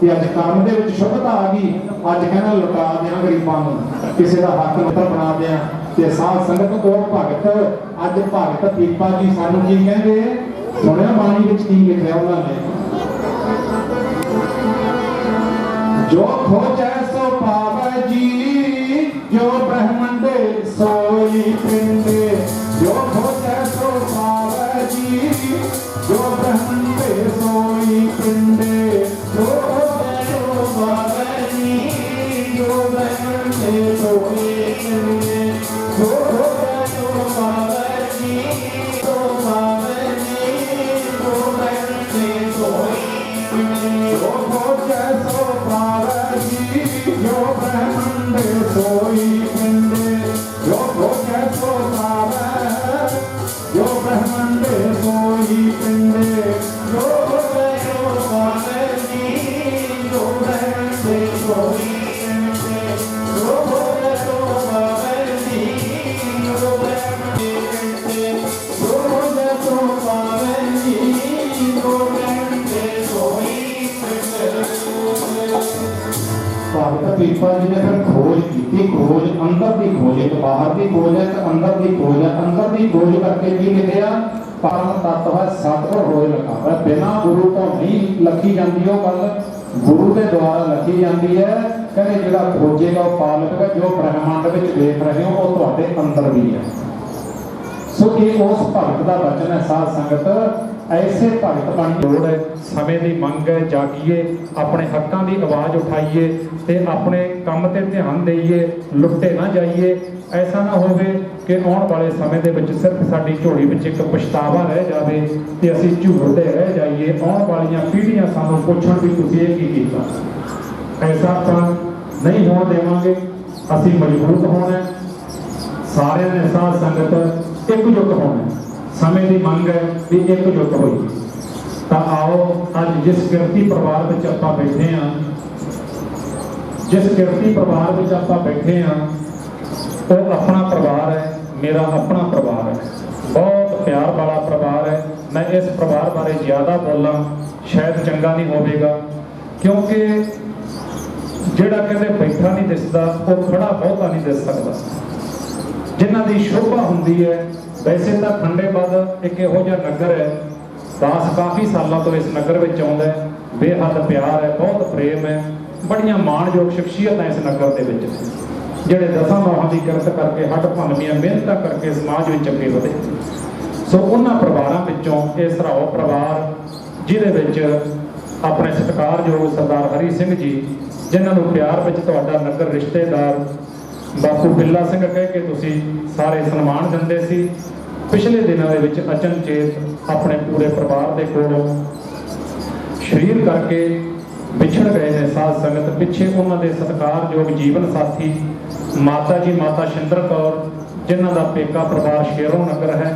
ਤੇ ਅੱਜ ਕੰਮ ਦੇ ਵਿੱਚ ਸ਼ੁੱਧਤਾ ਆ ਗਈ। ਅੱਜ ਕਹਿੰਦਾ ਲੁਟਾ ਦਿਆਂ ਗਰੀਬਾਂ ਨੂੰ, ਕਿਸੇ ਦਾ ਹੱਕ ਮਿੱਤਰ ਬਣਾ ਦਿਆਂ। ਤੇ ਸਾਧ ਸੰਗਤ ਕੋਲ ਭਗਤ, ਅੱਜ ਭਗਤ ਪੀਪਾ ਜੀ ਸਾਨੂੰ ਕੀ ਕਹਿੰਦੇ? ਸੁਣਿਆ ਬਾਣੀ ਵਿੱਚ ਕੀ ਲਿਖਿਆ ਉਹਨਾਂ ਨੇ? ਜੋ ਖੋਜੈ ਸੋ ਪਾਵੈ ਜੀ, ਜੋ ਬ੍ਰਹਮੰਡੇ जो खोजे सो पावेगी, जो ब्रह्मंड सोई पिंडे, जो खोजे सो पावे, जो ब्रह्मंड सोई पिंडे, जो खोजे सो पावेगी, जो ब्रह्मंड सोई पिंडे, जो खोजे सो पावेगी, जो ब्रह्मंड पिंडे, जो खोजे सो पावेगी, जो ब्रह्मंड सोई पिंडे। भगत पीपा जी ने फिर खोज की, खोज अंदर की खोज, एक बाहर की खोज है, एक अंदर की खोज है। अंदर की खोज करके की लिखिया, परम तत्व है सतगुर होए लखा है। बिना गुरु तो नहीं लखी जाती वो गल, गुरु के द्वारा लखी जाती है। कहते जिहड़ा खोजेगा वो पा लवेगा, जो ब्रह्मांड में देख रहे हो वो तुहाडे अंदर भी है। सो ये उस भगत का वचन है। साध संगत ऐसे भगत बन लोड़ है, समय की मंग है, जागीए, अपने हकों की आवाज़ उठाइए ते अपने काम ते ध्यान देइए, लुटे ना जाइए। ऐसा ना होवे कि आने वाले समय दे विच सिर्फ साडी झोली विच एक पछतावा रह जाए ते असीं झूरदे रह जाइए। आने वालियां पीढ़ियां सानूं पुछण भी तुसीं इह की कीता। ऐसा आपां नहीं होण देवांगे। असीं मजबूत होना है, सारे ने साध संगत एकजुट होना। समय की मंग है भी एकजुट होई। तो आओ अज जिस किरती परिवार में आपां बैठे हाँ, जिस किरती परिवार में आपां बैठे हाँ, वो अपना परिवार है, मेरा अपना परिवार है, बहुत प्यार वाला परिवार है। मैं इस परिवार बारे ज़्यादा बोला शायद चंगा नहीं होगा, क्योंकि जिहड़ा कहते बैठा नहीं दिसदा वो खड़ा बहुता नहीं दिस सकता। जिन्हां दी शोभा हुंदी है, वैसे तो खंडेबद एक इहो जिहा नगर है, दास काफ़ी सालों तो इस नगर में आउंदा है, बेहद प्यार है, बहुत प्रेम है, बड़ियां माणयोग शख्सियत है इस नगर के विच, जिहड़े दसां नौहां की किरत करके हट भनवीआं मिहनतां करके समाज में अगे वधे। सो उन्हां परिवारां विचों इह सराओ परिवार, जिहदे विच अपने सत्कारयोग सरदार हरी सिंह जी, जिन्हां नूं प्यार विच तुहाडा नगर रिश्तेदार बापू बिल्ला सिंह कह के तुसीं सारे सन्मान दिंदे सी। पिछले दिनों के विच अचनचेत अपने पूरे परिवार के कोलों शरीर करके विछड़ गए ने साध संगत। पिछे उन्होंने सत्कारयोग जीवन साथी माता जी, माता शिंदर कौर, जिन्हों का पेका परिवार शेरों नगर है।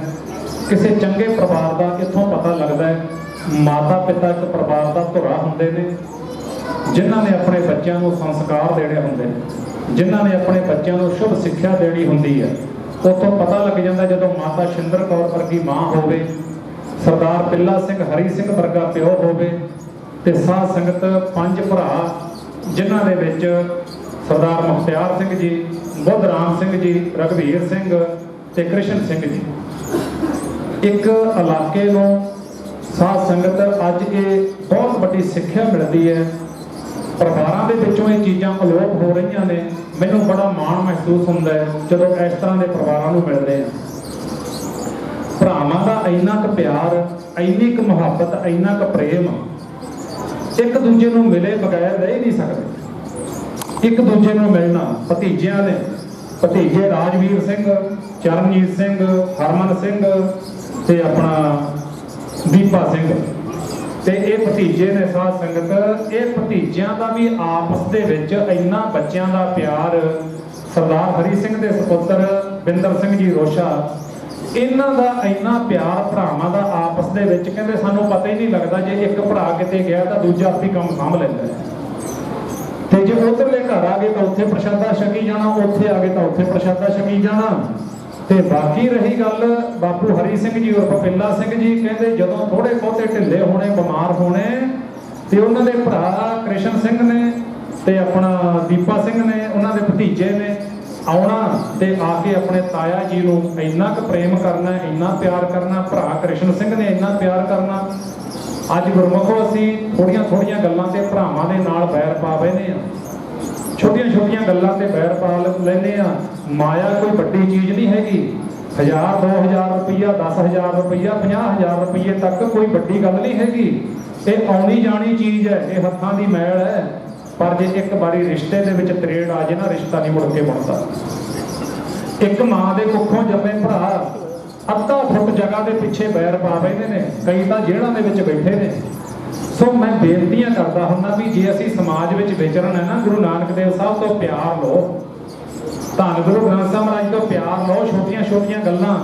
किसी चंगे परिवार का इत्थों पता लगता है माता पिता एक परिवार का धुरा होंदे ने, जिन्हों ने अपने बच्चों को संस्कार देने होंदे, जिन्हों ने अपने बच्चों को शुभ सिक्ख्या देनी होंदी है। उतों पता लग जाता जो माता शिंदर कौर वर्गी माँ होवे, सरदार बिल्ला सिंह हरी सिंह वर्गा प्यो होवे, ते साध संगत पंज भरा जिन्हां दे विच सरदार मुखत्यार सिंह जी, बुद्ध राम सिंह जी, रघुवीर सिंह ते कृष्ण सिंह जी। एक इलाके नूं साध संगत अज ये बहुत बड़ी सिक्ख्या मिलती है। परिवारों के विचों ये चीज़ां अलोप हो रही ने। मैनूं बड़ा माण महसूस होंदा है जदों इस तरह के परिवारों नूं मिलदे हैं। भरावां दा इन्ना क प्यार, इन्नी क मुहब्बत, इन्ना क प्रेम, एक दूजे नूं मिले बगैर रह ही नहीं सकते। एक दूजे नूं मिलना भतीजियां ने, भतीजे राजवीर सिंह, चरणजीत सिंह, हरमन सिंह ते अपना दीपा सिंह, ते ये भतीजे ने साध संगत। ये भतीजियां का भी आपस दे विच इन्ना बच्चों का प्यार, सरदार हरी सिंह के सपुत्र बिंदर सिंह जी रोशा, इन्हां दा इन्ना प्यार भरावां दा आपस दे विच, कहंदे सानूं पता ही नहीं लगता जे एक भरा किते गया तो दूजा आपी काम साਂਭ लैंदा है। ते जे उधरले घर आ गए तो उत्थे प्रशादा छकी जाना, उत्थे आ गए तो उत्थे प्रशादा छकी जाना। ते बाकी रही गल बापू हरी सिंह जी उर्फ बिल्ला सिंह जी, कहते जदों थोड़े बहुते ढिले होने, बीमार होने, तो उन्होंने भरा कृष्ण सिंह ने ते अपना दीपा सिंह ने, उन्होंने भतीजे ने आउणा ते आके अपने ताया जी नूं इन्ना क प्रेम करना, इन्ना प्यार करना। भरा कृष्ण सिंह ने इन्ना प्यार करना। अज गुरमुखो असीं थोड़ियां थोड़ियां गल्लां ते भरावां दे नाल बैर पा बैठे आ, छोटियां छोटियां गल्लां ते बैर पा लैंदे आ। माया कोई बड़ी चीज़ नहीं हैगी। 1000 2000 रुपया, 10,000 रुपया, 50,000 रुपये तक कोई बड़ी गल नहीं हैगी। ये आउणी जानी चीज़ है, ये हत्थां दी मैल है। पर जे एक बारी रिश्ते दे विच तरेड़ आ जाए ना, रिश्ता नहीं मुड़ के बनता। एक माँ के कुखों जमे भरा अद्धा फुट जगह के पिछे बैर पा बैठे ने, कई तो जेलों के विच बैठे ने। ਸੋ ਮੈਂ ਬੇਨਤੀਆਂ ਕਰਦਾ ਹੁੰਦਾ ਵੀ ਜੇ ਅਸੀਂ ਸਮਾਜ ਵਿੱਚ ਵਿਚਰਨ ਹੈ ਨਾ, ਗੁਰੂ ਨਾਨਕ ਦੇਵ ਸਾਹਿਬ ਤੋਂ ਪਿਆਰ ਲਓ, ਧੰਨ ਗੁਰੂ ਗ੍ਰੰਥ ਸਾਹਿਬ ਮਹਾਰਾਜ ਤੋਂ ਪਿਆਰ ਲਓ। ਛੋਟੀਆਂ ਛੋਟੀਆਂ ਗੱਲਾਂ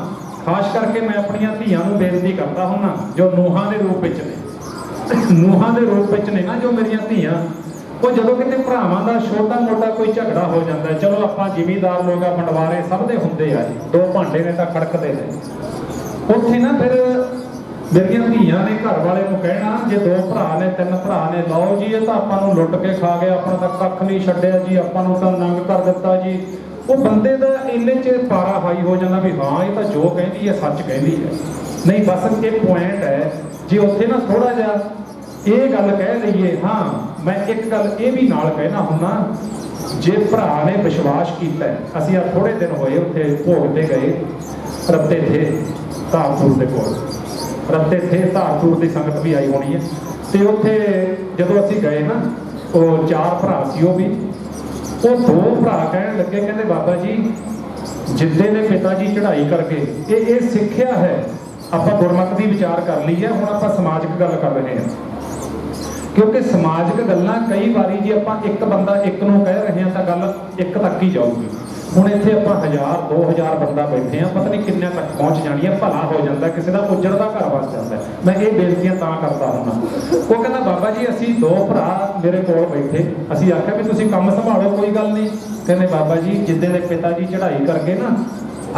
ਖਾਸ ਕਰਕੇ ਮੈਂ ਆਪਣੀਆਂ ਧੀਆਂ ਨੂੰ ਬੇਨਤੀ ਕਰਦਾ ਹੁੰਦਾ, ਜੋ ਨੂੰਹਾਂ ਦੇ ਰੂਪ ਵਿੱਚ ਨੇ, ਨੂੰਹਾਂ ਦੇ ਰੂਪ ਵਿੱਚ ਨੇ ਨਾ ਜੋ ਮੇਰੀਆਂ ਧੀਆਂ, ਉਹ ਜਦੋਂ ਕਿਤੇ ਭਰਾਵਾਂ ਦਾ ਛੋਟਾ ਮੋਟਾ ਕੋਈ ਝਗੜਾ ਹੋ ਜਾਂਦਾ, ਚਲੋ ਆਪਾਂ ਜ਼ਿਮੀਂਦਾਰ ਲੋਕ ਆ, ਬੰਡਵਾਰੇ ਸਭ ਦੇ ਹੁੰਦੇ ਆ ਜੀ, ਦੋ ਭਾਂਡੇ ਨੇ ਤਾਂ ਖੜਕਦੇ ਨੇ, ਉੱਥੇ ਨਾ ਫਿਰ ਮੇਰੀਆਂ ਧੀਆਂ ਨੇ ਘਰ ਵਾਲੇ ਨੂੰ ਕਹਿਣਾ, ਜੇ ਦੋ ਭਰਾ ਨੇ ਤਿੰਨ ਭਰਾ ਨੇ, ਲਓ ਜੀ ਇਹ ਤਾਂ ਆਪਾਂ ਨੂੰ ਲੁੱਟ ਕੇ ਖਾ ਗਏ, ਆਪਣਾ ਤਾਂ ਕੱਖ ਨਹੀਂ ਛੱਡਿਆ ਜੀ, ਆਪਾਂ ਨੂੰ ਤਾਂ ਨੰਗ ਕਰ ਦਿੱਤਾ ਜੀ। ਉਹ ਬੰਦੇ ਦਾ ਇੰਨੇ 'ਚ ਪਾਰਾ ਹਾਈ ਹੋ ਜਾਂਦਾ ਵੀ ਹਾਂ ਇਹ ਤਾਂ ਜੋ ਕਹਿੰਦੀ ਹੈ ਸੱਚ ਕਹਿੰਦੀ ਹੈ। ਨਹੀਂ, ਬਸ ਇਹ ਪੁਆਇੰਟ ਹੈ, ਜੇ ਉੱਥੇ ਨਾ ਥੋੜਾ ਜਿਹਾ ਇਹ ਗੱਲ ਕਹਿ ਲਈਏ। ਹਾਂ, ਮੈਂ ਇੱਕ ਗੱਲ ਇਹ ਵੀ ਨਾਲ ਕਹਿਣਾ ਹੁੰਦਾ, ਜੇ ਭਰਾ ਨੇ ਵਿਸ਼ਵਾਸ ਕੀਤਾ, ਅਸੀਂ ਆ ਥੋੜੇ ਦਿਨ ਹੋਏ ਉੱਥੇ ਭੋਗ ਤੇ ਗਏ, ਰੱਤੇ ਥੇ ਧਾਰਪੁਰ ਦੇ ਕੋਲ, ਰੱਤੇ ਥੇ ਧਾਰਪੁਰ ਦੀ ਸੰਗਤ ਵੀ ਆਈ ਹੋਣੀ ਹੈ, ਤੇ ਉੱਥੇ ਜਦੋਂ ਅਸੀਂ ਗਏ ਨਾ, ਉਹ 4 ਭਰਾ ਸੀ, ਉਹ ਵੀ, ਉਹ 2 ਭਰਾ ਕਹਿਣ ਲੱਗੇ, ਕਹਿੰਦੇ ਬਾਬਾ ਜੀ ਜਿੱਦੇ ਨੇ ਪਿਤਾ ਜੀ ਚੜ੍ਹਾਈ ਕਰਕੇ ਇਹ ਸਿੱਖਿਆ ਹੈ, ਆਪਾਂ ਗੁਰਮਤਿ ਦੀ ਵਿਚਾਰ ਕਰ ਲਈ ਹੈ, ਹੁਣ ਆਪਾਂ ਸਮਾਜਿਕ ਗੱਲ ਕਰ ਰਹੇ ਹਾਂ। ਕਿਉਂਕਿ ਸਮਾਜਿਕ ਗੱਲਾਂ ਕਈ ਵਾਰੀ ਜੇ ਆਪਾਂ ਇੱਕ ਬੰਦਾ ਇੱਕ ਨੂੰ ਕਹਿ ਰਹੇ ਹਾਂ ਤਾਂ ਗੱਲ ਇੱਕ ਤੱਕ ਹੀ ਜਾਊਗੀ। ਹੁਣ ਇੱਥੇ ਆਪਾਂ 1000 2000 ਬੰਦਾ ਬੈਠੇ ਆ, ਪਤਾ ਨਹੀਂ ਕਿੰਨਿਆਂ ਤੱਕ ਪਹੁੰਚ ਜਾਣੀ ਹੈ, ਭਲਾ ਹੋ ਜਾਂਦਾ, ਕਿਸੇ ਦਾ ਉੱਜੜਦਾ ਘਰ ਵਸ ਜਾਂਦਾ। ਮੈਂ ਇਹ ਬੇਨਤੀਆਂ ਤਾਂ ਕਰਦਾ ਹੁੰਦਾ। ਉਹ ਕਹਿੰਦਾ ਬਾਬਾ ਜੀ ਅਸੀਂ 2 ਭਰਾ ਮੇਰੇ ਕੋਲ ਬੈਠੇ, ਅਸੀਂ ਆਖਿਆ ਵੀ ਤੁਸੀਂ ਕੰਮ ਸੰਭਾਲੋ, ਕੋਈ ਗੱਲ ਨਹੀਂ। ਕਹਿੰਦੇ ਬਾਬਾ ਜੀ ਜਿੱਦੇ ਦੇ ਪਿਤਾ ਜੀ ਚੜ੍ਹਾਈ ਕਰਕੇ ਨਾ,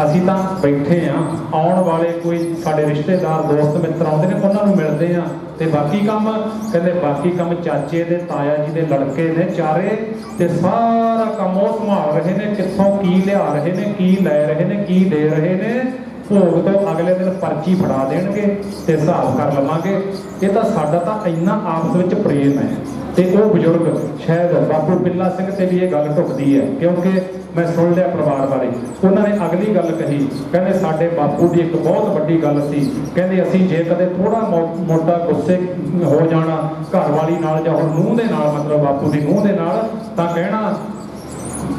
ਅਸੀਂ ਤਾਂ ਬੈਠੇ ਆ, ਆਉਣ ਵਾਲੇ ਕੋਈ ਸਾਡੇ ਰਿਸ਼ਤੇਦਾਰ ਦੋਸਤ ਮਿੱਤਰ ਆਉਂਦੇ ਨੇ, ਉਹਨਾਂ ਨੂੰ ਮਿਲਦੇ ਆ, ਤੇ ਬਾਕੀ ਕੰਮ, ਕਹਿੰਦੇ ਬਾਕੀ ਕੰਮ ਚਾਚੇ ਦੇ ਤਾਇਆ ਜੀ ਦੇ ਲੜਕੇ ਨੇ 4, ਤੇ ਸਾਰਾ ਕੰਮ ਉਹ ਸੰਭਾਲ ਰਹੇ ਨੇ, ਕਿੱਥੋਂ ਕੀ ਲਿਆ ਰਹੇ ਨੇ, ਕੀ ਲੈ ਰਹੇ ਨੇ, ਕੀ ਦੇ ਰਹੇ ਨੇ। ਭੋਗ ਤੋਂ ਅਗਲੇ ਦਿਨ ਪਰਚੀ ਫੜਾ ਦੇਣਗੇ ਤੇ ਹਿਸਾਬ ਕਰ ਲਵਾਂਗੇ। ਇਹ ਤਾਂ ਸਾਡਾ ਤਾਂ ਇੰਨਾ ਆਪਸ ਵਿੱਚ ਪ੍ਰੇਮ ਹੈ। ਤੇ ਉਹ ਬਜ਼ੁਰਗ ਸ਼ਾਇਦ ਬਾਪੂ ਪਿੱਲਾ ਸਿੰਘ ਤੇ ਵੀ ਇਹ ਗੱਲ ਢੁੱਕਦੀ ਹੈ, ਕਿਉਂਕਿ ਮੈਂ ਸੁਣ ਲਿਆ ਪਰਿਵਾਰ ਬਾਰੇ, ਉਹਨਾਂ ਨੇ ਅਗਲੀ ਗੱਲ ਕਹੀ, ਕਹਿੰਦੇ ਸਾਡੇ ਬਾਪੂ ਦੀ ਇੱਕ ਬਹੁਤ ਵੱਡੀ ਗੱਲ ਸੀ, ਕਹਿੰਦੇ ਅਸੀਂ ਜੇ ਕਦੇ ਥੋੜਾ ਮੋਟਾ ਗੁੱਸੇ ਹੋ ਜਾਣਾ ਘਰ ਵਾਲੀ ਨਾਲ ਜਾਂ ਹੁਣ ਨੂੰਹ ਦੇ ਨਾਲ, ਮਤਲਬ ਬਾਪੂ ਦੀ ਨੂੰਹ ਦੇ ਨਾਲ, ਤਾਂ ਕਹਿਣਾ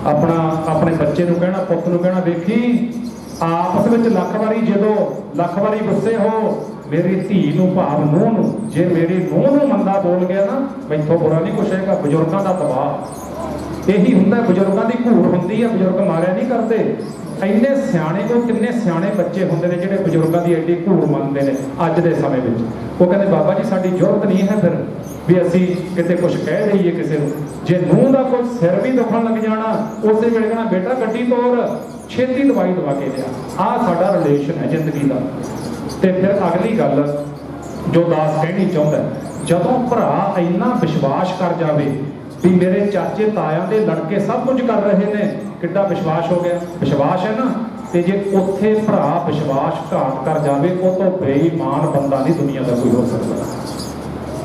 ਆਪਣੇ ਬੱਚੇ ਨੂੰ ਕਹਿਣਾ, ਪੁੱਤ ਨੂੰ ਕਹਿਣਾ, ਵੇਖੀ ਆਪਸ ਵਿੱਚ ਲੱਖ ਵਾਰੀ ਗੁੱਸੇ ਹੋ, ਮੇਰੀ ਧੀ ਨੂੰ ਭਾਵ ਨੂੰਹ ਨੂੰ, ਜੇ ਮੇਰੀ ਨੂੰਹ ਨੂੰ ਮੰਦਾ ਬੋਲ ਗਿਆ ਨਾ, ਮੈਥੋਂ ਬੁਰਾ ਨਹੀਂ ਕੁਛ ਹੈਗਾ। ਬਜ਼ੁਰਗਾਂ ਦਾ ਦਬਾਅ ਇਹੀ ਹੁੰਦਾ, ਬਜ਼ੁਰਗਾਂ ਦੀ ਘੂਰ ਹੁੰਦੀ ਹੈ, ਬਜ਼ੁਰਗ ਮਾਰਿਆ ਨਹੀਂ ਕਰਦੇ। ਇੰਨੇ ਸਿਆਣੇ ਤੋਂ ਕਿੰਨੇ ਸਿਆਣੇ ਬੱਚੇ ਹੁੰਦੇ ਨੇ ਜਿਹੜੇ ਬਜ਼ੁਰਗਾਂ ਦੀ ਐਡੀ ਘੂਰ ਮੰਨਦੇ ਨੇ ਅੱਜ ਦੇ ਸਮੇਂ ਵਿੱਚ। ਉਹ ਕਹਿੰਦੇ ਬਾਬਾ ਜੀ ਸਾਡੀ ਜ਼ਰੂਰਤ ਨਹੀਂ ਹੈ ਫਿਰ ਵੀ ਅਸੀਂ ਕਿਤੇ ਕੁਝ ਕਹਿ ਦਈਏ ਕਿਸੇ ਨੂੰ। ਜੇ ਨੂੰਹ ਦਾ ਕੋਈ ਸਿਰ ਵੀ ਦੁਖਣ ਲੱਗ ਜਾਣਾ, ਉਸੇ ਵੇਲੇ ਕਹਿਣਾ ਬੇਟਾ ਗੱਡੀ ਤੋਰ, ਛੇਤੀ ਦਵਾਈ ਦਵਾ ਕੇ ਲਿਆ। ਆਹ ਸਾਡਾ ਰਿਲੇਸ਼ਨ ਹੈ ਜ਼ਿੰਦਗੀ ਦਾ। ਤੇ ਫਿਰ ਅਗਲੀ ਗੱਲ ਜੋ ਦਾਸ ਕਹਿਣੀ ਚਾਹੁੰਦਾ, ਜਦੋਂ ਭਰਾ ਇੰਨਾ ਵਿਸ਼ਵਾਸ ਕਰ ਜਾਵੇ ਵੀ ਮੇਰੇ ਚਾਚੇ ਤਾਇਆਂ ਦੇ ਲੜਕੇ ਸਭ ਕੁਝ ਕਰ ਰਹੇ ਨੇ, ਕਿੱਡਾ ਵਿਸ਼ਵਾਸ ਹੋ ਗਿਆ। ਵਿਸ਼ਵਾਸ ਹੈ ਨਾ, ਤੇ ਜੇ ਉੱਥੇ ਭਰਾ ਵਿਸ਼ਵਾਸਘਾਤ ਕਰ ਜਾਵੇ, ਉਹ ਤੋਂ ਬੇਈਮਾਨ ਬੰਦਾ ਨਹੀਂ ਦੁਨੀਆ ਦਾ ਕੋਈ ਹੋ ਸਕਦਾ।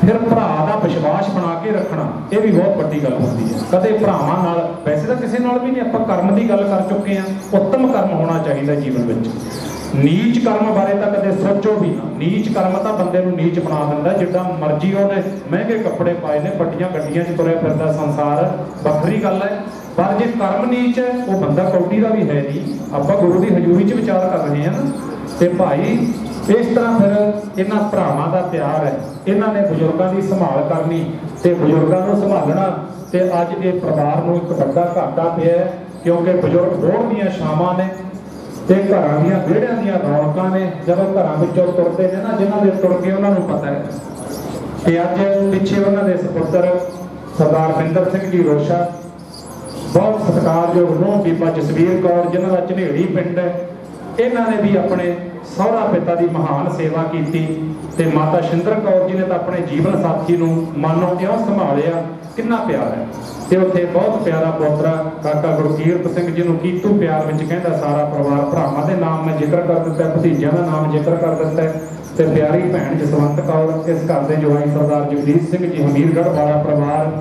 ਫਿਰ ਭਰਾ ਦਾ ਵਿਸ਼ਵਾਸ ਬਣਾ ਕੇ ਰੱਖਣਾ ਇਹ ਵੀ ਬਹੁਤ ਵੱਡੀ ਗੱਲ ਹੁੰਦੀ ਹੈ। ਕਦੇ ਭਰਾਵਾਂ ਨਾਲ, ਵੈਸੇ ਤਾਂ ਕਿਸੇ ਨਾਲ ਵੀ ਨਹੀਂ, ਆਪਾਂ ਕਰਮ ਦੀ ਗੱਲ ਕਰ ਚੁੱਕੇ ਹਾਂ, ਉੱਤਮ ਕਰਮ ਹੋਣਾ ਚਾਹੀਦਾ ਜੀਵਨ ਵਿੱਚ। ਨੀਚ ਕਰਮ ਬਾਰੇ ਤਾਂ ਕਦੇ ਸੋਚੋ ਵੀ ਨਾ। ਨੀਚ ਕਰਮ ਤਾਂ ਬੰਦੇ ਨੂੰ ਨੀਚ ਬਣਾ ਦਿੰਦਾ। ਜਿੱਦਾਂ ਮਰਜ਼ੀ ਉਹਨੇ ਮਹਿੰਗੇ ਕੱਪੜੇ ਪਾਏ ਨੇ, ਵੱਡੀਆਂ ਗੱਡੀਆਂ 'ਚ ਤੁਰਿਆ ਫਿਰਦਾ, ਸੰਸਾਰ ਵੱਖਰੀ ਗੱਲ ਹੈ, ਪਰ ਜੇ ਕਰਮ ਨੀਚ ਹੈ, ਉਹ ਬੰਦਾ ਕੌਡੀ ਦਾ ਵੀ ਹੈ ਨਹੀਂ। ਆਪਾਂ ਗੁਰੂ ਦੀ ਹਜ਼ੂਰੀ 'ਚ ਵਿਚਾਰ ਕਰ ਰਹੇ ਹਾਂ ਨਾ। ਤੇ ਭਾਈ ਇਸ ਤਰ੍ਹਾਂ ਫਿਰ ਇਹਨਾਂ ਭਰਾਵਾਂ ਦਾ ਪਿਆਰ ਹੈ, ਇਹਨਾਂ ਨੇ ਬਜ਼ੁਰਗਾਂ ਦੀ ਸੰਭਾਲ ਕਰਨੀ ਤੇ ਬਜ਼ੁਰਗਾਂ ਨੂੰ ਸੰਭਾਲਣਾ। ਤੇ ਅੱਜ ਇਹ ਪਰਿਵਾਰ ਨੂੰ ਇੱਕ ਵੱਡਾ ਘਾਟਾ ਪਿਆ, ਕਿਉਂਕਿ ਬਜ਼ੁਰਗ ਬੋੜ ਦੀਆਂ ਛਾਵਾਂ ਨੇ ਤੇ ਘਰਾਂ ਦੀਆਂ ਵਿਹੜਿਆਂ ਦੀਆਂ ਰੌਣਕਾਂ ਨੇ। ਜਦੋਂ ਘਰਾਂ ਵਿੱਚੋਂ ਤੁਰਦੇ ਨੇ ਨਾ, ਜਿਨ੍ਹਾਂ ਦੇ ਤੁਰ ਕੇ ਉਹਨਾਂ ਨੂੰ ਪਤਾ ਹੈ। ਤੇ ਅੱਜ ਪਿੱਛੇ ਉਹਨਾਂ ਦੇ ਸਪੁੱਤਰ ਸਰਦਾਰ ਬਿੰਦਰ ਸਿੰਘ ਜੀ ਰੋਸ਼ਾ, ਬਹੁਤ ਸਤਿਕਾਰਯੋਗ ਨੂੰਹ ਬੀਬਾ ਜਸਵੀਰ ਕੌਰ, ਜਿਨ੍ਹਾਂ ਦਾ ਝਨੇੜੀ ਪਿੰਡ ਹੈ, ਇਹਨਾਂ ਨੇ ਵੀ ਆਪਣੇ ਸਹੁਰਾ ਪਿਤਾ ਦੀ ਮਹਾਨ ਸੇਵਾ ਕੀਤੀ। ਤੇ ਮਾਤਾ ਸ਼ਿੰਦਰ ਕੌਰ ਜੀ ਨੇ ਤਾਂ ਆਪਣੇ ਜੀਵਨ ਸਾਥੀ ਨੂੰ ਮਾਨੋ ਕਿਉਂ ਸੰਭਾਲਿਆ, ਕਿੰਨਾ ਪਿਆਰ ਹੈ। ਤੇ ਉੱਥੇ ਬਹੁਤ ਪਿਆਰਾ ਪੋਤਰਾ ਕਾਕਾ ਗੁਰਕੀਰਤ ਸਿੰਘ ਜੀ ਨੂੰ ਕੀਤੂ ਪਿਆਰ ਵਿੱਚ ਕਹਿੰਦਾ ਸਾਰਾ ਪਰਿਵਾਰ। ਭਰਾਵਾਂ ਦੇ ਨਾਮ ਮੈਂ ਜ਼ਿਕਰ ਕਰ ਦਿੱਤਾ, ਭਤੀਜਿਆਂ ਦਾ ਨਾਮ ਜ਼ਿਕਰ ਕਰ ਦਿੱਤਾ, ਤੇ ਪਿਆਰੀ ਭੈਣ ਜਸਵੰਤ ਕੌਰ, ਇਸ ਘਰ ਦੇ ਜਵਾਈ ਸਰਦਾਰ ਜਗਦੀਸ਼ ਸਿੰਘ ਜੀ, ਹਮੀਰਗੜ੍ਹ ਵਾਲਾ ਪਰਿਵਾਰ।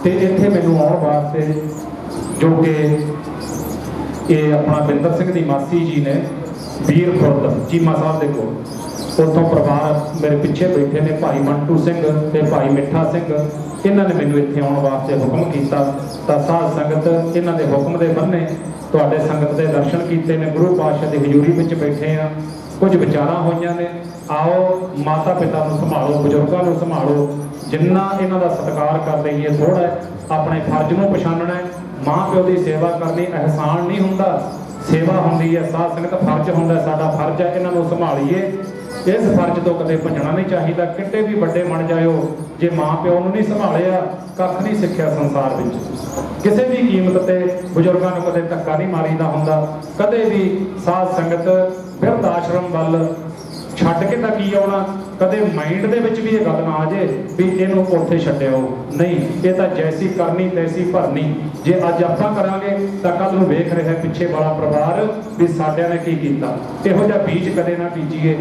ਤੇ ਇੱਥੇ ਮੈਨੂੰ ਆਉਣ ਵਾਸਤੇ ਜੋ ਕਿ ਇਹ ਆਪਣਾ ਬਿੰਦਰ ਸਿੰਘ ਦੀ ਮਾਸੀ ਜੀ ਨੇ, ਵੀਰਪੁਰ ਚੀਮਾ ਸਾਹਿਬ ਦੇ ਕੋਲ, ਉੱਥੋਂ ਪਰਿਵਾਰ ਮੇਰੇ ਪਿੱਛੇ ਬੈਠੇ ਨੇ, ਭਾਈ ਮੰਟੂ ਸਿੰਘ ਤੇ ਭਾਈ ਮਿੱਠਾ ਸਿੰਘ। ਇਹਨਾਂ ਨੇ ਮੈਨੂੰ ਇੱਥੇ ਆਉਣ ਵਾਸਤੇ ਹੁਕਮ ਕੀਤਾ। ਤਾਂ ਸਾਧ ਸੰਗਤ ਇਹਨਾਂ ਦੇ ਹੁਕਮ ਦੇ ਬੰਨੇ ਤੁਹਾਡੇ ਸੰਗਤ ਦੇ ਦਰਸ਼ਨ ਕੀਤੇ ਨੇ, ਗੁਰੂ ਪਾਤਸ਼ਾਹ ਦੀ ਹਜ਼ੂਰੀ ਵਿੱਚ ਬੈਠੇ ਆ। ਕੁਝ ਵਿਚਾਰਾਂ ਹੋਈਆਂ ਨੇ, ਆਓ ਮਾਤਾ ਪਿਤਾ ਨੂੰ ਸੰਭਾਲੋ, ਬਜ਼ੁਰਗਾਂ ਨੂੰ ਸੰਭਾਲੋ। ਜਿੰਨਾ ਇਹਨਾਂ ਦਾ ਸਤਿਕਾਰ ਕਰ ਲਈਏ ਥੋੜ੍ਹਾ ਹੈ। ਆਪਣੇ ਫਰਜ਼ ਨੂੰ ਪਛਾਣਨਾ ਹੈ। ਮਾਂ ਪਿਓ ਦੀ ਸੇਵਾ ਕਰਨੀ ਅਹਿਸਾਨ ਨਹੀਂ ਹੁੰਦਾ, ਸੇਵਾ ਹੁੰਦੀ ਹੈ, ਸਾਧ ਸੰਗਤ ਫਰਜ਼ ਹੁੰਦਾ, ਸਾਡਾ ਫਰਜ਼ ਹੈ ਇਹਨਾਂ ਨੂੰ ਸੰਭਾਲੀਏ। ਇਸ ਫਰਜ਼ ਤੋਂ ਕਦੇ ਭੱਜਣਾ ਨਹੀਂ ਚਾਹੀਦਾ। ਕਿਤੇ ਵੀ ਵੱਡੇ ਬਣ ਜਾਇਓ, ਜੇ ਮਾਂ ਪਿਓ ਨੂੰ ਨਹੀਂ ਸੰਭਾਲਿਆ ਕੱਖ ਨਹੀਂ ਸਿੱਖਿਆ ਸੰਸਾਰ ਵਿੱਚ। ਕਿਸੇ ਵੀ ਕੀਮਤ ਤੇ ਬਜ਼ੁਰਗਾਂ ਨੂੰ ਕਦੇ ਧੱਕਾ ਨਹੀਂ ਮਾਰੀਦਾ ਹੁੰਦਾ। ਕਦੇ ਵੀ ਸਾਧ ਸੰਗਤ ਬਿਰਧ ਆਸ਼ਰਮ ਵੱਲ ਛੱਡ ਕੇ ਤਾਂ ਕੀ ਆਉਣਾ। ਕਦੇ ਮਾਈਂਡ ਦੇ ਵਿੱਚ ਵੀ ਇਹ ਗੱਲ ਨਾ ਆ ਜੇ ਵੀ ਇਹਨੂੰ ਉੱਥੇ ਛੱਡਿਓ, ਨਹੀਂ। ਇਹ ਤਾਂ ਜੈਸੀ ਕਰਨੀ ਤੈਸੀ ਭਰਨੀ। ਜੇ ਅੱਜ ਆਪਾਂ ਕਰਾਂਗੇ ਤਾਂ ਕੱਲ ਨੂੰ ਵੇਖ ਰਿਹਾ ਪਿੱਛੇ ਵਾਲਾ ਪਰਿਵਾਰ ਵੀ ਸਾਡਿਆਂ ਨੇ ਕੀ ਕੀਤਾ। ਇਹੋ ਜਿਹਾ ਬੀਜ ਕਦੇ ਨਾ ਬੀਜੀਏ।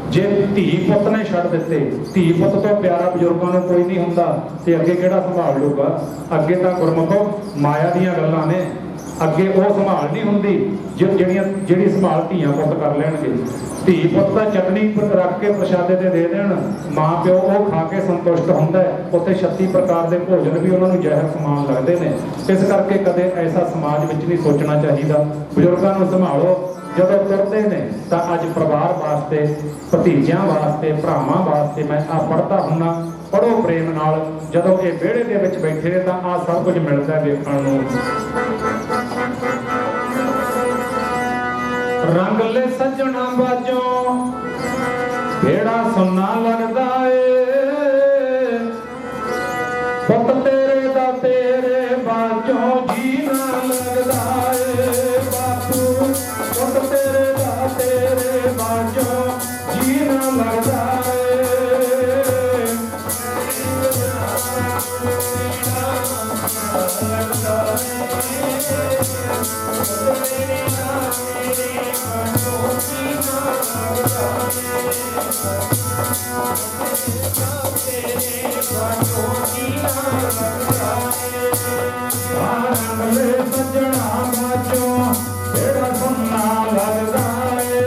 ਜੇ ਧੀ ਪੁੱਤ ਨੇ ਛੱਡ ਦਿੱਤੇ, ਧੀ ਪੁੱਤ ਤੋਂ ਪਿਆਰਾ ਬਜ਼ੁਰਗਾਂ ਨੂੰ ਕੋਈ ਨਹੀਂ ਹੁੰਦਾ, ਤੇ ਅੱਗੇ ਕਿਹੜਾ ਸੰਭਾਲ ਲੂਗਾ। ਅੱਗੇ ਤਾਂ ਗੁਰਮੁਖੋ ਮਾਇਆ ਦੀਆਂ ਗੱਲਾਂ ਨੇ, ਅੱਗੇ ਉਹ ਸੰਭਾਲ ਨਹੀਂ ਹੁੰਦੀ ਜਿਹੜੀ ਸੰਭਾਲ ਧੀਆਂ ਪੁੱਤ ਕਰ ਲੈਣਗੇ। ਧੀ ਪੁੱਤ ਦਾ ਚਟਨੀ ਰੱਖ ਕੇ ਪ੍ਰਸ਼ਾਦੇ ਤੇ ਦੇ ਦੇਣ, ਮਾਂ ਪਿਓ ਉਹ ਖਾ ਕੇ ਸੰਤੁਸ਼ਟ ਹੁੰਦਾ ਹੈ। ਉੱਥੇ 36 ਪ੍ਰਕਾਰ ਦੇ ਭੋਜਨ ਵੀ ਉਹਨਾਂ ਨੂੰ ਜ਼ਹਿਰ ਸਮਾਨ ਲੱਗਦੇ ਨੇ। ਇਸ ਕਰਕੇ ਕਦੇ ਐਸਾ ਸਮਾਜ ਵਿੱਚ ਨਹੀਂ ਸੋਚਣਾ ਚਾਹੀਦਾ। ਬਜ਼ੁਰਗਾਂ ਨੂੰ ਸੰਭਾਲੋ। ਜਦੋਂ ਤੁਰਦੇ ਨੇ ਤਾਂ ਅੱਜ ਪਰਿਵਾਰ ਵਾਸਤੇ, ਭਤੀਜਿਆਂ ਵਾਸਤੇ, ਭਰਾਵਾਂ ਵਾਸਤੇ ਮੈਂ ਪੜ੍ਹਦਾ ਹੁੰਦਾ। ਪੜ੍ਹੋ ਪ੍ਰੇਮ ਨਾਲ। ਜਦੋਂ ਇਹ ਵਿਹੜੇ ਦੇ ਵਿੱਚ ਬੈਠੇ ਨੇ ਤਾਂ ਆਹ ਸਭ ਕੁਝ ਮਿਲਦਾ ਵੇਖਣ ਨੂੰ। ਰੰਗ ਲੈ ਸੱਜਣਾ ਬਾਜੋਂ ਵਿਹੜਾ ਸੁੰਨਾ ਲੱਗਦਾ ਏ, ਪੁੱਤ ਤੇਰੇ ਦਾ ਤੇਰੇ ਬਾਜੋਂ ਜੀ ਨਾ ਲੱਗਦਾ ਏ। ਬਾਪੂ ਪੁੱਤ ਤੇਰੇ ਦਾ ਤੇਰੇ ਬਾਜੋਂ ਜੀ ਨਾ ਲੱਗਦਾ ਏ। ਸੱਜਣਾ ਬਾਜੋਂ ਜਿਹੜਾ ਸੁਣਨਾ ਲੱਗਦਾ ਏ,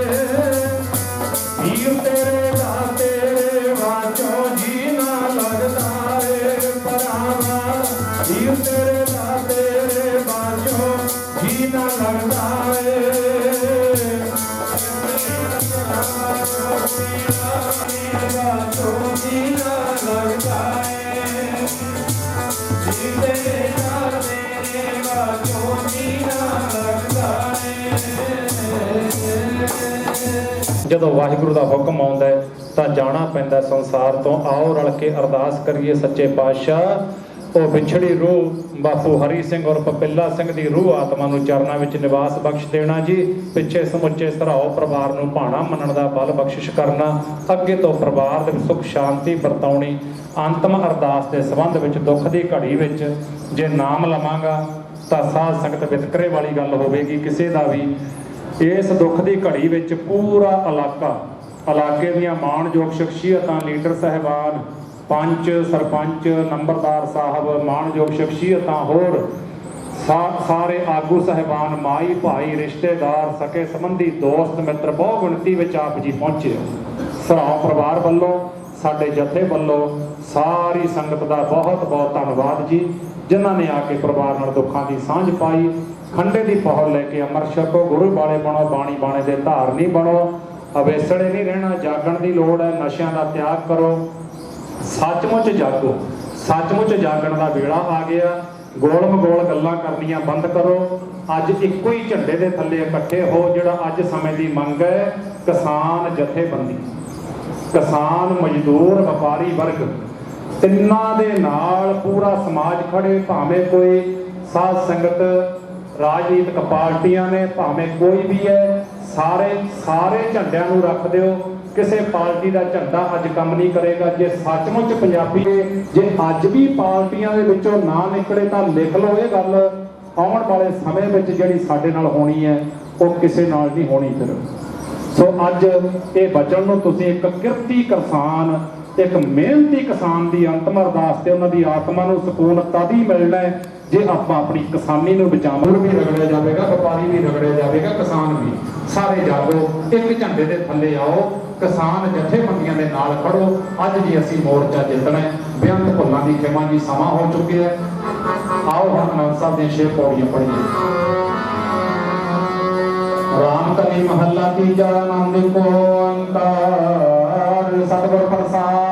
ਵੀਰ ਤੇਰੇ ਦਾ ਤੇਰੇ ਬਾਜੋਂ ਜੀ ਨਾ ਲੱਗਦਾ ਏ। ਭਰਾਵਾ ਵੀਰ ਤੇਰੇ ਦਾ ਤੇਰੇ ਬਾਜੋਂ ਜੀ ਨਾ ਲੱਗਦਾ ਏ। ਜਦੋਂ ਵਾਹਿਗੁਰੂ ਦਾ ਹੁਕਮ ਆਉਂਦਾ ਹੈ ਤਾਂ ਜਾਣਾ ਪੈਂਦਾ ਸੰਸਾਰ ਤੋਂ। ਆਓ ਰਲ ਕੇ ਅਰਦਾਸ ਕਰੀਏ ਸੱਚੇ ਪਾਤਸ਼ਾਹ ਉਹ ਵਿਛੜੀ ਰੂਹ ਬਾਪੂ ਹਰੀ ਸਿੰਘ ਔਰ ਪਪਿੱਲਾ ਸਿੰਘ ਦੀ ਰੂਹ ਆਤਮਾ ਨੂੰ ਚਰਨਾਂ ਵਿੱਚ ਨਿਵਾਸ ਬਖਸ਼ ਦੇਣਾ ਜੀ। ਪਿੱਛੇ ਸਮੁੱਚੇ ਸਰਾਓ ਪਰਿਵਾਰ ਨੂੰ ਭਾਣਾ ਮੰਨਣ ਦਾ ਬਲ ਬਖਸ਼ਿਸ਼ ਕਰਨਾ। ਅੱਗੇ ਤੋਂ ਪਰਿਵਾਰ ਦੇ ਵਿੱਚ ਸੁਖ ਸ਼ਾਂਤੀ ਵਰਤਾਉਣੀ। ਅੰਤਮ ਅਰਦਾਸ ਦੇ ਸੰਬੰਧ ਵਿੱਚ ਦੁੱਖ ਦੀ ਘੜੀ ਵਿੱਚ ਜੇ ਨਾਮ ਲਵਾਂਗਾ ਤਾਂ ਸਾਧ ਸੰਗਤ ਵਿਤਕਰੇ ਵਾਲੀ ਗੱਲ ਹੋਵੇਗੀ ਕਿਸੇ ਦਾ ਵੀ। ਇਸ ਦੁੱਖ ਦੀ ਘੜੀ ਵਿੱਚ ਪੂਰਾ ਇਲਾਕੇ ਦੀਆਂ ਮਾਣਯੋਗ ਸ਼ਖਸੀਅਤਾਂ, ਲੀਡਰ ਸਾਹਿਬਾਨ, ਪੰਚ ਸਰਪੰਚ, ਨੰਬਰਦਾਰ ਸਾਹਿਬ, ਮਾਣਯੋਗ ਸ਼ਖਸੀਅਤਾਂ, ਹੋਰ ਸਾਰੇ ਆਗੂ ਸਾਹਿਬਾਨ, ਮਾਈ ਭਾਈ, ਰਿਸ਼ਤੇਦਾਰ, ਸਕੇ ਸੰਬੰਧੀ, ਦੋਸਤ ਮਿੱਤਰ ਬਹੁ ਗਿਣਤੀ ਵਿੱਚ ਆਪ ਜੀ ਪਹੁੰਚੇ। ਸਰਾਓ ਪਰਿਵਾਰ ਵੱਲੋਂ, ਸਾਡੇ ਜਥੇ ਵੱਲੋਂ ਸਾਰੀ ਸੰਗਤ ਦਾ ਬਹੁਤ ਬਹੁਤ ਧੰਨਵਾਦ ਜੀ, ਜਿਨ੍ਹਾਂ ਨੇ ਆ ਕੇ ਪਰਿਵਾਰ ਨਾਲ ਦੁੱਖਾਂ ਦੀ ਸਾਂਝ ਪਾਈ। ਖੰਡੇ ਦੀ ਪਹੁਲ ਲੈ ਕੇ ਅਮਰ ਛਕੋ, ਗੁਰੂ ਵਾਲੇ ਬਣੋ, ਬਾਣੀ ਬਾਣੇ ਦੇ ਧਾਰਨੀ ਬਣੋ। ਅਵੇਸੜੇ ਨਹੀਂ ਰਹਿਣਾ, ਜਾਗਣ ਦੀ ਲੋੜ ਹੈ। ਨਸ਼ਿਆਂ ਦਾ ਤਿਆਗ ਕਰੋ, ਸੱਚਮੁੱਚ ਜਾਗੋ। ਸੱਚਮੁੱਚ ਜਾਗਣ ਦਾ ਵੇਲਾ ਆ ਗਿਆ। ਗੋਲ ਮਗੋਲ ਗੱਲਾਂ ਕਰਨੀਆਂ ਬੰਦ ਕਰੋ। ਅੱਜ ਇੱਕੋ ਹੀ ਝੰਡੇ ਦੇ ਥੱਲੇ ਇਕੱਠੇ ਹੋ। ਜਿਹੜਾ ਅੱਜ ਸਮੇਂ ਦੀ ਮੰਗ ਹੈ, ਕਿਸਾਨ ਜਥੇਬੰਦੀ, ਕਿਸਾਨ, ਮਜ਼ਦੂਰ, ਵਪਾਰੀ ਵਰਗ, ਤਿੰਨਾਂ ਦੇ ਨਾਲ ਪੂਰਾ ਸਮਾਜ ਖੜੇ। ਭਾਵੇਂ ਕੋਈ ਸਾਧ ਸੰਗਤ, ਰਾਜਨੀਤਿਕ ਪਾਰਟੀਆਂ ਨੇ, ਭਾਵੇਂ ਕੋਈ ਵੀ ਹੈ, ਸਾਰੇ ਝੰਡਿਆਂ ਨੂੰ ਰੱਖ ਦਿਓ। ਕਿਸੇ ਪਾਰਟੀ ਦਾ ਝੰਡਾ ਅੱਜ ਕੰਮ ਨਹੀਂ ਕਰੇਗਾ। ਜੇ ਸੱਚਮੁੱਚ ਪੰਜਾਬੀ, ਜੇ ਅੱਜ ਵੀ ਪਾਰਟੀਆਂ ਦੇ ਵਿੱਚੋਂ ਨਾ ਨਿਕਲੇ ਤਾਂ ਲਿਖ ਲਓ ਇਹ ਗੱਲ, ਆਉਣ ਵਾਲੇ ਸਮੇਂ ਵਿੱਚ ਜਿਹੜੀ ਸਾਡੇ ਨਾਲ ਹੋਣੀ ਹੈ ਉਹ ਕਿਸੇ ਨਾਲ ਨਹੀਂ ਹੋਣੀ। ਫਿਰ ਸੋ ਅੱਜ ਇਹ ਬਚਨ ਨੂੰ ਤੁਸੀਂ ਇੱਕ ਕਿਰਤੀ ਕਿਸਾਨ, ਇੱਕ ਮਿਹਨਤੀ ਕਿਸਾਨ ਦੀ ਅੰਤਮ ਅਰਦਾਸ ਤੇ ਉਹਨਾਂ ਦੀ ਆਤਮਾ ਨੂੰ ਸਕੂਨ ਤਦ ਹੀ ਮਿਲਣਾ ਹੈ ਜੇ ਆਪਾਂ ਆਪਣੀ ਕਿਸਾਨੀ ਨੂੰ ਬਚਾਵਾਂਗੇ। ਵੀ ਰਗੜਿਆ ਜਾਵੇਗਾ, ਵਪਾਰੀ ਵੀ ਰਗੜਿਆ ਜਾਵੇਗਾ, ਕਿਸਾਨ ਵੀ। ਸਾਰੇ ਜਾਗੋ, ਇੱਕ ਝੰਡੇ ਦੇ ਥੱਲੇ ਆਓ, ਕਿਸਾਨ ਜਥੇਬੰਦੀਆਂ ਦੇ ਨਾਲ ਖੜੋ। ਅੱਜ ਜੀ ਅਸੀਂ ਮੋਰਚਾ ਜਿੱਤਣਾ ਹੈ। ਬੇਅੰਤ ਭੁੱਲਾਂ ਦੀ ਖਿਮਾ ਜੀ ਸਮਾਂ ਹੋ ਚੁੱਕਿਆ ਹੈ। ਆਓ ਹੁਣ ਆਨੰਦ ਸਾਹਿਬ ਦੀਆਂ 6 ਪੌੜੀਆਂ ਪੜ੍ਹੀਏ। ਰਾਮ ਕਲੀ ਮਹੱਲਾ ਤੀਜਾ, ਆਨੰਦ ਕੋ ਓੰਕਾਰ, ਸਤਿਗੁਰ ਪ੍ਰਸਾਦ।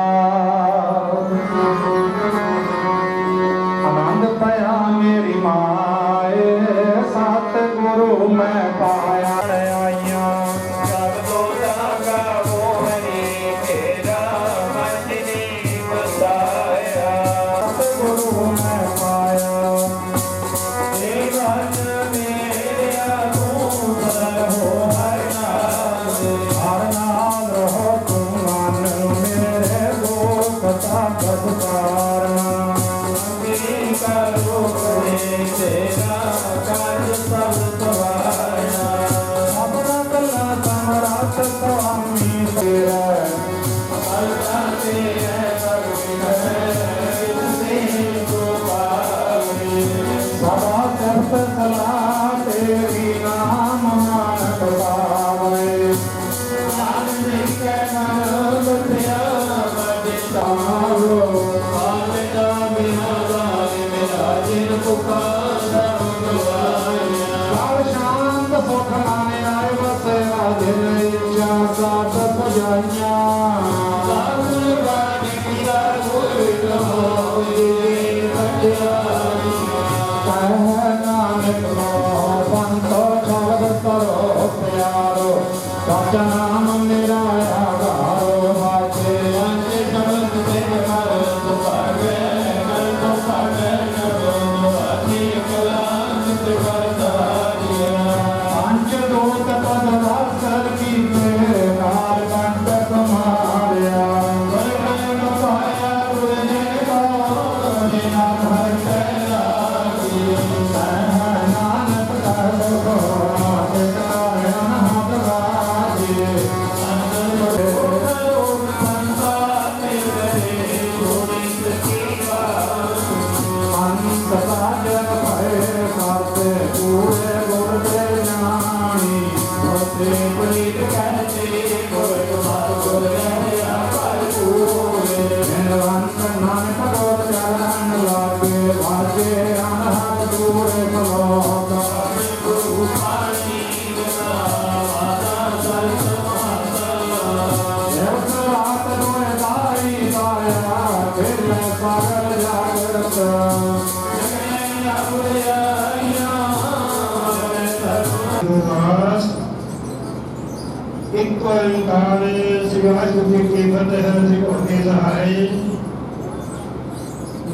ਇੱਕ ਓੰਕਾਰ ਸ੍ਰੀ ਵਾਹਿਗੁਰੂ ਜੀ ਕੀ ਫਤਿਹ। ਸ੍ਰੀ ਭਗਤੀ ਸਹਾਈ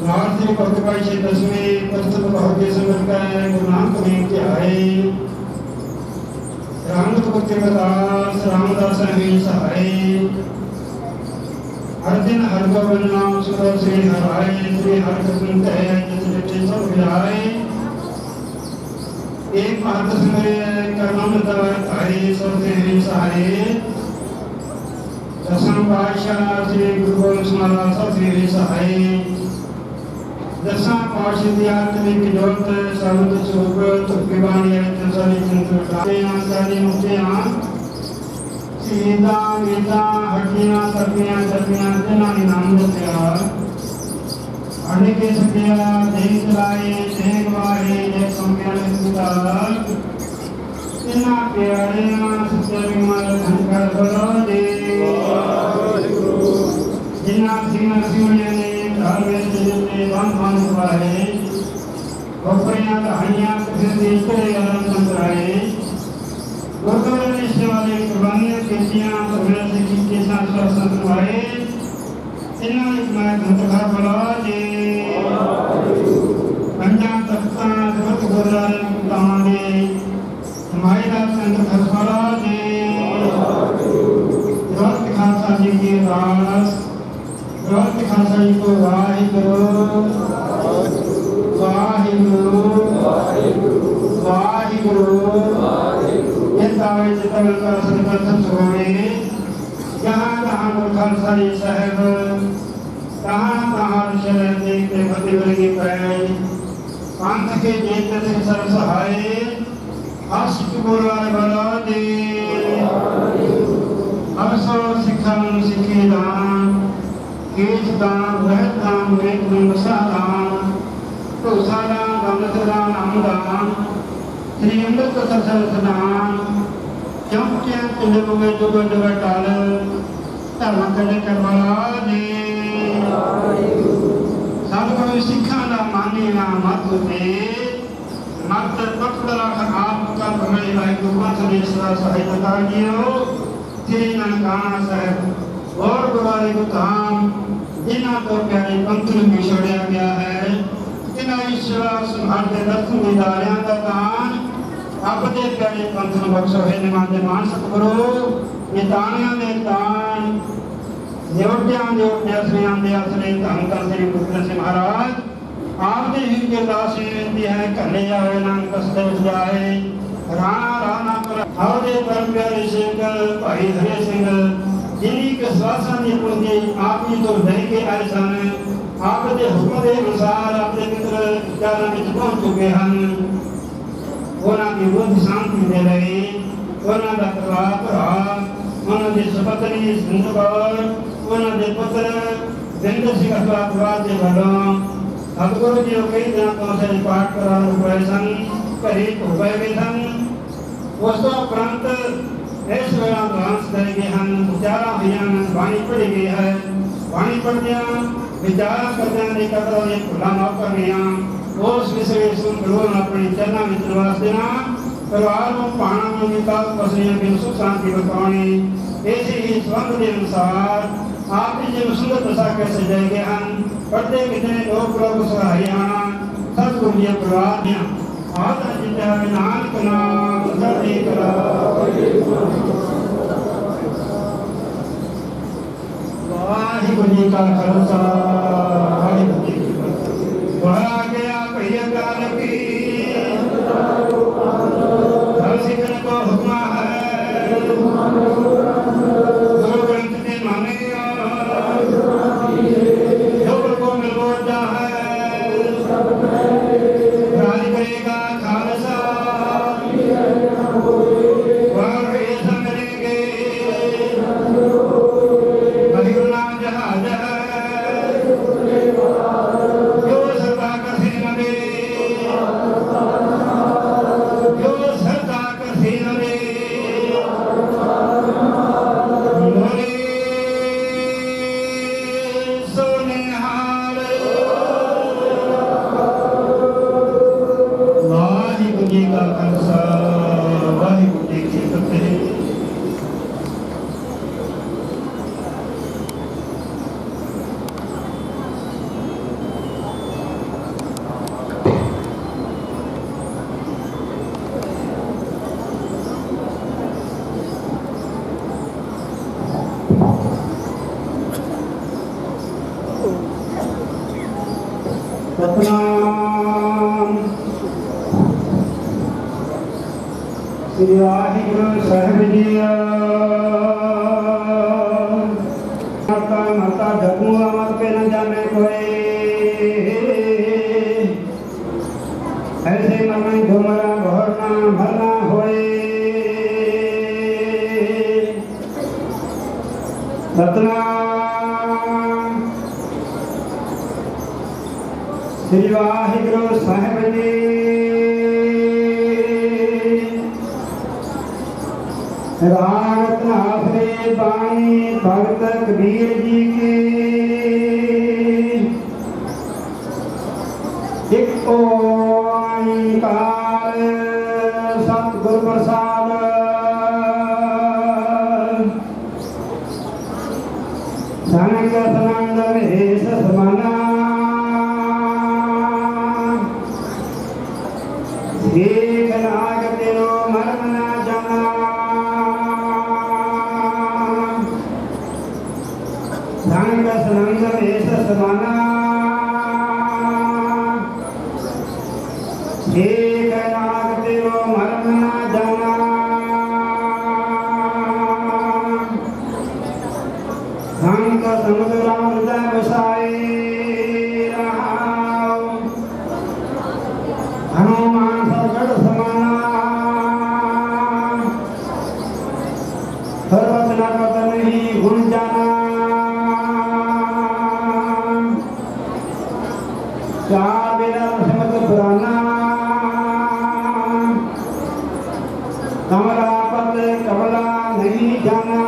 ਨਾਮ ਸ੍ਰੀ ਭਗਤ ਪਾਤਸ਼ਾਹ ਦਸਵੇਂ ਪਸਤ ਭਗਤੀ ਸੰਗਤ ਕਾ ਗੁਰੂ ਨਾਨਕ ਦੇਵ ਧਿਆਏ ਰਾਮ ਭਗਤੀ ਪ੍ਰਦਾਸ ਰਾਮਦਾਸ ਜੀ ਸਹਾਈ ਹਰ ਦਿਨ ਹਰ ਗੋਬਿੰਦ ਨਾਮ ਸੁਣੋ ਸ੍ਰੀ ਹਰਿ ਸ੍ਰੀ ਹਰਿ ਕਹੈ ਜਿਸ ਵਿੱਚ ਸਭ ਵਿਰਾਏ एक महत सिमरे कर्म धारे सबसे सहारे दसम पातशाह श्री गुरु गोबिंद सिंह महाराज सबसे सहाय दसम पातशाह की आत्मिक जोत शब्द स्वरूप तुक्की बाणी तसली चिंतन आसानी मुक्तियां सीधा वेदा हड्डियां सर्पियां सर्पियां जिन्हां ने नाम दिया अनेक सकिया देख लाए देख वाहे जय सम्मान सुधार इन्ना प्यारे सत्य विमल धनकर बोलो दे जिन्ना सिंह सिंह ने घर में जिन्ने बन पाए गोपरियां कहानियां किसी देशे आराम संतराए गुरुद्वारे में सेवाले कुर्बानियां केतियां सबने से के साथ संतवाए इन्ना मैं धनकर बोलो दे पंजा तख्ता जगत गुरुद्वारे मुक्तामाने हमारे दास संत खसवाला ने रोहत खालसा जी के दास रोहत खालसा जी को वाहिगुरु वाहिगुरु वाहिगुरु ये दावे जितने का संकल्प सुनाए जहाँ जहाँ गुरु खालसा जी साहब कहाँ शरण देखते फतेह की पैर पंथ के जेत से सर्व सहाय आशिक गुरुवार बला दे अवसो सिखन सिखे दान केश दान रहत दान वेद नमसा दान तुसा दान अमृत दान अमदान श्री अमृत सत्संग दान चमकियां तिलक में जुग जुग टाल धर्म कले करवाला दे सतगुरु सिखा दा माने ना मत दे मत पकड़ रख आपका भले भाई गुरमत देशरा सहायता जियो श्री ननकाना साहब और गुरुवारे को धाम जिन्हों को प्यारे पंथ में छोड़िया गया है जिन्हों ईश्वर संभालते दर्शन दीदारियां का दान अपने प्यारे पंथ में बख्शो है निमाते मान सतगुरु नितानियां ने दान न्योटियां न्योटियां श्री आंदे आश्रय धन कर श्री गुरु सिंह महाराज ਆਪ ਜੀ ਹੀ ਅਰਦਾਸ ਬੇਨਤੀ ਹੈ ਘੱਲੇ ਆਵੇ ਨਾਨਕ ਕਸਤੇ ਜਾਏ ਰਾਣਾ ਰਾਣਾ ਪਰ ਆਪ ਦੇ ਪਰਮ ਪਿਆਰੇ ਸਿੰਘ ਭਾਈ ਹਰੇ ਸਿੰਘ ਜਿਨੀ ਕੇ ਸਵਾਸਾਂ ਦੀ ਪੁੰਜੀ ਆਪ ਜੀ ਤੋਂ ਲੈ ਕੇ ਆਏ ਸਨ ਆਪ ਦੇ ਹੁਕਮ ਦੇ ਅਨੁਸਾਰ ਆਪਣੇ ਮਿੱਤਰ ਚਾਰਾਂ ਵਿੱਚ ਪਹੁੰਚ ਚੁੱਕੇ ਹਨ ਉਹਨਾਂ ਦੀ ਰੂਹ ਸ਼ਾਂਤੀ ਦੇ ਲਈ ਉਹਨਾਂ ਦਾ ਪਰਿਵਾਰ ਭਰਾ ਉਹਨਾਂ ਦੀ ਸੁਪਤਨੀ ਸਿੰਧ ਕੌਰ ਉਹਨਾਂ ਦੇ ਪੁੱਤਰ ਜਿੰਦਰ ਸਿੰਘ ਅਖਬਾਰ ਦੇ ਵੱਲੋਂ ਸਤਿਗੁਰੂ ਜੀ ਕਈ ਦਿਨਾਂ ਤੋਂ ਸਾਡੇ ਪਾਠ ਕਰਾਉਣ ਹੋਏ ਸਨ ਘਰੇ ਧੋਏ ਗਏ ਸਨ ਉਸ ਤੋਂ ਉਪਰੰਤ ਇਸ ਵੇਲਾ ਗ੍ਰਾਂਸ ਦੇ ਗਏ ਹਨ ਵਿਚਾਰਾਂ ਹੋਈਆਂ ਬਾਣੀ ਪੜ੍ਹੀ ਗਈ ਹੈ ਬਾਣੀ ਪੜ੍ਹਦਿਆਂ ਵਿਚਾਰ ਕਰਦਿਆਂ ਦੀ ਕਦਰ ਦੇ ਭੁੱਲਾਂ ਮਾਫ ਕਰਨੀਆਂ ਉਸ ਵਿਸ਼ੇ ਸੁਣ ਆਪਣੇ ਚਰਨਾਂ ਵਿੱਚ ਨਿਵਾਸ ਦੇਣਾ ਪਰਿਵਾਰ ਨੂੰ ਪਾਣਾ ਨੂੰ ਵਿਕਾਸ ਪਸਰੀਆਂ ਦੀ ਸੁਖ ਸ਼ਾਂਤੀ ਬਖਾਉਣੀ ਇਸੇ ਹੀ ਸੰਬੰਧ ਦੇ ਅਨੁਸਾਰ ਆਪ ਜੀ ਨੂੰ ਸੁੰਦਰ ਦਸ਼ਾ ਕੇ ਸਜਾਏ ਗਏ ਹਨ ਪੜ੍ਹਦੇ ਕਿਤਨੇ ਲੋਕ ਸਹਾਇਆਣਾ ਸਤਿਗੁਰੂ ਜੀ ਪਰਿਵਾਰ ਦੀਆਂ ਆਦਰ ਜਿੱਤਿਆ ਨਾਨਕ ਨਾਮ ਚੜ੍ਹਦੀ ਕਲਾ ਵਾਹਿਗੁਰੂ ਜੀ ਕਾ ਖਾਲਸਾ ਵਾਹਿਗੁਰੂ ਜੀ ਕੀ ਫਤਿਹ ਵਾਹ ਗਿਆ ਭਈਆ ਕਾਲ ਕੀ ਹਰ ਸਿੱਖਣ ਕੋ ਹੁਕਮ ਹੈ ਗੁਰੂ ਗ੍ਰੰਥ ਦੇ ਮਾਨਿਆ ਜੋ ਕੋ ਮਿਲਦਾ ਹੈ ਰਾਜ ਕਰੇਗਾ ਖਾਲਸਾ ਵਾਹਿਗੁਰੂ ਸੰਗਰੇਗੇ ਵਾਹਿਗੁਰੂ ਨਾਮ ਜਹਾਜ ਹੈ ਜੋ ਸਰਦਾ ਕਸੇ ਨਵੇ ਜੋ ਸਰਦਾ ਕਸੇ ਨਵੇ ਮੋਰੇ ਸੋਨਿਹਾਰ ਵਾਹਿਗੁਰੂ ਜੀ ਕਾ ਖਾਲਸਾ ਵਾਹਿਗੁਰੂ ਜੀ ਕੀ ਫਤਿਹ ਸਤਨਾਮ ਸ੍ਰੀ ਵਾਹਿਗੁਰੂ ਸਾਹਿਬ ਜੀ ਮਾਤਾ ਜਗੂ ਅਮਰ ਕੇ ਨ ਜਾਣੇ ਕੋਈ ਐਸੇ ਮਨ ਘੁਮਰਾ ਘੋਰਨਾ ਭਰਨਾ ਹੋਏ ਸਤਨਾਮ ਸ੍ਰੀ ਵਾਹਿਗੁਰੂ ਸਾਹਿਬ ਜੀ ਰਾਗ ਨਾਸਰੇ ਬਾਣੀ ਭਗਤ ਕਬੀਰ ਜੀ ਕੀ ਇੱਕ ਓੰਕਾਰ ਸਤਿਗੁਰ ਪ੍ਰਸਾਦ ਸੰਗ ਸੰਗ ਵੇਸ ਸਮਾਨਾ ਏਕ ਨਾਗ ਤੇਰੋ ਮਰਮ ਨਾ ਜਾਣਾ ਸੰਗ ਸੰਗ ਵੇਸ ਸਮਾਨਾ ਏਕ ਨਾਗ ਤੇਰੋ ਮਰਮ ਨਾ ਜਾਣਾ ਸੰਗ ਸਮੁਦਰਾ ਹਿਰਦੈ ਵਸਾਏ ਰਹਾਉ ਹਨੂਮਾਨ ਸਰਗੜ ਸਮਾਨਾ ਸਰਵਤ ਨਰਵਤ ਨਹੀਂ ਗੁਣ ਜਾਣਾ ਚਾਰ ਵੇਲਾ ਸਿਮਤ ਪੁਰਾਨਾ ਕਮਲਾ ਪਤ ਕਮਲਾ ਨਹੀਂ ਜਾਣਾ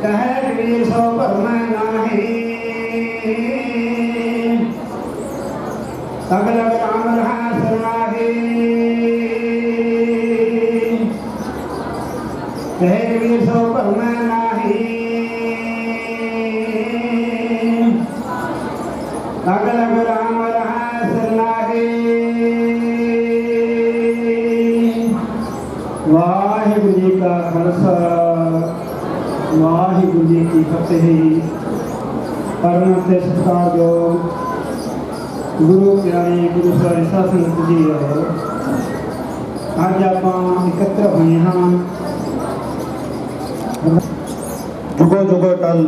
ਕਹੈ ਕਬੀਰ ਸੋ ਭਰਮ ਨਾਹੀ ਸਗਲ ਰਾਮ ਰਹਾ ਸਰਨਾਹੀ ਕਹੈ ਕਬੀਰ ਸੋ ਭਰਮ ਨਾਹੀ ਸਗਲ ਰਾਮ ਰਹਾ ਸਰਨਾਹੀ ਵਾਹਿਗੁਰੂ ਜੀ ਕਾ ਖਾਲਸਾ ਵਾਹਿਗੁਰੂ ਜੀ ਕੀ ਫਤਿਹ ਤੇ ਸਤਿਕਾਰਯੋਗ ਗੁਰੂ ਪਿਆਰੇ ਗੁਰੂ ਸਾਹਿਬ ਸਾਧ ਸੰਗਤ ਜੀ, ਅੱਜ ਆਪਾਂ ਇਕੱਤਰ ਹੋਏ ਹਾਂ ਜੁਗੋ ਜੁਗੋ ਟਲ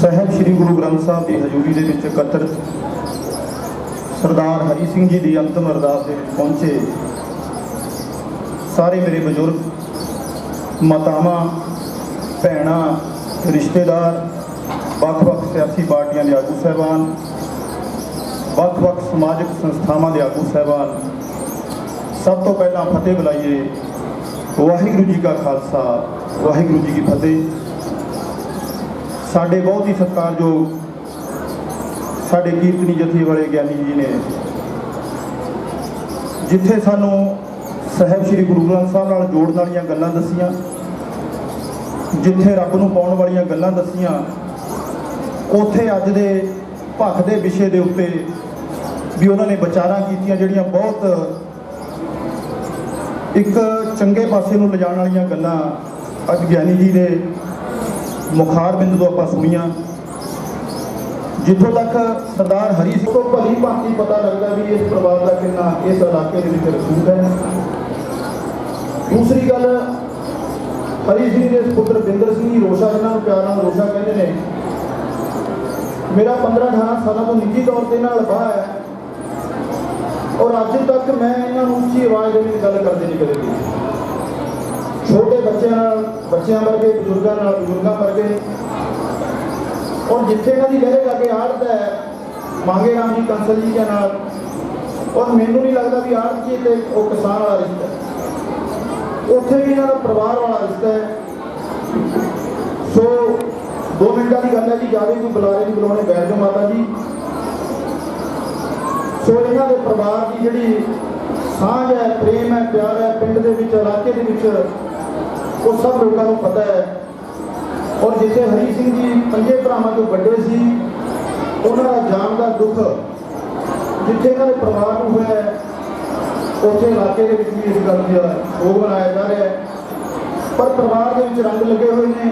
ਸਾਹਿਬ ਸ੍ਰੀ ਗੁਰੂ ਗ੍ਰੰਥ ਸਾਹਿਬ ਦੀ ਹਜ਼ੂਰੀ ਦੇ ਵਿੱਚ ਇਕੱਤਰ ਸਰਦਾਰ ਹਰੀ ਸਿੰਘ ਜੀ ਦੀ ਅੰਤਮ ਅਰਦਾਸ ਦੇ ਵਿੱਚ ਪਹੁੰਚੇ ਸਾਰੇ ਮੇਰੇ ਬਜ਼ੁਰਗ, ਮਾਤਾਵਾਂ, ਭੈਣਾਂ, ਰਿਸ਼ਤੇਦਾਰ, ਵੱਖ-ਵੱਖ ਸਿਆਸੀ ਪਾਰਟੀਆਂ ਦੇ ਆਗੂ ਸਾਹਿਬਾਨ, ਵੱਖ-ਵੱਖ ਸਮਾਜਿਕ ਸੰਸਥਾਵਾਂ ਦੇ ਆਗੂ ਸਾਹਿਬਾਨ, ਸਭ ਤੋਂ ਪਹਿਲਾਂ ਫਤਿਹ ਬੁਲਾਈਏ। ਵਾਹਿਗੁਰੂ ਜੀ ਕਾ ਖਾਲਸਾ, ਵਾਹਿਗੁਰੂ ਜੀ ਕੀ ਫਤਿਹ। ਸਾਡੇ ਬਹੁਤ ਹੀ ਸਤਿਕਾਰਯੋਗ ਸਾਡੇ ਕੀਰਤਨੀ ਜਥੇ ਵਾਲੇ ਗਿਆਨੀ ਜੀ ਨੇ ਜਿੱਥੇ ਸਾਨੂੰ ਸਾਹਿਬ ਸ੍ਰੀ ਗੁਰੂ ਗ੍ਰੰਥ ਸਾਹਿਬ ਨਾਲ ਜੋੜਨ ਵਾਲੀਆਂ ਗੱਲਾਂ ਦੱਸੀਆਂ, ਜਿੱਥੇ ਰੱਬ ਨੂੰ ਪਾਉਣ ਵਾਲੀਆਂ ਗੱਲਾਂ ਦੱਸੀਆਂ, ਉੱਥੇ ਅੱਜ ਦੇ ਭਖ ਦੇ ਵਿਸ਼ੇ ਦੇ ਉੱਤੇ ਵੀ ਉਹਨਾਂ ਨੇ ਵਿਚਾਰਾਂ ਕੀਤੀਆਂ ਜਿਹੜੀਆਂ ਬਹੁਤ ਇੱਕ ਚੰਗੇ ਪਾਸੇ ਨੂੰ ਲਿਜਾਣ ਵਾਲੀਆਂ ਗੱਲਾਂ ਅੱਜ ਗਿਆਨੀ ਜੀ ਦੇ ਮੁਖਾਰ ਬਿੰਦ ਤੋਂ ਆਪਾਂ ਸੁਣੀਆਂ। ਜਿੱਥੋਂ ਤੱਕ ਸਰਦਾਰ ਹਰੀ ਸਿੰਘ ਤੋਂ ਭਲੀ ਭਾਂਤੀ ਪਤਾ ਲੱਗਦਾ ਵੀ ਇਸ ਪਰਿਵਾਰ ਦਾ ਕਿੰਨਾ ਇਸ ਇਲਾਕੇ ਦੇ ਵਿੱਚ ਰਸੂਖ ਹੈ। ਦੂਸਰੀ ਗੱਲ, ਹਰੀ ਸਿੰਘ ਦੇ ਪੁੱਤਰ ਬਿੰਦਰ ਸਿੰਘ ਜੀ ਰੋਸ਼ਾ, ਜਿਹਨਾਂ ਨੂੰ ਪਿਆਰ ਨਾਲ ਰੋਸ਼ਾ ਕਹਿੰਦੇ ਨੇ, ਮੇਰਾ 15-18 ਸਾਲਾਂ ਤੋਂ ਨਿੱਜੀ ਤੌਰ ਤੇ ਨਾਲ ਬਾਹ ਹੈ ਔਰ ਅੱਜ ਤੱਕ ਮੈਂ ਇਹਨਾਂ ਨੂੰ ਉੱਚੀ ਆਵਾਜ਼ ਦੇ ਵਿੱਚ ਗੱਲ ਕਰਦੇ ਨਹੀਂ ਕਦੇ ਵੀ। ਛੋਟੇ ਬੱਚਿਆਂ ਨਾਲ ਬੱਚਿਆਂ ਵਰਗੇ, ਬਜ਼ੁਰਗਾਂ ਨਾਲ ਬਜ਼ੁਰਗਾਂ ਵਰਗੇ, ਔਰ ਜਿੱਥੇ ਇਹਨਾਂ ਦੀ ਲਹਿਰੇ ਲਾਗੇ ਆੜਤ ਹੈ ਮੰਗੇ ਰਾਮ ਜੀ ਕੰਸਲ ਜੀ ਦੇ ਨਾਲ, ਔਰ ਮੈਨੂੰ ਨਹੀਂ ਲੱਗਦਾ ਵੀ ਆੜਤ ਜੀ ਤੇ ਉਹ ਕਿਸਾਨ ਵਾਲਾ ਰਿਸ਼ਤਾ ਹੈ, ਉੱਥੇ ਵੀ ਇਹਨਾਂ ਦਾ ਪਰਿਵਾਰ ਵਾਲਾ ਰਿਸ਼ਤਾ ਹੈ। ਸੋ 2 ਮਿੰਟਾਂ ਦੀ ਗੱਲ ਹੈ ਜੀ, ਜਾਵੇ ਕੋਈ ਬੁਲਾਰੇ ਨਹੀਂ ਬੁਲਾਉਣੇ, ਬੈਠ ਜਾਓ ਮਾਤਾ ਜੀ। ਸੋ ਇਹਨਾਂ ਦੇ ਪਰਿਵਾਰ ਦੀ ਜਿਹੜੀ ਸਾਂਝ ਹੈ, ਪ੍ਰੇਮ ਹੈ, ਪਿਆਰ ਹੈ ਪਿੰਡ ਦੇ ਵਿੱਚ, ਇਲਾਕੇ ਦੇ ਵਿੱਚ, ਉਹ ਸਭ ਲੋਕਾਂ ਨੂੰ ਪਤਾ ਹੈ। ਔਰ ਜਿੱਥੇ ਹਰੀ ਸਿੰਘ ਜੀ 5 ਭਰਾਵਾਂ ਤੋਂ ਵੱਡੇ ਸੀ, ਉਹਨਾਂ ਦਾ ਜਾਣ ਦਾ ਦੁੱਖ ਜਿੱਥੇ ਇਹਨਾਂ ਦੇ ਪਰਿਵਾਰ ਨੂੰ ਹੋਇਆ ਹੈ, ਉੱਥੇ ਇਲਾਕੇ ਦੇ ਵਿੱਚ ਵੀ ਇਸ ਗੱਲ ਦਾ ਭੋਗ ਮਨਾਇਆ ਜਾ ਰਿਹਾ ਹੈ। ਪਰ ਪਰਿਵਾਰ ਦੇ ਵਿੱਚ ਰੰਗ ਲੱਗੇ ਹੋਏ ਨੇ,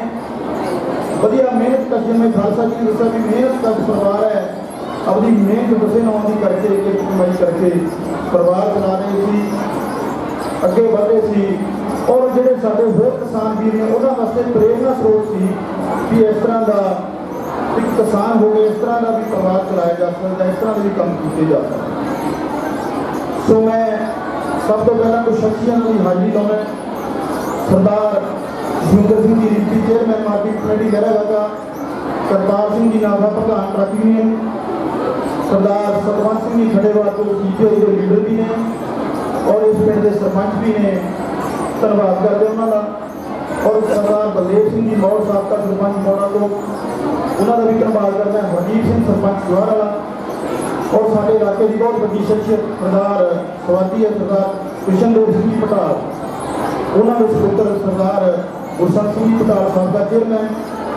ਵਧੀਆ ਮਿਹਨਤ ਕਰ, ਜਿਵੇਂ ਖਾਲਸਾ ਜੀ ਨੇ ਦੱਸਿਆ ਵੀ ਮਿਹਨਤ ਕਰ ਪਰਿਵਾਰ ਹੈ, ਆਪਣੀ ਮਿਹਨਤ ਦਸੇ ਨਾਉਣ ਦੀ ਕਰਕੇ, ਇੱਕ ਕਮਾਈ ਕਰਕੇ ਪਰਿਵਾਰ ਚਲਾ ਰਹੇ ਸੀ, ਅੱਗੇ ਵਧ ਰਹੇ ਸੀ। ਔਰ ਜਿਹੜੇ ਸਾਡੇ ਹੋਰ ਕਿਸਾਨ ਵੀਰ ਨੇ, ਉਹਨਾਂ ਵਾਸਤੇ ਪ੍ਰੇਰਨਾ ਸਰੋਤ ਸੀ ਕਿ ਇਸ ਤਰ੍ਹਾਂ ਦਾ ਇੱਕ ਕਿਸਾਨ ਹੋ ਕੇ ਇਸ ਤਰ੍ਹਾਂ ਦਾ ਵੀ ਪਰਿਵਾਰ ਚਲਾਇਆ ਜਾ ਸਕਦਾ, ਇਸ ਤਰ੍ਹਾਂ ਦੇ ਵੀ ਕੰਮ ਕੀਤੇ ਜਾ ਸਕਦੇ। ਸੋ ਮੈਂ ਸਭ ਤੋਂ ਪਹਿਲਾਂ ਕੁਝ ਸ਼ਖਸੀਅਤਾਂ ਦੀ ਹਾਜ਼ਰੀ ਲਾਉਣਾ। ਸਰਦਾਰ Jaswinder Singh ji Rishti, chairman market committee ਗਹਿਰਾਗਾਗਾ, ਕਰਤਾਰ ਸਿੰਘ ਜੀ ਨਾਭਾ, ਪ੍ਰਧਾਨ ਟਰੱਕ ਯੂਨੀਅਨ, ਸਰਦਾਰ ਸਤਵੰਤ ਸਿੰਘ ਜੀ ਖੜੇਵਾਲ ਤੋਂ ਸੀਪੀਆਈ ਦੇ ਲੀਡਰ ਵੀ ਨੇ ਔਰ ਇਸ ਪਿੰਡ ਦੇ ਸਰਪੰਚ ਵੀ ਨੇ, ਧੰਨਵਾਦ ਕਰਦੇ ਉਹਨਾਂ ਦਾ। ਔਰ ਸਰਦਾਰ ਬਲਦੇਵ ਸਿੰਘ ਜੀ ਮੌੜ, ਸਾਬਕਾ ਸਰਪੰਚ ਮੌੜਾ ਤੋਂ, ਉਹਨਾਂ ਦਾ ਵੀ ਧੰਨਵਾਦ ਕਰਦਾ। ਹਰਜੀਤ ਸਿੰਘ ਸਰਪੰਚ ਜਵਾਹਰ ਵਾਲਾ, ਔਰ ਸਾਡੇ ਇਲਾਕੇ ਦੀ ਬਹੁਤ ਵੱਡੀ ਸ਼ਖਸੀਅਤ ਸਰਦਾਰ ਸਵਾਤੀ ਹੈ, ਸਰਦਾਰ ਕ੍ਰਿਸ਼ਨਦੇਵ ਸਿੰਘ ਜੀ ਪਟਾਲ, ਉਹਨਾਂ ਦੇ ਸਪੁੱਤਰ ਸਰਦਾਰ ਗੁਰਸੰਤ ਸਿੰਘ ਜੀ ਪਟਾਲ, ਸਾਬਕਾ ਚੇਅਰਮੈਨ,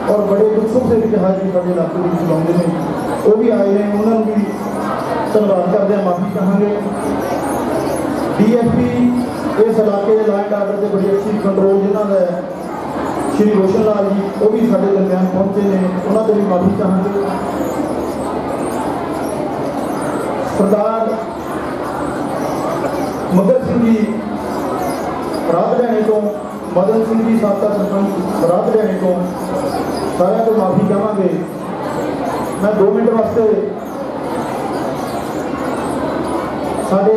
ਔਰ ਬੜੇ ਦੁੱਖ ਸੁੱਖ ਦੇ ਵਿੱਚ ਹਾਜ਼ਰੀ ਸਾਡੇ ਇਲਾਕੇ ਦੇ ਵਿੱਚ ਲਾਉਂਦੇ ਨੇ, ਉਹ ਵੀ ਆਏ ਨੇ, ਉਹਨਾਂ ਨੂੰ ਵੀ ਧੰਨਵਾਦ ਕਰਦੇ ਹਾਂ, ਮਾਫੀ ਚਾਹਾਂਗੇ। DSP ਇਸ ਇਲਾਕੇ ਦੇ ਲਾਈਨ ਆਰਡਰ ਦੇ ਬੜੀ ਅੱਛੀ ਕੰਟਰੋਲ ਜਿਨ੍ਹਾਂ ਦਾ ਹੈ, ਸ਼੍ਰੀ ਰੋਸ਼ਨ ਲਾਲ ਜੀ, ਉਹ ਵੀ ਸਾਡੇ ਦਰਮਿਆਨ ਪਹੁੰਚੇ ਨੇ, ਉਹਨਾਂ ਤੋਂ ਵੀ ਮਾਫੀ ਚਾਹਾਂਗੇ। ਸਰਦਾਰ ਮਦਨ ਸਿੰਘ ਜੀ ਰਾਧੜਿਆਣੇ ਤੋਂ, ਮਦਨ ਸਿੰਘ ਜੀ ਸਾਬਕਾ ਸਰਪੰਚ ਰਾਧੜਿਆਣੇ ਤੋਂ, ਸਾਰਿਆਂ ਤੋਂ ਮਾਫੀ ਚਾਹਾਂਗੇ। ਮੈਂ 2 ਮਿੰਟ ਵਾਸਤੇ ਸਾਡੇ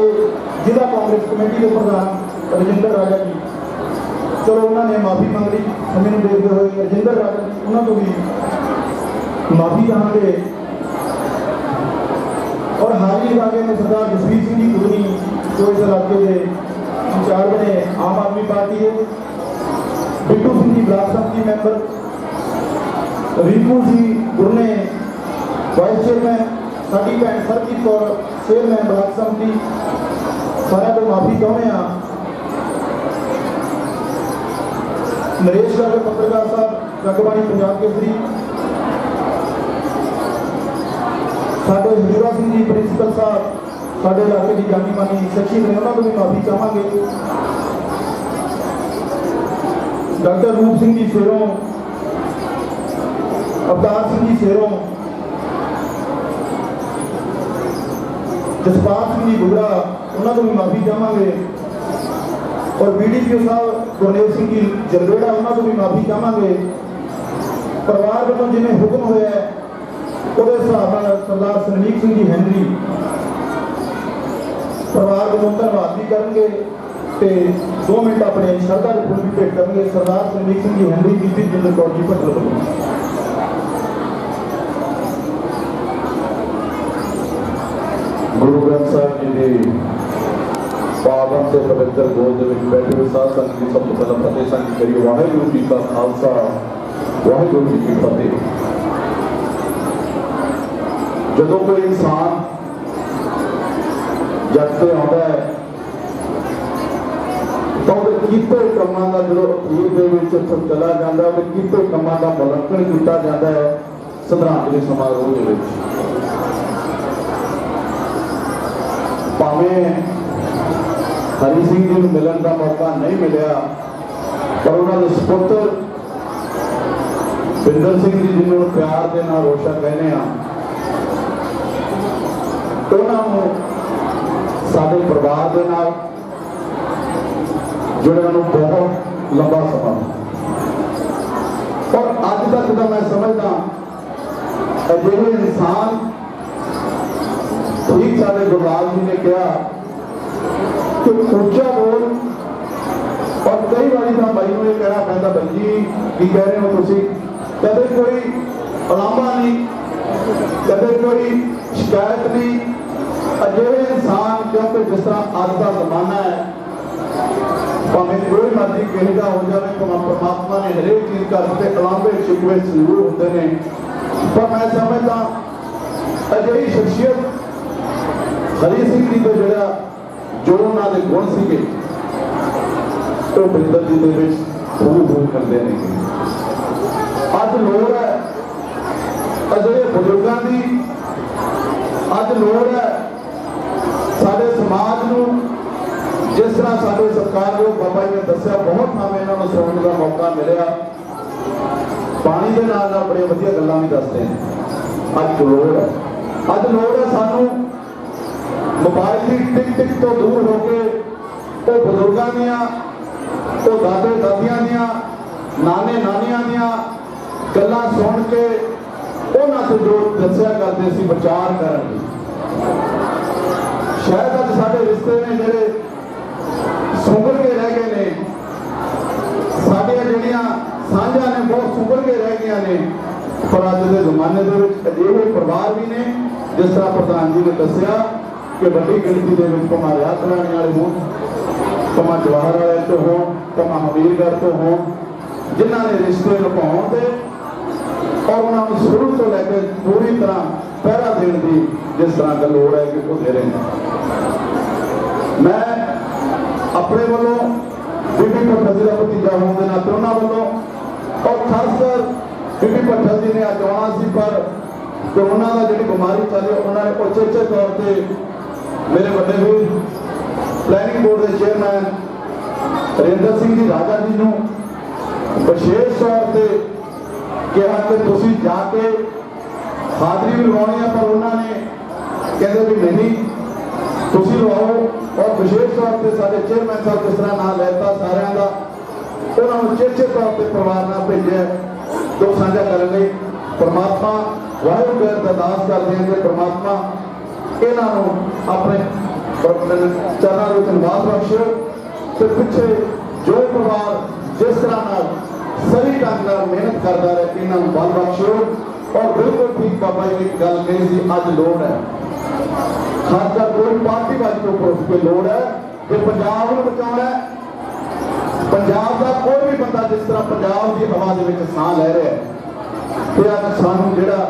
ਜ਼ਿਲ੍ਹਾ ਕਾਂਗਰਸ ਕਮੇਟੀ ਦੇ ਪ੍ਰਧਾਨ ਰਜਿੰਦਰ ਰਾਜਾ ਜੀ, ਚਲੋ ਉਹਨਾਂ ਨੇ ਮਾਫੀ ਮੰਗ ਲਈ, ਸਮੇਂ ਨੂੰ ਦੇਖਦੇ ਹੋਏ ਰਜਿੰਦਰ ਰਾਜਾ ਜੀ, ਉਹਨਾਂ ਤੋਂ ਵੀ ਮਾਫੀ ਚਾਹਾਂਗੇ। ਔਰ ਹਾਜ਼ਰੀ ਲਗਾ ਨੇ ਸਰਦਾਰ ਜਸਵੀਰ ਸਿੰਘ ਜੀ ਗੁਰਨੀ, ਜੋ ਇਸ ਇਲਾਕੇ ਦੇ ਇੰਚਾਰਜ ਨੇ ਆਮ ਆਦਮੀ ਪਾਰਟੀ ਦੇ, ਬਿੱਟੂ ਸਿੰਘ ਜੀ ਬਲਾਕ ਸੰਮਤੀ ਮੈਂਬਰ, ਰੀਪੂ ਜੀ ਗੁਰਨੇ ਵਾਈਸ ਚੇਅਰਮੈਨ, ਸਾਡੀ ਭੈਣ ਸਰਜੀਤ ਕੌਰ ਚੇਅਰਮੈਨ ਬਲਾਕ ਸੰਮਤੀ, ਸਾਰਿਆਂ ਤੋਂ ਮਾਫੀ ਚਾਹੁੰਦੇ ਹਾਂ। ਨਰੇਸ਼ ਗਰਗ ਪੱਤਰਕਾਰ ਸਾਹਿਬ, ਜਗਬਾਣੀ ਪੰਜਾਬ ਕੇਸਰੀ, ਸਾਡੇ ਹਜੂਰਾ ਸਿੰਘ ਜੀ ਪ੍ਰਿੰਸੀਪਲ ਸਾਹਿਬ, ਸਾਡੇ ਇਲਾਕੇ ਦੀ ਜਾਣੀ ਮਾਨੀ ਸ਼ਖਸੀਅਤ ਨੇ, ਉਹਨਾਂ ਤੋਂ ਵੀ ਮਾਫੀ ਚਾਹਾਂਗੇ। ਡਾਕਟਰ ਰੂਪ ਸਿੰਘ ਜੀ ਸ਼ੇਰੋਂ, ਅਵਤਾਰ ਸਿੰਘ ਜੀ ਸ਼ੇਰੋਂ, ਜਸਪਾਲ ਸਿੰਘ ਜੀ ਗੁਜਰਾ, ਉਹਨਾਂ ਤੋਂ ਵੀ ਮਾਫੀ ਚਾਹਾਂਗੇ। ਔਰ BDPO ਸਾਹਿਬ ਗੁਰਨੇਲ ਸਿੰਘ ਜੀ ਜਰਵੇੜਾ, ਉਹਨਾਂ ਤੋਂ ਵੀ ਮਾਫੀ ਚਾਹਾਂਗੇ। ਪਰਿਵਾਰ ਵੱਲੋਂ ਜਿਵੇਂ ਹੁਕਮ ਹੋਇਆ ਉਹਦੇ ਹਿਸਾਬ ਨਾਲ ਸਰਦਾਰ ਸਰਨੀਕ ਸਿੰਘ ਜੀ ਹੈਨਰੀ ਪਰਿਵਾਰ ਵੱਲੋਂ ਧੰਨਵਾਦ ਵੀ ਕਰਨਗੇ ਤੇ 2 ਮਿੰਟ ਆਪਣੇ ਸ਼ਰਧਾ ਦੇ ਫੁੱਲ ਵੀ ਭੇਟ ਕਰਨਗੇ। ਸਰਦਾਰ ਸਰਨੀਕ ਸਿੰਘ ਜੀ ਹੈਨਰੀ, ਬੀਬੀ ਜਿੰਦਰ ਕੌਰ ਜੀ ਭੱਟਲ ਵੱਲੋਂ। ਗੁਰੂ ਗ੍ਰੰਥ ਸਾਹਿਬ ਜੀ ਦੇ ਪਾਵਨ ਤੇ ਪਵਿੱਤਰ ਗੋਦ ਦੇ ਵਿੱਚ ਬੈਠੇ ਹੋਏ ਸਾਧ ਸੰਗਤ ਜੀ, ਸਭ ਤੋਂ ਪਹਿਲਾਂ ਫਤਿਹ ਸਾਂਝੀ ਕਰੀਏ। ਵਾਹਿਗੁਰੂ ਜੀ ਕਾ ਖਾਲਸਾ, ਵਾਹਿਗੁਰੂ ਜੀ ਕੀ ਫਤਿਹ। ਜਦੋਂ ਕੋਈ ਇਨਸਾਨ ਜੱਟ ਤੇ ਆਉਂਦਾ ਹੈ ਤਾਂ ਉਹਦੇ ਕੀਤੇ ਕੰਮਾਂ ਦਾ ਜਦੋਂ ਅਖੀਰ ਦੇ ਵਿੱਚ ਉੱਥੋਂ ਚਲਾ ਜਾਂਦਾ, ਉਹਦੇ ਕੀਤੇ ਕੰਮਾਂ ਦਾ ਮੁਲਾਂਕਣ ਕੀਤਾ ਜਾਂਦਾ ਹੈ ਸ਼ਰਧਾਂਜਲੀ ਸਮਾਰੋਹ ਦੇ ਵਿੱਚ। ਭਾਵੇਂ ਹਰੀ ਸਿੰਘ ਜੀ ਨੂੰ ਮਿਲਣ ਦਾ ਮੌਕਾ ਨਹੀਂ ਮਿਲਿਆ, ਪਰ ਉਹਨਾਂ ਦੇ ਸੁਪੁੱਤਰ ਬਿੰਦਰ ਸਿੰਘ ਜੀ, ਜਿਹਨੂੰ ਪਿਆਰ ਦੇ ਨਾਲ ਰੋਸ਼ਾ ਕਹਿੰਦੇ ਆ, ਉਹਨਾਂ ਨੂੰ ਸਾਡੇ ਪਰਿਵਾਰ ਦੇ ਨਾਲ ਜੁੜਿਆ ਨੂੰ ਬਹੁਤ ਲੰਬਾ ਸਮਾਂ। ਔਰ ਅੱਜ ਤੱਕ ਦਾ ਮੈਂ ਸਮਝਦਾ ਅਜਿਹੇ ਇਨਸਾਨ, ਠੀਕ ਸਾਡੇ ਗੁਰਲਾਲ ਜੀ ਨੇ ਕਿਹਾ ਕਿ ਉੱਚਾ ਬੋਲ, ਔਰ ਕਈ ਵਾਰੀ ਤਾਂ ਬਾਈ ਨੂੰ ਇਹ ਕਹਿਣਾ ਪੈਂਦਾ, ਬਾਈ ਜੀ ਕੀ ਕਹਿ ਰਹੇ ਹੋ ਤੁਸੀਂ? ਕਦੇ ਕੋਈ ਉਲਾਂਭਾ ਨਹੀਂ, ਕਦੇ ਕੋਈ ਸ਼ਿਕਾਇਤ ਨਹੀਂ। ਅਜਿਹੇ ਇਨਸਾਨ, ਕਿਉਂਕਿ ਜਿਸ ਤਰ੍ਹਾਂ ਅੱਜ ਦਾ ਜ਼ਮਾਨਾ ਹੈ, ਭਾਵੇਂ ਕੋਈ ਮਰਜ਼ੀ ਕਿਹੜਾ ਹੋ ਜਾਵੇ, ਤਾਂ ਪਰਮਾਤਮਾ ਨੇ ਹਰੇਕ ਚੀਜ਼ ਕਰਕੇ ਉਲਾਂਭੇ ਸ਼ਿਕਵੇ ਜ਼ਰੂਰ ਹੁੰਦੇ ਨੇ, ਪਰ ਮੈਂ ਸਮਝਦਾ ਅਜਿਹੀ ਸ਼ਖਸੀਅਤ ਹਰੀ ਸਿੰਘ ਜੀ ਦੇ ਜਿਹੜਾ ਜੋ ਉਹਨਾਂ ਦੇ ਗੁਣ ਸੀਗੇ ਉਹ ਬਿੰਦਰ ਜੀ ਦੇ ਵਿੱਚ ਖੂਬ ਕਰਦੇ ਨੇ। ਅੱਜ ਲੋੜ ਹੈ ਅਜਿਹੇ ਬਜ਼ੁਰਗਾਂ ਦੀ, ਅੱਜ ਲੋੜ ਹੈ ਸਾਡੇ ਸਮਾਜ ਨੂੰ, ਜਿਸ ਤਰ੍ਹਾਂ ਸਾਡੇ ਸਤਿਕਾਰਯੋਗ ਬਾਬਾ ਜੀ ਨੇ ਦੱਸਿਆ, ਬਹੁਤ ਥਾਵੇਂ ਇਹਨਾਂ ਨੂੰ ਸੁਣਨ ਦਾ ਮੌਕਾ ਮਿਲਿਆ। ਪਾਣੀ ਦੇ ਨਾਲ ਨਾਲ ਬੜੀਆਂ ਵਧੀਆ ਗੱਲਾਂ ਵੀ ਦੱਸਦੇ ਨੇ। ਅੱਜ ਲੋੜ ਹੈ, ਅੱਜ ਲੋੜ ਹੈ ਸਾਨੂੰ ਮੋਬਾਈਲ ਦੀ ਟਿਕ ਟਿਕ ਤੋਂ ਦੂਰ ਹੋ ਕੇ ਉਹ ਬਜ਼ੁਰਗਾਂ ਦੀਆਂ, ਉਹ ਦਾਦੇ ਦਾਦੀਆਂ ਦੀਆਂ, ਨਾਨੇ ਨਾਨੀਆਂ ਦੀਆਂ ਗੱਲਾਂ ਸੁਣ ਕੇ ਉਹਨਾਂ ਤੋਂ ਜੋ ਦੱਸਿਆ ਕਰਦੇ ਸੀ ਵਿਚਾਰ ਕਰਨ ਦੀ। ਸ਼ਾਇਦ ਅੱਜ ਸਾਡੇ ਰਿਸ਼ਤੇ ਨੇ ਜਿਹੜੇ ਸੁੰਗੜ ਕੇ ਰਹਿ ਗਏ ਨੇ, ਸਾਡੀਆਂ ਜਿਹੜੀਆਂ ਸਾਂਝਾਂ ਨੇ ਬਹੁਤ ਸੁੰਗੜ ਕੇ ਰਹਿ ਗਈਆਂ ਨੇ। ਪਰ ਅੱਜ ਦੇ ਜ਼ਮਾਨੇ ਦੇ ਵਿੱਚ ਅਜਿਹੇ ਪਰਿਵਾਰ ਵੀ ਨੇ, ਜਿਸ ਤਰ੍ਹਾਂ ਪ੍ਰਧਾਨ ਜੀ ਨੇ ਦੱਸਿਆ ਕਿ ਵੱਡੀ ਗਿਣਤੀ ਦੇ ਵਿੱਚ ਭਾਵੇਂ ਰਿਆਤ ਰਾਣੀ ਵਾਲੇ ਹੋਣ, ਭਾਵੇਂ ਜਵਾਹਰ ਵਾਲੇ ਤੋਂ ਹੋਣ, ਭਾਵੇਂ ਹਮੀਰਗੜ੍ਹ ਤੋਂ ਹੋਣ, ਜਿਨ੍ਹਾਂ ਨੇ ਰਿਸ਼ਤੇ ਨਿਭਾਉਣ ਦੇ ਔਰ ਉਹਨਾਂ ਨੂੰ ਸ਼ੁਰੂ ਤੋਂ ਲੈ ਕੇ ਪੂਰੀ ਤਰ੍ਹਾਂ ਪਹਿਰਾ ਦੇਣ ਦੀ ਜਿਸ ਤਰ੍ਹਾਂ ਦਾ ਲੋੜ ਹੈ ਕਿ ਉਹ ਦੇ ਰਹੇ ਨੇ। ਮੈਂ ਆਪਣੇ ਵੱਲੋਂ ਬੀਬੀ ਭੱਠਲ ਜੀ ਦਾ ਭਤੀਜਾ ਹੋਣ ਦੇ ਨਾਤੇ ਉਹਨਾਂ ਵੱਲੋਂ, ਔਰ ਖਾਸ ਕਰ ਬੀਬੀ ਭੱਠਲ ਜੀ ਨੇ ਅੱਜ ਆਉਣਾ ਸੀ, ਪਰ ਕਰੋਨਾ ਦਾ ਜਿਹੜੀ ਬਿਮਾਰੀ ਚੱਲ ਰਹੀ, ਉਹਨਾਂ ਨੇ ਉਚੇਚੇ ਤੌਰ ਤੇ ਮੇਰੇ ਵੱਡੇ ਵੀਰ ਪਲੈਨਿੰਗ ਬੋਰਡ ਦੇ ਚੇਅਰਮੈਨ ਹਰਿੰਦਰ ਸਿੰਘ ਜੀ ਰਾਜਾ ਜੀ ਨੂੰ ਵਿਸ਼ੇਸ਼ ਤੌਰ ਤੇ ਕਿਹਾ ਕਿ ਤੁਸੀਂ ਜਾ ਕੇ ਹਾਜ਼ਰੀ ਵੀ ਲਵਾਉਣੀ ਹੈ, ਪਰ ਉਹਨਾਂ ਨੇ ਕਹਿੰਦੇ ਵੀ ਨਹੀਂ ਤੁਸੀਂ ਲਵਾਓ। ਔਰ ਵਿਸ਼ੇਸ਼ ਤੌਰ ਤੇ ਸਾਡੇ ਚੇਅਰਮੈਨ ਸਾਹਿਬ ਜਿਸ ਤਰ੍ਹਾਂ ਨਾਂ ਲੈਤਾ ਸਾਰਿਆਂ ਦਾ, ਉਹਨਾਂ ਨੂੰ ਚੇਚੇ ਤੌਰ ਤੇ ਪਰਿਵਾਰ ਨਾਲ ਭੇਜਿਆ ਦੁੱਖ ਸਾਂਝਾ ਕਰਨ ਲਈ। ਪਰਮਾਤਮਾ ਵਾਹਿਗੁਰੂ ਦੇ ਅਰਦਾਸ ਕਰਦੇ ਹਾਂ ਕਿ ਪਰਮਾਤਮਾ ਇਹਨਾਂ ਨੂੰ ਆਪਣੇ ਚਰਨਾਂ ਵਿੱਚ ਨਿਵਾਸ ਬਖਸ਼ੇ ਤੇ ਪਿੱਛੇ ਜੋ ਪਰਿਵਾਰ ਜਿਸ ਤਰ੍ਹਾਂ ਨਾਲ ਸਹੀ ਢੰਗ ਨਾਲ ਮਿਹਨਤ ਕਰਦਾ ਰਹੇ, ਇਹਨਾਂ ਨੂੰ ਬਲ ਬਖਸ਼ੋ। ਔਰ ਬਿਲਕੁਲ ਠੀਕ ਬਾਬਾ ਜੀ ਨੇ ਗੱਲ ਕਹੀ ਸੀ, ਅੱਜ ਲੋੜ ਹੈ ਖਾਸ ਕਰ ਕੋਈ ਪਾਰਟੀਬਾਜ਼ੀ ਤੋਂ ਉੱਪਰ ਕੋਈ ਲੋੜ ਹੈ ਕਿ ਪੰਜਾਬ ਨੂੰ ਬਚਾਉਣਾ ਹੈ। ਪੰਜਾਬ ਦਾ ਕੋਈ ਵੀ ਬੰਦਾ ਜਿਸ ਤਰ੍ਹਾਂ ਪੰਜਾਬ ਦੀ ਹਵਾ ਦੇ ਵਿੱਚ ਸਾਹ ਲੈ ਰਿਹਾ ਹੈ, ਤੇ ਅੱਜ ਸਾਨੂੰ ਜਿਹੜਾ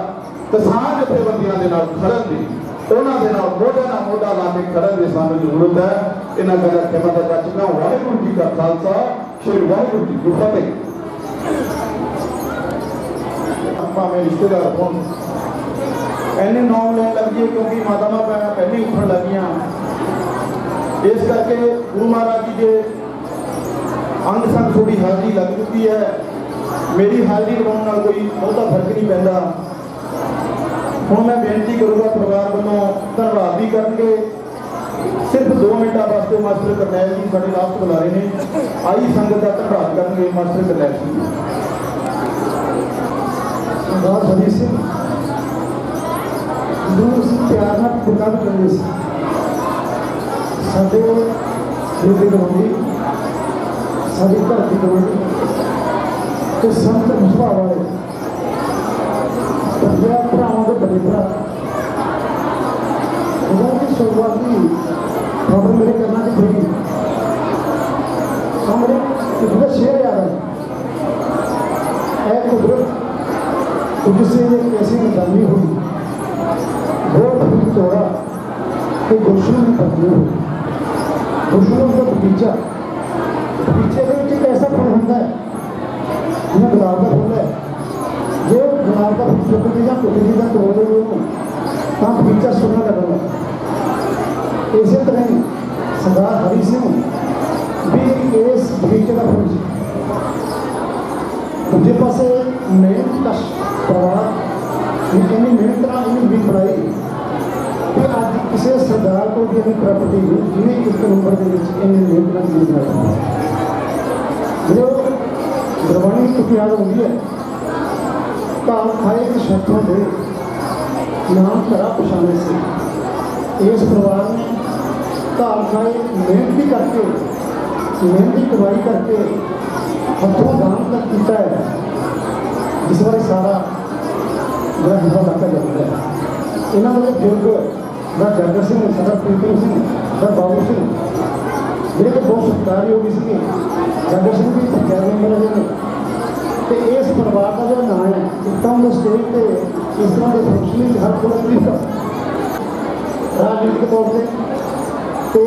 ਕਿਸਾਨ ਜਥੇਬੰਦੀਆਂ ਦੇ ਨਾਲ ਖੜਨ ਦੀ, ਉਹਨਾਂ ਦੇ ਨਾਲ ਮੋਢੇ ਨਾਲ ਮੋਢਾ ਲਾ ਕੇ ਖੜਨ ਦੀ ਸਾਨੂੰ ਜ਼ਰੂਰਤ ਹੈ। ਇਹਨਾਂ ਗੱਲਾਂ ਖਿਮਾ ਦਾ ਕਰ ਚੁੱਕਾ। ਵਾਹਿਗੁਰੂ ਜੀ ਕਾ ਖਾਲਸਾ, ਸ਼੍ਰੀ ਵਾਹਿਗੁਰੂ ਜੀ ਕੀ ਫਤਿਹ। ਭਾਵੇਂ ਰਿਸ਼ਤੇਦਾਰ ਹੋਣ, ਐਨੇ ਨਾਮ ਲੈਣ ਲੱਗ ਗਏ ਕਿਉਂਕਿ ਮਾਤਾਵਾਂ ਭੈਣਾਂ ਪਹਿਲਾਂ ਹੀ ਉੱਠਣ ਲੱਗੀਆਂ। ਇਸ ਕਰਕੇ ਗੁਰੂ ਮਹਾਰਾਜ ਜੀ ਦੇ ਅੰਗ ਸੰਗ ਥੋੜੀ ਹਾਜ਼ਰੀ ਲੱਗ ਚੁੱਕੀ ਹੈ। ਮੇਰੀ ਹਾਜ਼ਰੀ ਲਵਾਉਣ ਨਾਲ ਕੋਈ ਬਹੁਤਾ ਫਰਕ ਨਹੀਂ ਪੈਂਦਾ। ਹੁਣ ਮੈਂ ਬੇਨਤੀ ਕਰੂੰਗਾ ਪਰਿਵਾਰ ਵੱਲੋਂ ਧੰਨਵਾਦ ਵੀ ਕਰਨਗੇ। ਸਿਰਫ 2 ਮਿੰਟਾਂ ਵਾਸਤੇ ਮਾਸਟਰ ਕਰਨੈਲ ਜੀ ਸਾਡੇ ਲਾਸਟ ਬੁਲਾਰੇ ਨੇ, ਆਈ ਸੰਗਤ ਦਾ ਧੰਨਵਾਦ ਕਰਨਗੇ ਮਾਸਟਰ ਕਰਨੈਲ ਜੀ। ਸਰਦਾਰ ਹਰੀ ਸਿੰਘ ਨੂੰ ਅਸੀਂ ਪਿਆਰ ਨਾਲ ਪੁਕਾਰ ਕਰਦੇ ਸੀ। ਸਾਡੇ ਜਿਹੜੇ ਗਵਾਂਢੀ, ਸਾਡੇ ਘਰ ਦੀ ਗਵਾਂਢੀ ਤੇ ਸੰਤ ਸੁਭਾਅ ਵਾਲੇ ਪੰਜਾਂ ਭਰਾਵਾਂ ਦੇ ਬੜੇ ਭਰਾ, ਉਹਨਾਂ ਦੀ ਸ਼ੁਰੂਆਤੀ ਖਬਰ ਮੇਰੇ ਕਰਨਾ ਚ ਪਈ। ਸਾਹਮਣੇ ਇੱਕ ਸ਼ੇਰ ਯਾਦ ਹੈ, ਇਹ ਕੁਦਰਤ जिससे ये कैसी निकाली हुई, वो फूल तोड़ा तो गुलशन में बदली हुई। गुलशनों का बगीचा, बगीचे के एक ऐसा फल होता है जिन्हें गुलाब का फूल है, जो गुलाब का फूल चुप गया टूट गया तोड़ दे तो बगीचा सोना लगेगा। इसी तरह ही सरदार हरी सिंह भी इस बगीचे का फूल से दूजे पासे मेहनत का परिवार इन्नी मेहनत ਨਾਲ ਇਹਨੂੰ ਵੀ ਪੜਾਈ ਕਿ ਅੱਜ ਕਿਸੇ ਸਰਦਾਰ ਕੋਲ ਵੀ ਇਹ ਪ੍ਰਾਪਰਟੀ ਨਹੀਂ ਜਿਹਨੇ ਇੱਕ ਨੰਬਰ ਦੇ ਵਿੱਚ ਇੰਨੀ ਮਿਹਨਤ ਨਾਲ ਵੀ ਬਣਾਈ। ਜਦੋਂ ਗੁਰਬਾਣੀ ਤੋਂ ਯਾਦ ਹੁੰਦੀ ਹੈ ਕਾਲ ਖਾਏ ਦੇ ਸ਼ਬਦਾਂ ਦੇ ਨਾਮ ਧਰਾ ਪਛਾਣੇ ਸੀ। ਇਸ ਪਰਿਵਾਰ ਨੇ ਕਾਲ ਖਾਏ ਮਿਹਨਤ ਕਰਕੇ, ਮਿਹਨਤ ਦੀ ਕਮਾਈ ਕਰਕੇ ਹੱਥੋਂ ਦਾਨ ਤੱਕ ਕੀਤਾ ਹੈ, ਜਿਸ ਬਾਰੇ ਸਾਰਾ ਜਿਹੜਾ ਹਿੱਸਾ ਲੱਗਾ ਜਾਂਦਾ ਹੈ। ਇਹਨਾਂ ਦੇ ਬਜ਼ੁਰਗ ਦਾ ਜਗਤ ਸਿੰਘ, ਸਾਡਾ ਪ੍ਰੀਤਮ ਸਿੰਘ, ਦਾ ਬਾਬੂ ਸਿੰਘ, ਜਿਹੜੇ ਕਿ ਬਹੁਤ ਸਤਿਕਾਰਯੋਗ ਸੀਗੇ। ਜਗਤ ਸਿੰਘ ਵੀ ਪੰਚਾਇਤ ਮੈਂਬਰ ਰਹੇ ਨੇ ਤੇ ਇਸ ਪਰਿਵਾਰ ਦਾ ਜਿਹੜਾ ਨਾਂ ਹੈ ਇੱਕਦਮ ਦੇ ਸਟੇਜ ਤੇ ਇਸ ਤਰ੍ਹਾਂ ਦੇ ਫੰਕਸ਼ਨਿੰਗ ਹਰ ਕੋਈ ਤਰੀਕਾ ਰਾਜਨੀਤਿਕ ਤੌਰ ਤੇ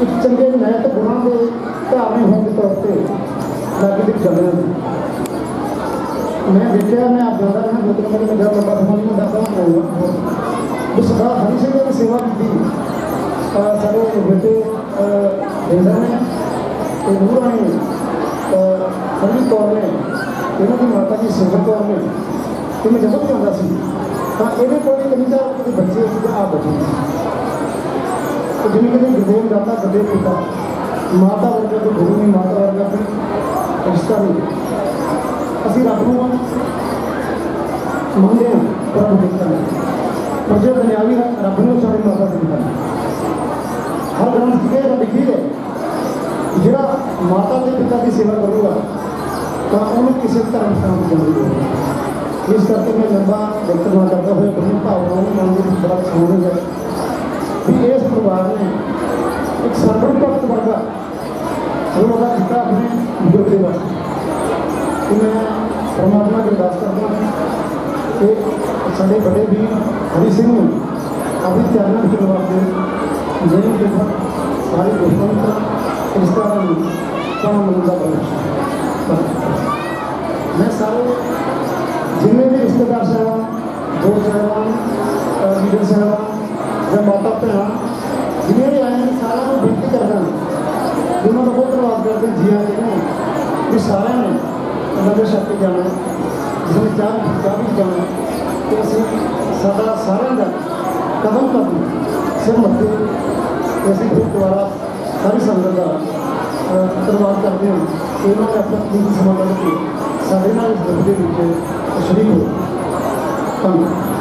ਇੱਕ ਚੰਗੇ ਨੈਤਿਕ ਗੁਣਾਂ ਦੇ ਧਾਰਨੀ ਹੋਣ ਦੇ ਤੌਰ ਤੇ ਰਾਜਨੀਤਿਕ ਚੱਲਣਾ। मैं देखा, मैं आप ज़्यादा मैं 2-3 महीने में घर लंबा समाज में जाता हूँ तो सरदार हरी सिंह ने सेवा की थी। सारे बेटे भेजा ने नूरा ने हरी कौर ने इन्हों की माता जी सिंगर कौर ने तो मैं जब भी आता तो ये कोई कहीं का बच्चे आप बचे तो जिन्हें कभी गुरुदेव दाता गुरुदेव पिता माता वर्गा तो गुरु नहीं, माता वर्गा कोई रिश्ता नहीं। ਅਸੀਂ ਰੱਬ ਨੂੰ ਮੰਨਦੇ ਹਾਂ, ਰੱਬ ਦੇਖਦਾ ਹੈ, ਪਰ ਜੇ ਦੁਨਿਆਵੀ ਰੱਬ ਨੂੰ ਸਾਡੇ ਮਾਤਾ ਪਿਤਾ ਹਰ ਗ੍ਰੰਥ ਕੇ ਲਿਖੀ ਹੈ ਜਿਹੜਾ ਮਾਤਾ ਦੇ ਪਿਤਾ ਦੀ ਸੇਵਾ ਕਰੂਗਾ ਤਾਂ ਉਹਨੂੰ ਕਿਸੇ ਧਰਮ ਸਥਾਨ ਤੇ ਜਾਣਾ ਹੋਵੇਗਾ। ਇਸ ਕਰਕੇ ਮੈਂ ਲੰਬਾ ਵਕਤਵਾ ਕਰਦਾ ਹੋਇਆ ਆਪਣੀ ਭਾਵਨਾਵਾਂ ਨੂੰ ਮਨ ਦੇ ਵਿੱਚ ਬੜਾ ਸੋਹਣੀ ਹੈ ਵੀ ਇਸ ਪਰਿਵਾਰ ਨੇ ਇੱਕ ਸਰਬਣ ਭਗਤ ਵਰਗਾ ਉਹਨਾਂ ਦਾ ਦਿੱਤਾ ਆਪਣੇ ਬਜ਼ੁਰਗ ਵਾਸਤੇ। कि मैं परमात्मा की अरदास करता हूँ कि साढ़े बड़े भी हरी सिंह अपनी त्यागना के जवाब जैन के सारी दुश्मन का रिश्तेदार काम मिलता है। मैं सारे जितने भी रिश्तेदार साहबान, दोस्त साहबान, लीडर साहबान या माता भैन जिन्हें भी आए हैं सारा को बेनती करता हूँ। उन्होंने बहुत धन्यवाद करते जी आए कि सारे ने लंगर छक के जाना, जिसमें चाह भी जाना तो असं सारा सारे का कदम करना सिर मत्थे असं फिर दोबारा सारी संगत का धन्यवाद करते हैं कि उन्होंने अपना कीमती समा करके साढ़े नाल इस गल के शरीक हो। धन्यवाद।